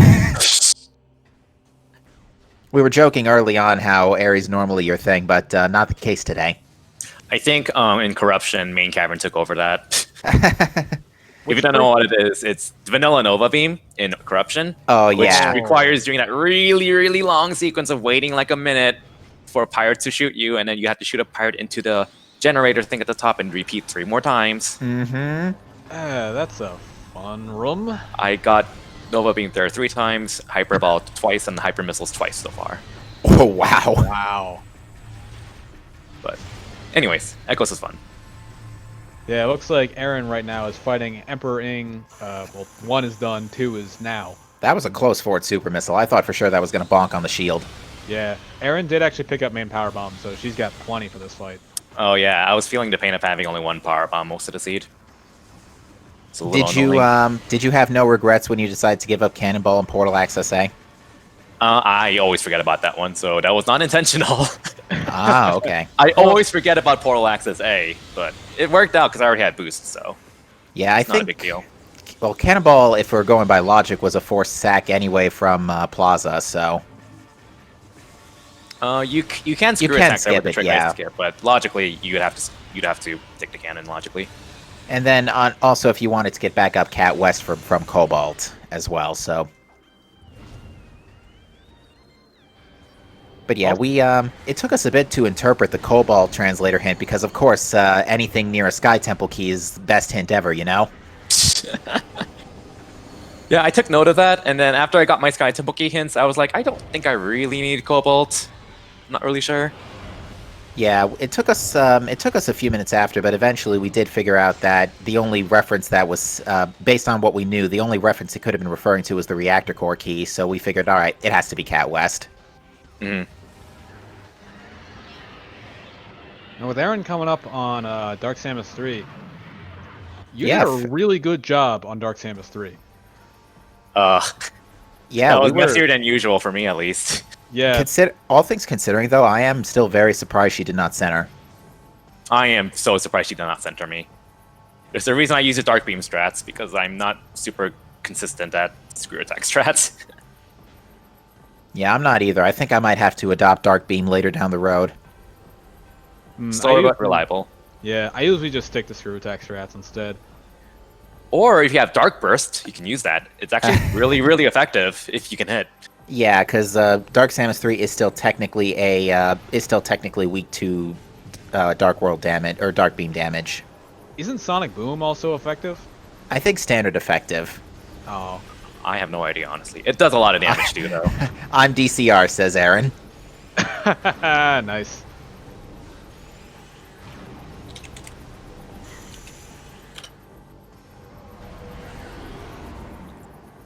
We were joking early on how Airy's normally your thing, but not the case today. I think in Corruption, Main Cavern took over that. If you don't know what it is, it's Vanilla Nova Beam in Corruption. Oh, which yeah. requires doing that really, really long sequence of waiting like a minute for a pirate to shoot you, and then you have to shoot a pirate into the generator thing at the top and repeat 3 more times. Mm-hmm. That's a fun room. I got Nova Beam there 3 times, Hyper Ball twice, and Hyper Missiles twice so far. Oh, wow. Wow. But anyways, Echoes is fun. Yeah, it looks like Aaron right now is fighting Emperor Ing. Well, 1 is done, 2 is now. That was a close forward super missile. I thought for sure that was going to bonk on the shield. Yeah, Aaron did actually pick up main power bomb, so she's got plenty for this fight. Oh yeah, I was feeling the pain of having only 1 power bomb most of the seed. It's a little Did you have no regrets when you decided to give up Cannonball and Portal Access A? I always forget about that one, so that was not intentional. Ah, okay. I always forget about Portal Access A, but it worked out because I already had boosts, so Yeah, I it's think. not a big deal. Well, Cannonball, if we're going by logic, was a forced sack anyway from Plaza, so. You can screw can attack there with the skip it, trick yeah. skip, but logically you'd have to take the cannon logically. And then also, if you wanted to get back up Cat West from Cobalt as well, so. But yeah, we it took us a bit to interpret the Cobalt translator hint because, of course, anything near a Sky Temple key is the best hint ever, you know? Yeah, I took note of that, and then after I got my Sky Temple key hints, I was like, I don't think I really need Cobalt. I'm not really sure. Yeah, it took us a few minutes after, but eventually we did figure out that the only reference that was based on what we knew, the only reference it could have been referring to was the reactor core key. So we figured, all right, it has to be Cat West. Mm. And with Aaron coming up on Dark Samus 3, you Yeah, did a really good job on Dark Samus 3. Yeah, that was we were. messier than usual for me, at least. Yeah, All things considering, though, I am still very surprised she did not center. I am so surprised she did not center me. There's a reason I use the Dark Beam strats, because I'm not super consistent at screw attack strats. Yeah, I'm not either. I think I might have to adopt Dark Beam later down the road. Slow but reliable. Yeah, I usually just stick to screw attack strats instead. Or if you have Dark Burst, you can use that. It's actually really, really effective if you can hit. Yeah, because Dark Samus 3 is still technically weak to Dark World damage or Dark Beam damage. Isn't Sonic Boom also effective? I think standard effective. Oh. I have no idea, honestly. It does a lot of damage too, though. I'm DCR, says Aaron. Nice.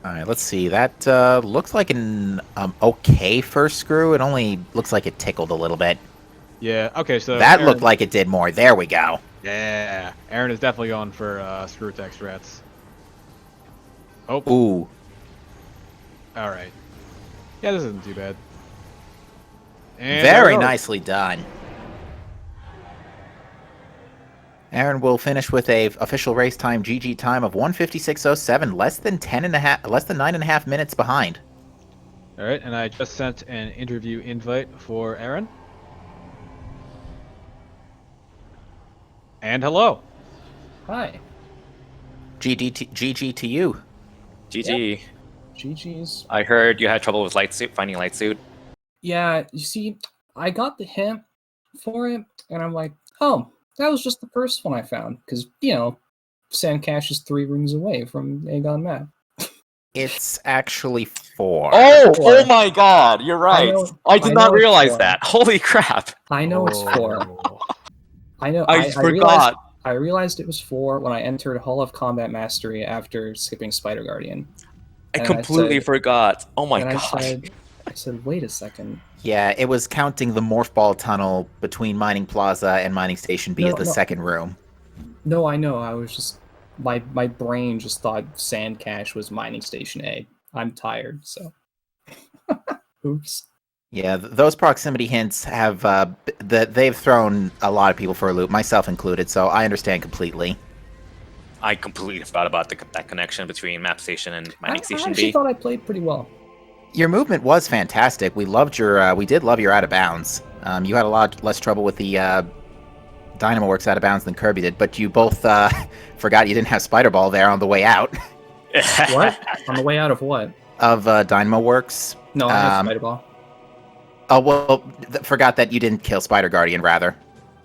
All right, let's see. That looks like an okay first screw. It only looks like it tickled a little bit. Yeah, okay, so That Aaron, looked like it did more. There we go. Yeah, Aaron is definitely going for screw attack strats. Oh, Ooh. alright. Yeah, this isn't too bad. And Very there we go. nicely done. Aaron will finish with a official race time GG time of 1:56.07, less than 9.5 minutes behind. Alright, and I just sent an interview invite for Aaron. And hello. Hi. GG to you. GG. GG's. I heard you had trouble with finding light suit. Yeah, you see, I got the hint for it, and I'm like, oh, that was just the first one I found. Because, Sandcash is 3 rooms away from Aegon Map. It's actually 4. Oh my god, you're right. I did I not know it's realize 4. that. Holy crap. I know it's 4. Oh. I know. I forgot. I realized it was 4 when I entered Hall of Combat Mastery after skipping Spider Guardian. I And completely said- forgot. Oh my and god. I said, wait a second. Yeah, it was counting the Morph Ball tunnel between Mining Plaza and Mining Station B as the second room. No, I know. I was just my brain just thought Sandcash was Mining Station A. I'm tired, so. Oops. Yeah, those proximity hints have they've thrown a lot of people for a loop, myself included. So I understand completely. I completely forgot about that connection between Map Station and Mining I Station actually B. thought I played pretty well. Your movement was fantastic. We did love your out of bounds. You had a lot less trouble with the Dynamo Works out of bounds than Kirby did, but you both forgot you didn't have Spider Ball there on the way out. What? On the way out of what? Of Dynamo Works. No, I have Spider Ball. Oh, well, forgot that you didn't kill Spider Guardian, rather.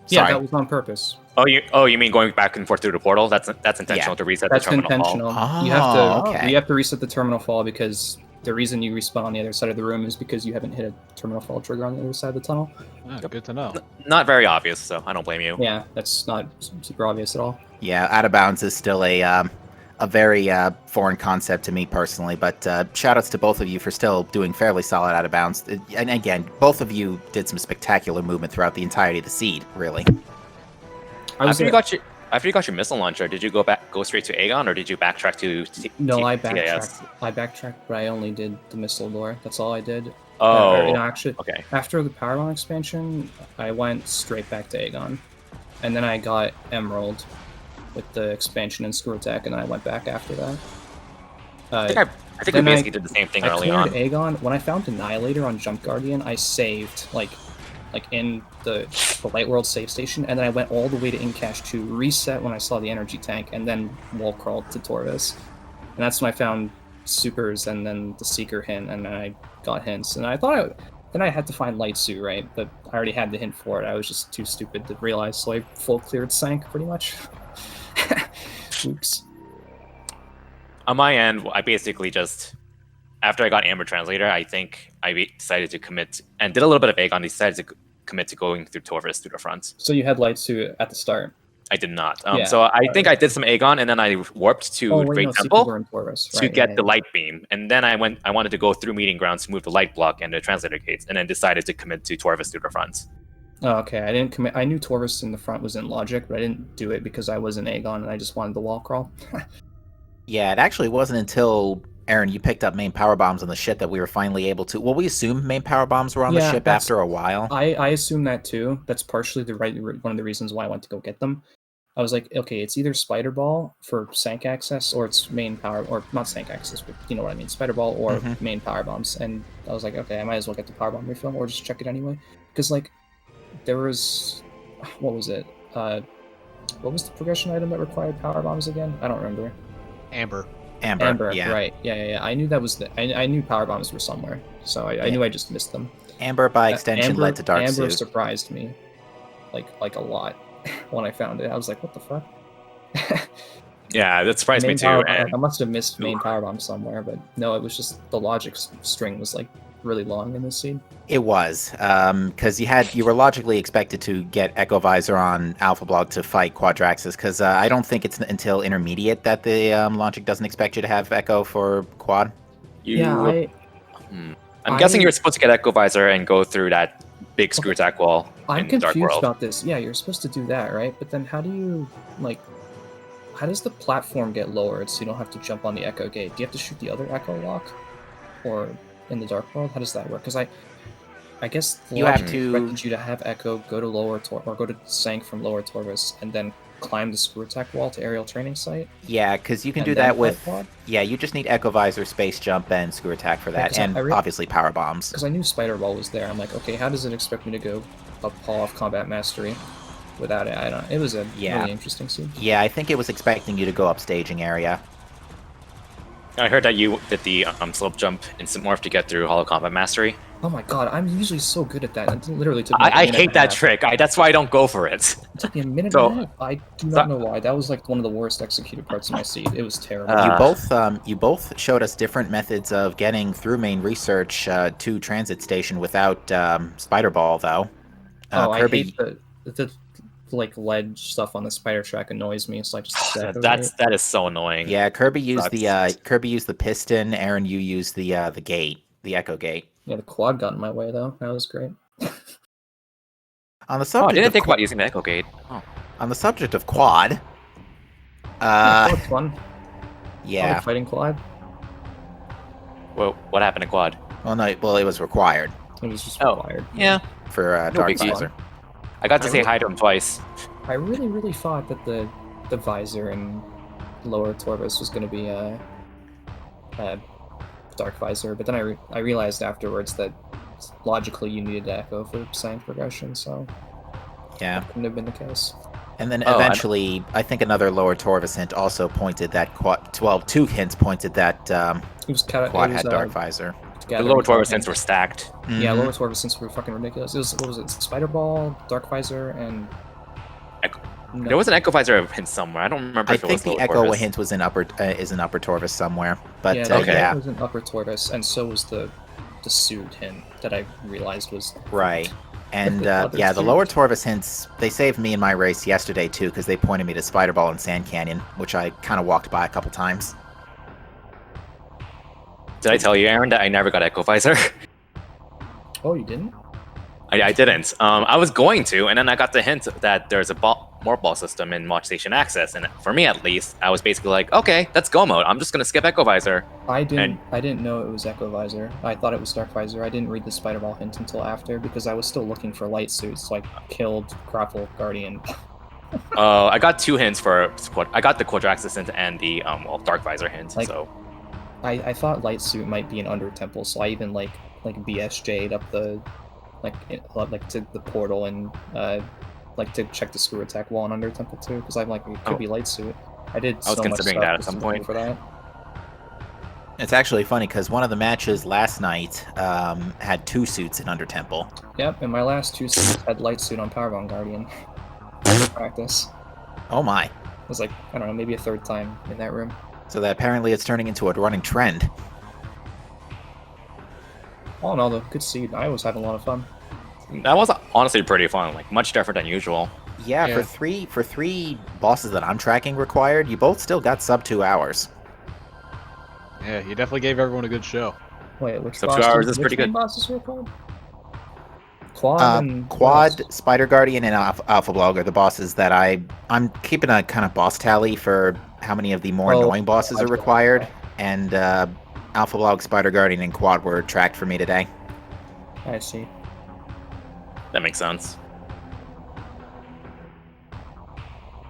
Yeah, Sorry. that was on purpose. You mean going back and forth through the portal? That's intentional to reset the terminal intentional. fall. You have to okay. you have to reset the terminal fall because the reason you respawn on the other side of the room is because you haven't hit a terminal fall trigger on the other side of the tunnel. Oh, good to know. Not very obvious, so I don't blame you. Yeah, that's not super obvious at all. Yeah, out of bounds is still a very foreign concept to me personally, but shout-outs to both of you for still doing fairly solid out of bounds. And again, both of you did some spectacular movement throughout the entirety of the seed, really. After you got your missile launcher, did you go straight to Aegon, or did you backtrack to No, I TAS? backtracked, but I only did the missile door. That's all I did. Oh, Actually, okay. after the Powerbomb expansion, I went straight back to Aegon, and then I got Emerald with the expansion and screw attack, and then I went back after that. I think we basically did the same thing early on. Aegon. When I found Annihilator on Jump Guardian, I saved like in the Light World save station, and then I went all the way to Incash to reset when I saw the energy tank, and then wall crawled to Torvis. And that's when I found supers and then the Seeker hint, and then I got hints. And I thought then I had to find Light Suit, right? But I already had the hint for it. I was just too stupid to realize, so I full cleared Sank pretty much. Oops. On my end, I basically just, after I got Amber Translator, I think I decided to commit, and did a little bit of Aegon, decided to commit to going through Torvis through the front. So you had Light Suit at the start? I did not. Yeah. So I think I did some Aegon, and then I warped to Great Temple Torvis, to get the Light Beam. And then I wanted to go through Meeting Grounds to move the Light Block and the Translator Gates, and then decided to commit to Torvis through the front. Oh, okay. I didn't commit. I knew Torvis in the front was in Logic, but I didn't do it because I was in Aegon, and I just wanted the wall crawl. Yeah, it actually wasn't until, Aaron, you picked up main power bombs on the ship that we were finally able to... Well, we assumed main power bombs were on the ship after a while. I assume that too. That's partially one of the reasons why I went to go get them. I was like, okay, it's either Spider Ball for Sank access, or it's main power, or not Sank access, but you know what I mean, Spider Ball or main power bombs. And I was like, okay, I might as well get the power bomb refill, or just check it anyway. Because like, there was... What was it? What was the progression item that required power bombs again? I don't remember. Amber, yeah. Right. Yeah. I knew that was I knew power bombs were somewhere, so I knew I just missed them. Amber, by extension, led to Dark Amber Suit. surprised me, like a lot when I found it. I was like, what the fuck? Yeah, that surprised me too. I must have missed main power bomb somewhere, but no, it was just the logic string was like really long in this scene. It was, because you were logically expected to get Echo Visor on Alpha Block to fight Quadraxis, because I don't think it's until intermediate that the logic doesn't expect you to have Echo for Quad. I'm guessing you're supposed to get Echo Visor and go through that big screw attack wall. I'm in Dark confused World. about this. Yeah, you're supposed to do that, right? But then how do you, how does the platform get lowered so you don't have to jump on the Echo Gate? Do you have to shoot the other Echo Lock? Or in the Dark World? How does that work? Because I guess the logic expected you to have Echo go to or go to Sank from Lower Torvis and then climb the screw attack wall to aerial training site. Yeah, because you can do that with... Yeah, you just need Echo Visor, Space Jump, and Screw Attack for that, and obviously Power Bombs. Because I knew Spider Ball was there. I'm like, okay, how does it expect me to go up Hall of Combat Mastery without it? I don't. It was a really interesting scene. Yeah, I think it was expecting you to go up staging area. I heard that you did the slope jump instant morph to get through Hall of Combat Mastery. Oh my god, I'm usually so good at that. It literally took me I hate that trick. That's why I don't go for it. It took me a minute and a half. I do not know why. That was like one of the worst executed parts of my seed. It was terrible. You both showed us different methods of getting through main research to transit station without Spider Ball, though. Kirby... I hate the ledge stuff on the spider track annoys me, so I just that is so annoying. Yeah, Kirby used the piston. Aaron, you used the gate, the Echo Gate. Yeah, the quad got in my way though. That was great. On the subject, I didn't think about using the Echo Gate. On the subject of quad, quad's fun. Yeah, like fighting quad. Well, what happened to quad? Well, no, it was required. It was just required. Yeah, for Dark Visor. I got to say hi to him twice. I really thought that the visor in Lower Torvis was going to be a Dark Visor, but then I realized afterwards that logically you needed to Echo for Sank progression, so... Yeah. That couldn't have been the case. And then Oh, eventually, I think another lower Torvus hint also pointed that quad. Well, 2 hints pointed that It was quad had Dark Visor. the lower Torvus hints were stacked. Yeah, Mhm. lower Torvus hints were fucking ridiculous. It was, what was it? Spider Ball, Dark Visor, and... No. There was an Echo Visor hint somewhere. I don't remember I if it think was the lower Echo Torvus. hint was in upper Torvus somewhere. But yeah, okay. yeah, It was an upper Torvus, and so was the suit hint that I realized was... right. And Other yeah, the suit. lower Torvus hints, they saved me in my race yesterday too, because they pointed me to Spider Ball and Sand Canyon, which I kind of walked by a couple times. Did I tell you, Aaron, that I never got Echo Visor? Oh, you didn't? I didn't. I was going to, and then I got the hint that there's a morph ball system in Watch Station Access, and for me at least, I was basically like, okay, that's go mode. I'm just gonna skip Echo Visor. I didn't know it was Echo Visor. I thought it was Dark Visor. I didn't read the Spider Ball hint until after, because I was still looking for light suits, so I killed Grapple Guardian. I got 2 hints for I got the Quadraxis hint and the Dark Visor hint. Like- so I thought light suit might be an Under Temple, so I even like BSJ'd up the like to the portal and like to check the screw attack wall on Under Temple too, because I'm like, it could be light suit. I did. I was so much considering stuff that at just some looking point. for that. It's actually funny because one of the matches last night had 2 suits in Under Temple. Yep, and my last 2 suits had light suit on Powerbomb Guardian. Practice. Oh my. It was like, I don't know, maybe a 3rd time in that room. So that apparently it's turning into a running trend. All in all, though, good seed. I was having a lot of fun. that was honestly pretty fun. Like much different than usual. Yeah, Yeah. for three bosses that I'm tracking required, you both still got sub 2 hours. Yeah, you definitely gave everyone a good show. Wait, which So 2 boss hours did- is which pretty good. main bosses were called? Quad and Quad, Lost? Spider Guardian, and Alpha Blog are the bosses that I'm keeping a kind of boss tally for how many of the more Oh, annoying bosses I are see. required. And Alpha Blog, Spider Guardian, and Quad were tracked for me today. I see. That makes sense.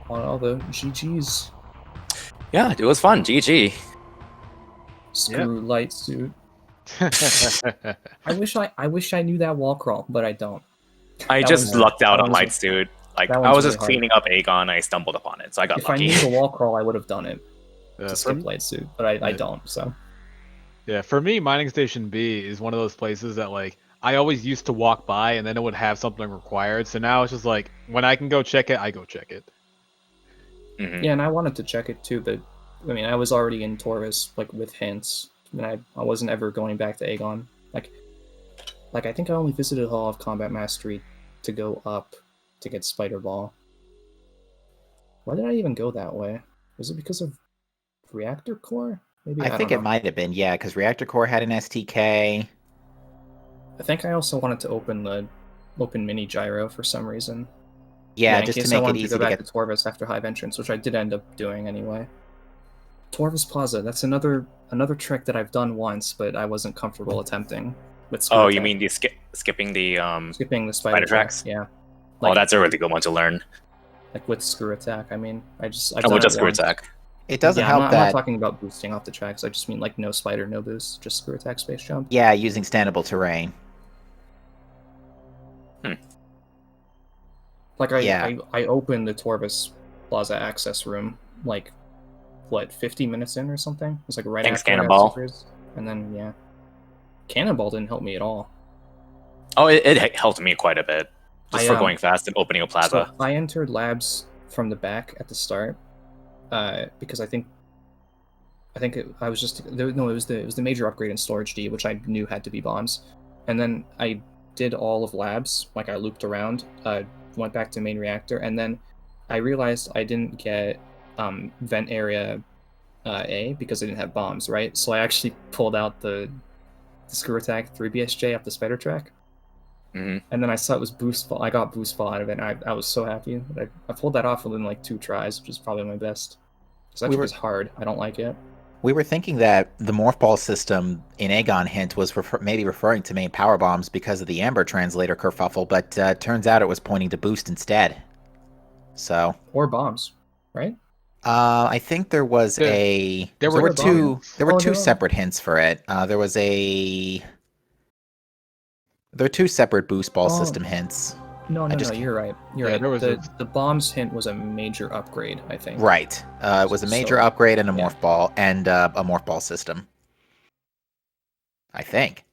All in all, though, GG's. Yeah, it was fun. GG. Screw light suit. I wish I knew that wall crawl, but I don't. I That just one- lucked out that on one's- Light Suit. Like that I one's was just really hard. cleaning up Aegon, and I stumbled upon it, so I got If I lucky. knew the wall crawl, I would have done it to For skip me- light suit, but I Yeah. don't. So Yeah, for me, Mining Station B is one of those places that like I always used to walk by and then it would have something required. So now it's just like when I can go check it, I go check it. Mhm. yeah, and I wanted to check it too, but I mean, I was already in Taurus like with hints, and I wasn't ever going back to Aegon. Like I think I only visited Hall of Combat Mastery to go up to get Spider Ball. Why did I even go that way? Was it because of Reactor Core? Maybe I think don't it know. might have been, yeah, because Reactor Core had an STK. I think I also wanted to open mini gyro for some reason. Yeah, in just case to I make it wanted easy to to go back get. to Torvus after Hive Entrance, which I did end up doing anyway. Torvus Plaza, that's another trick that I've done once, but I wasn't comfortable attempting. With Screw Oh, you Attack. mean the skipping the skipping the spider tracks? Yeah. Oh, that's a really good one to learn. Like with Screw Attack. I mean, I've Oh, done with it just screw once. attack. It doesn't Yeah, help I'm that. not talking about boosting off the tracks. I just mean like no spider, no boost, just Screw Attack space jump. Yeah, using standable terrain. Like Yeah. I opened the Torvus Plaza access room like what 50 minutes in or something. It was like right Thanks, after I got Cannonball. Seekers. And then yeah, Cannonball didn't help me at all. Oh, it helped me quite a bit just for I, going fast and opening a plaza. So I entered labs from the back at the start because I think I was just it was the major upgrade in storage D, which I knew had to be bombs, and then I did all of labs, like I looped around, went back to main reactor, and then I realized I didn't get vent area A because I didn't have bombs, right? So I actually pulled out the screw attack 3BSJ up the spider track. Mhm. And then I saw it was boost ball. I got boost ball out of it, and I was so happy. I pulled that off within like 2 tries, which is probably my best. Because that We shit were- is hard. I don't like it. We were thinking that the morph ball system in Aegon Hint was maybe referring to main power bombs because of the Amber translator kerfuffle, but turns out it was pointing to boost instead. So Or bombs, right? I think there was There there were were two bombs. there were Oh, two no. separate hints for it. There were 2 separate boost ball Oh. system hints. No, I no, just no. You're right. You're Yeah, right. there was The bombs hint was a major upgrade, I think. Right. It was a major So, upgrade and a yeah. morph ball and a morph ball system. I think.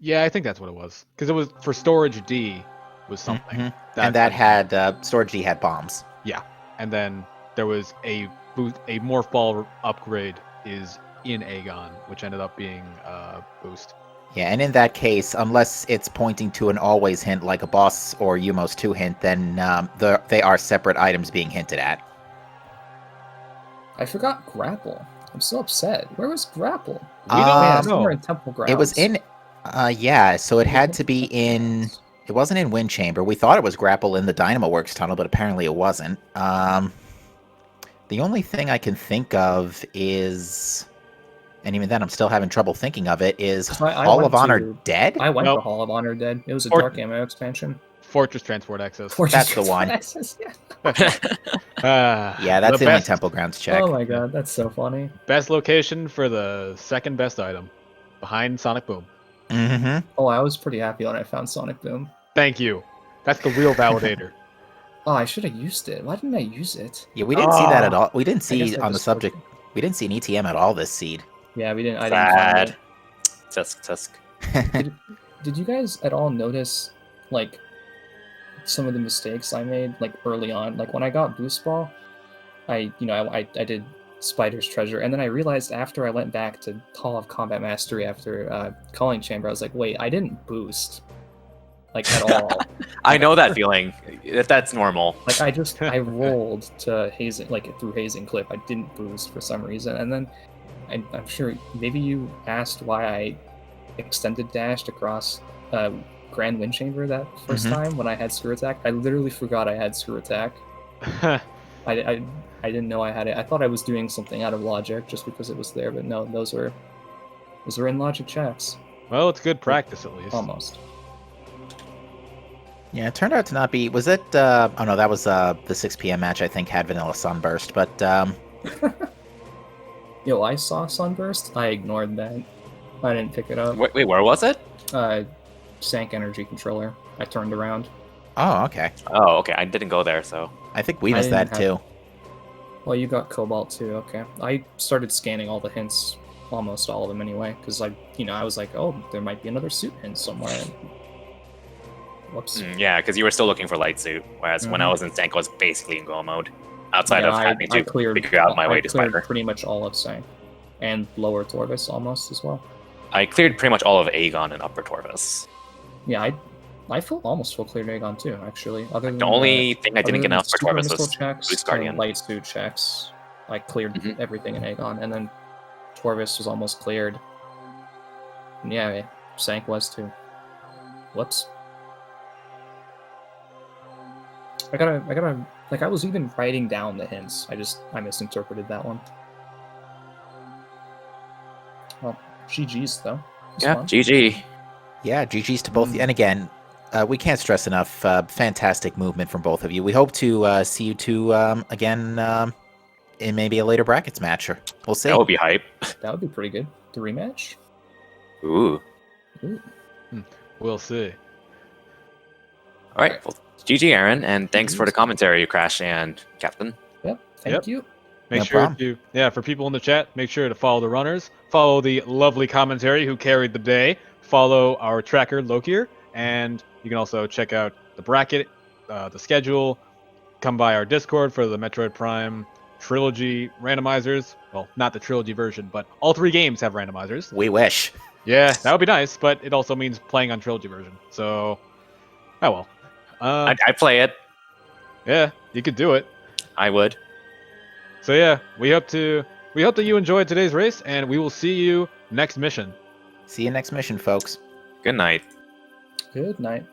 Yeah, I think that's what it was. Because it was for storage D was something. Mhm. And that had storage D had bombs. Yeah, and then there was a morph ball upgrade is in Aegon, which ended up being boost. Yeah, and in that case, unless it's pointing to an always hint like a boss or Umos 2 hint, then they are separate items being hinted at. I forgot grapple. I'm so upset. Where was grapple? We don't Somewhere know. in Temple Grounds. It was in, yeah, so it Was had it to be Temple in, Grounds? it wasn't in Wind Chamber. We thought it was grapple in the Dynamo Works tunnel, but apparently it wasn't. The only thing I can think of is, and even then I'm still having trouble thinking of it, is 'Cause I Hall went of Honor to- Dead? I went Nope. to Hall of Honor Dead. It was a Or- dark ammo expansion. Fortress Transport Access. That's the one. Access, yeah. Yeah, that's the only best, Temple Grounds check. Oh my god, that's so funny. best location for the second best item, behind Sonic Boom. Mm-hmm. Oh, I was pretty happy when I found Sonic Boom. Thank you. That's the real validator. Oh, I should have used it. Why didn't I use it? Yeah, we didn't see that at Ah. all. We didn't I guess see I on the just subject. We didn't see an ETM at all this seed. Yeah, we didn't. I didn't find Sad. it. Tusk. Did you guys at all notice, like, some of the mistakes I made, like, early on? Like, when I got Boost Ball, I did Spider's Treasure, and then I realized after I went back to Hall of Combat Mastery after Calling Chamber, I was like, wait, I didn't boost, like, at all. I know that feeling. That's normal. Like, I rolled to hazing, like, through hazing clip. I didn't boost for some reason, and then I'm sure maybe you asked why I extended dashed across Grand Wind Chamber that 1st time when I had Screw Attack. I literally forgot I had Screw Attack. I didn't know I had it. I thought I was doing something out of logic just because it was there, but no, those were in logic checks. Well, it's good practice at least. Almost. Yeah, it turned out to not be. Was it? Oh no, that was the 6 p.m. match. I think had Vanilla Sunburst, but Yo, I saw Sunburst. I ignored that. I didn't pick it up. Wait, where was it? Sank Energy Controller. I turned around. oh, okay. Oh, okay. I didn't go there, so. I think we I missed that didn't too. Well, you got Cobalt too. Okay. I started scanning all the hints, almost all of them anyway, because I was like, oh, there might be another suit hint somewhere. And... Whoops. Yeah, because you were still looking for Light Suit, whereas when I was in Sank, I was basically in Go mode. Outside of having to figure out my way to cleared Spider. pretty much all of Sank. And Lower Torvis almost as well. I cleared pretty much all of Aegon and Upper Torvis. Yeah, I almost full cleared Aegon too, actually. Other than The only thing I didn't get enough for super Torvis missile was checks, Boost Guardian. light suit checks. I cleared everything in Aegon, and then Torvis was almost cleared. And yeah, Sank was too. Whoops. I gotta like I was even writing down the hints. I misinterpreted that one. Well, GG's though. It's Yeah, fun. GG. Yeah, GG's to both. And again, we can't stress enough. Fantastic movement from both of you. We hope to see you two again in maybe a later brackets match. Or we'll see. That would be hype. That would be pretty good. The rematch. Ooh. Ooh. We'll see. All right. Well, GG, Aaron, and thanks for the commentary, Crash and Captain. Yep. Thank you. Make No sure problem. to, for people in the chat, make sure to follow the runners, follow the lovely commentary who carried the day, follow our tracker, Lokier, and you can also check out the bracket, the schedule, come by our Discord for the Metroid Prime trilogy randomizers. Well, not the trilogy version, but all 3 games have randomizers. We wish. Yeah, that would be nice, but it also means playing on trilogy version. So, oh well. I'd play it. Yeah, you could do it. I would. So yeah, we hope that you enjoyed today's race, and we will see you next mission. See you next mission, folks. Good night. Good night.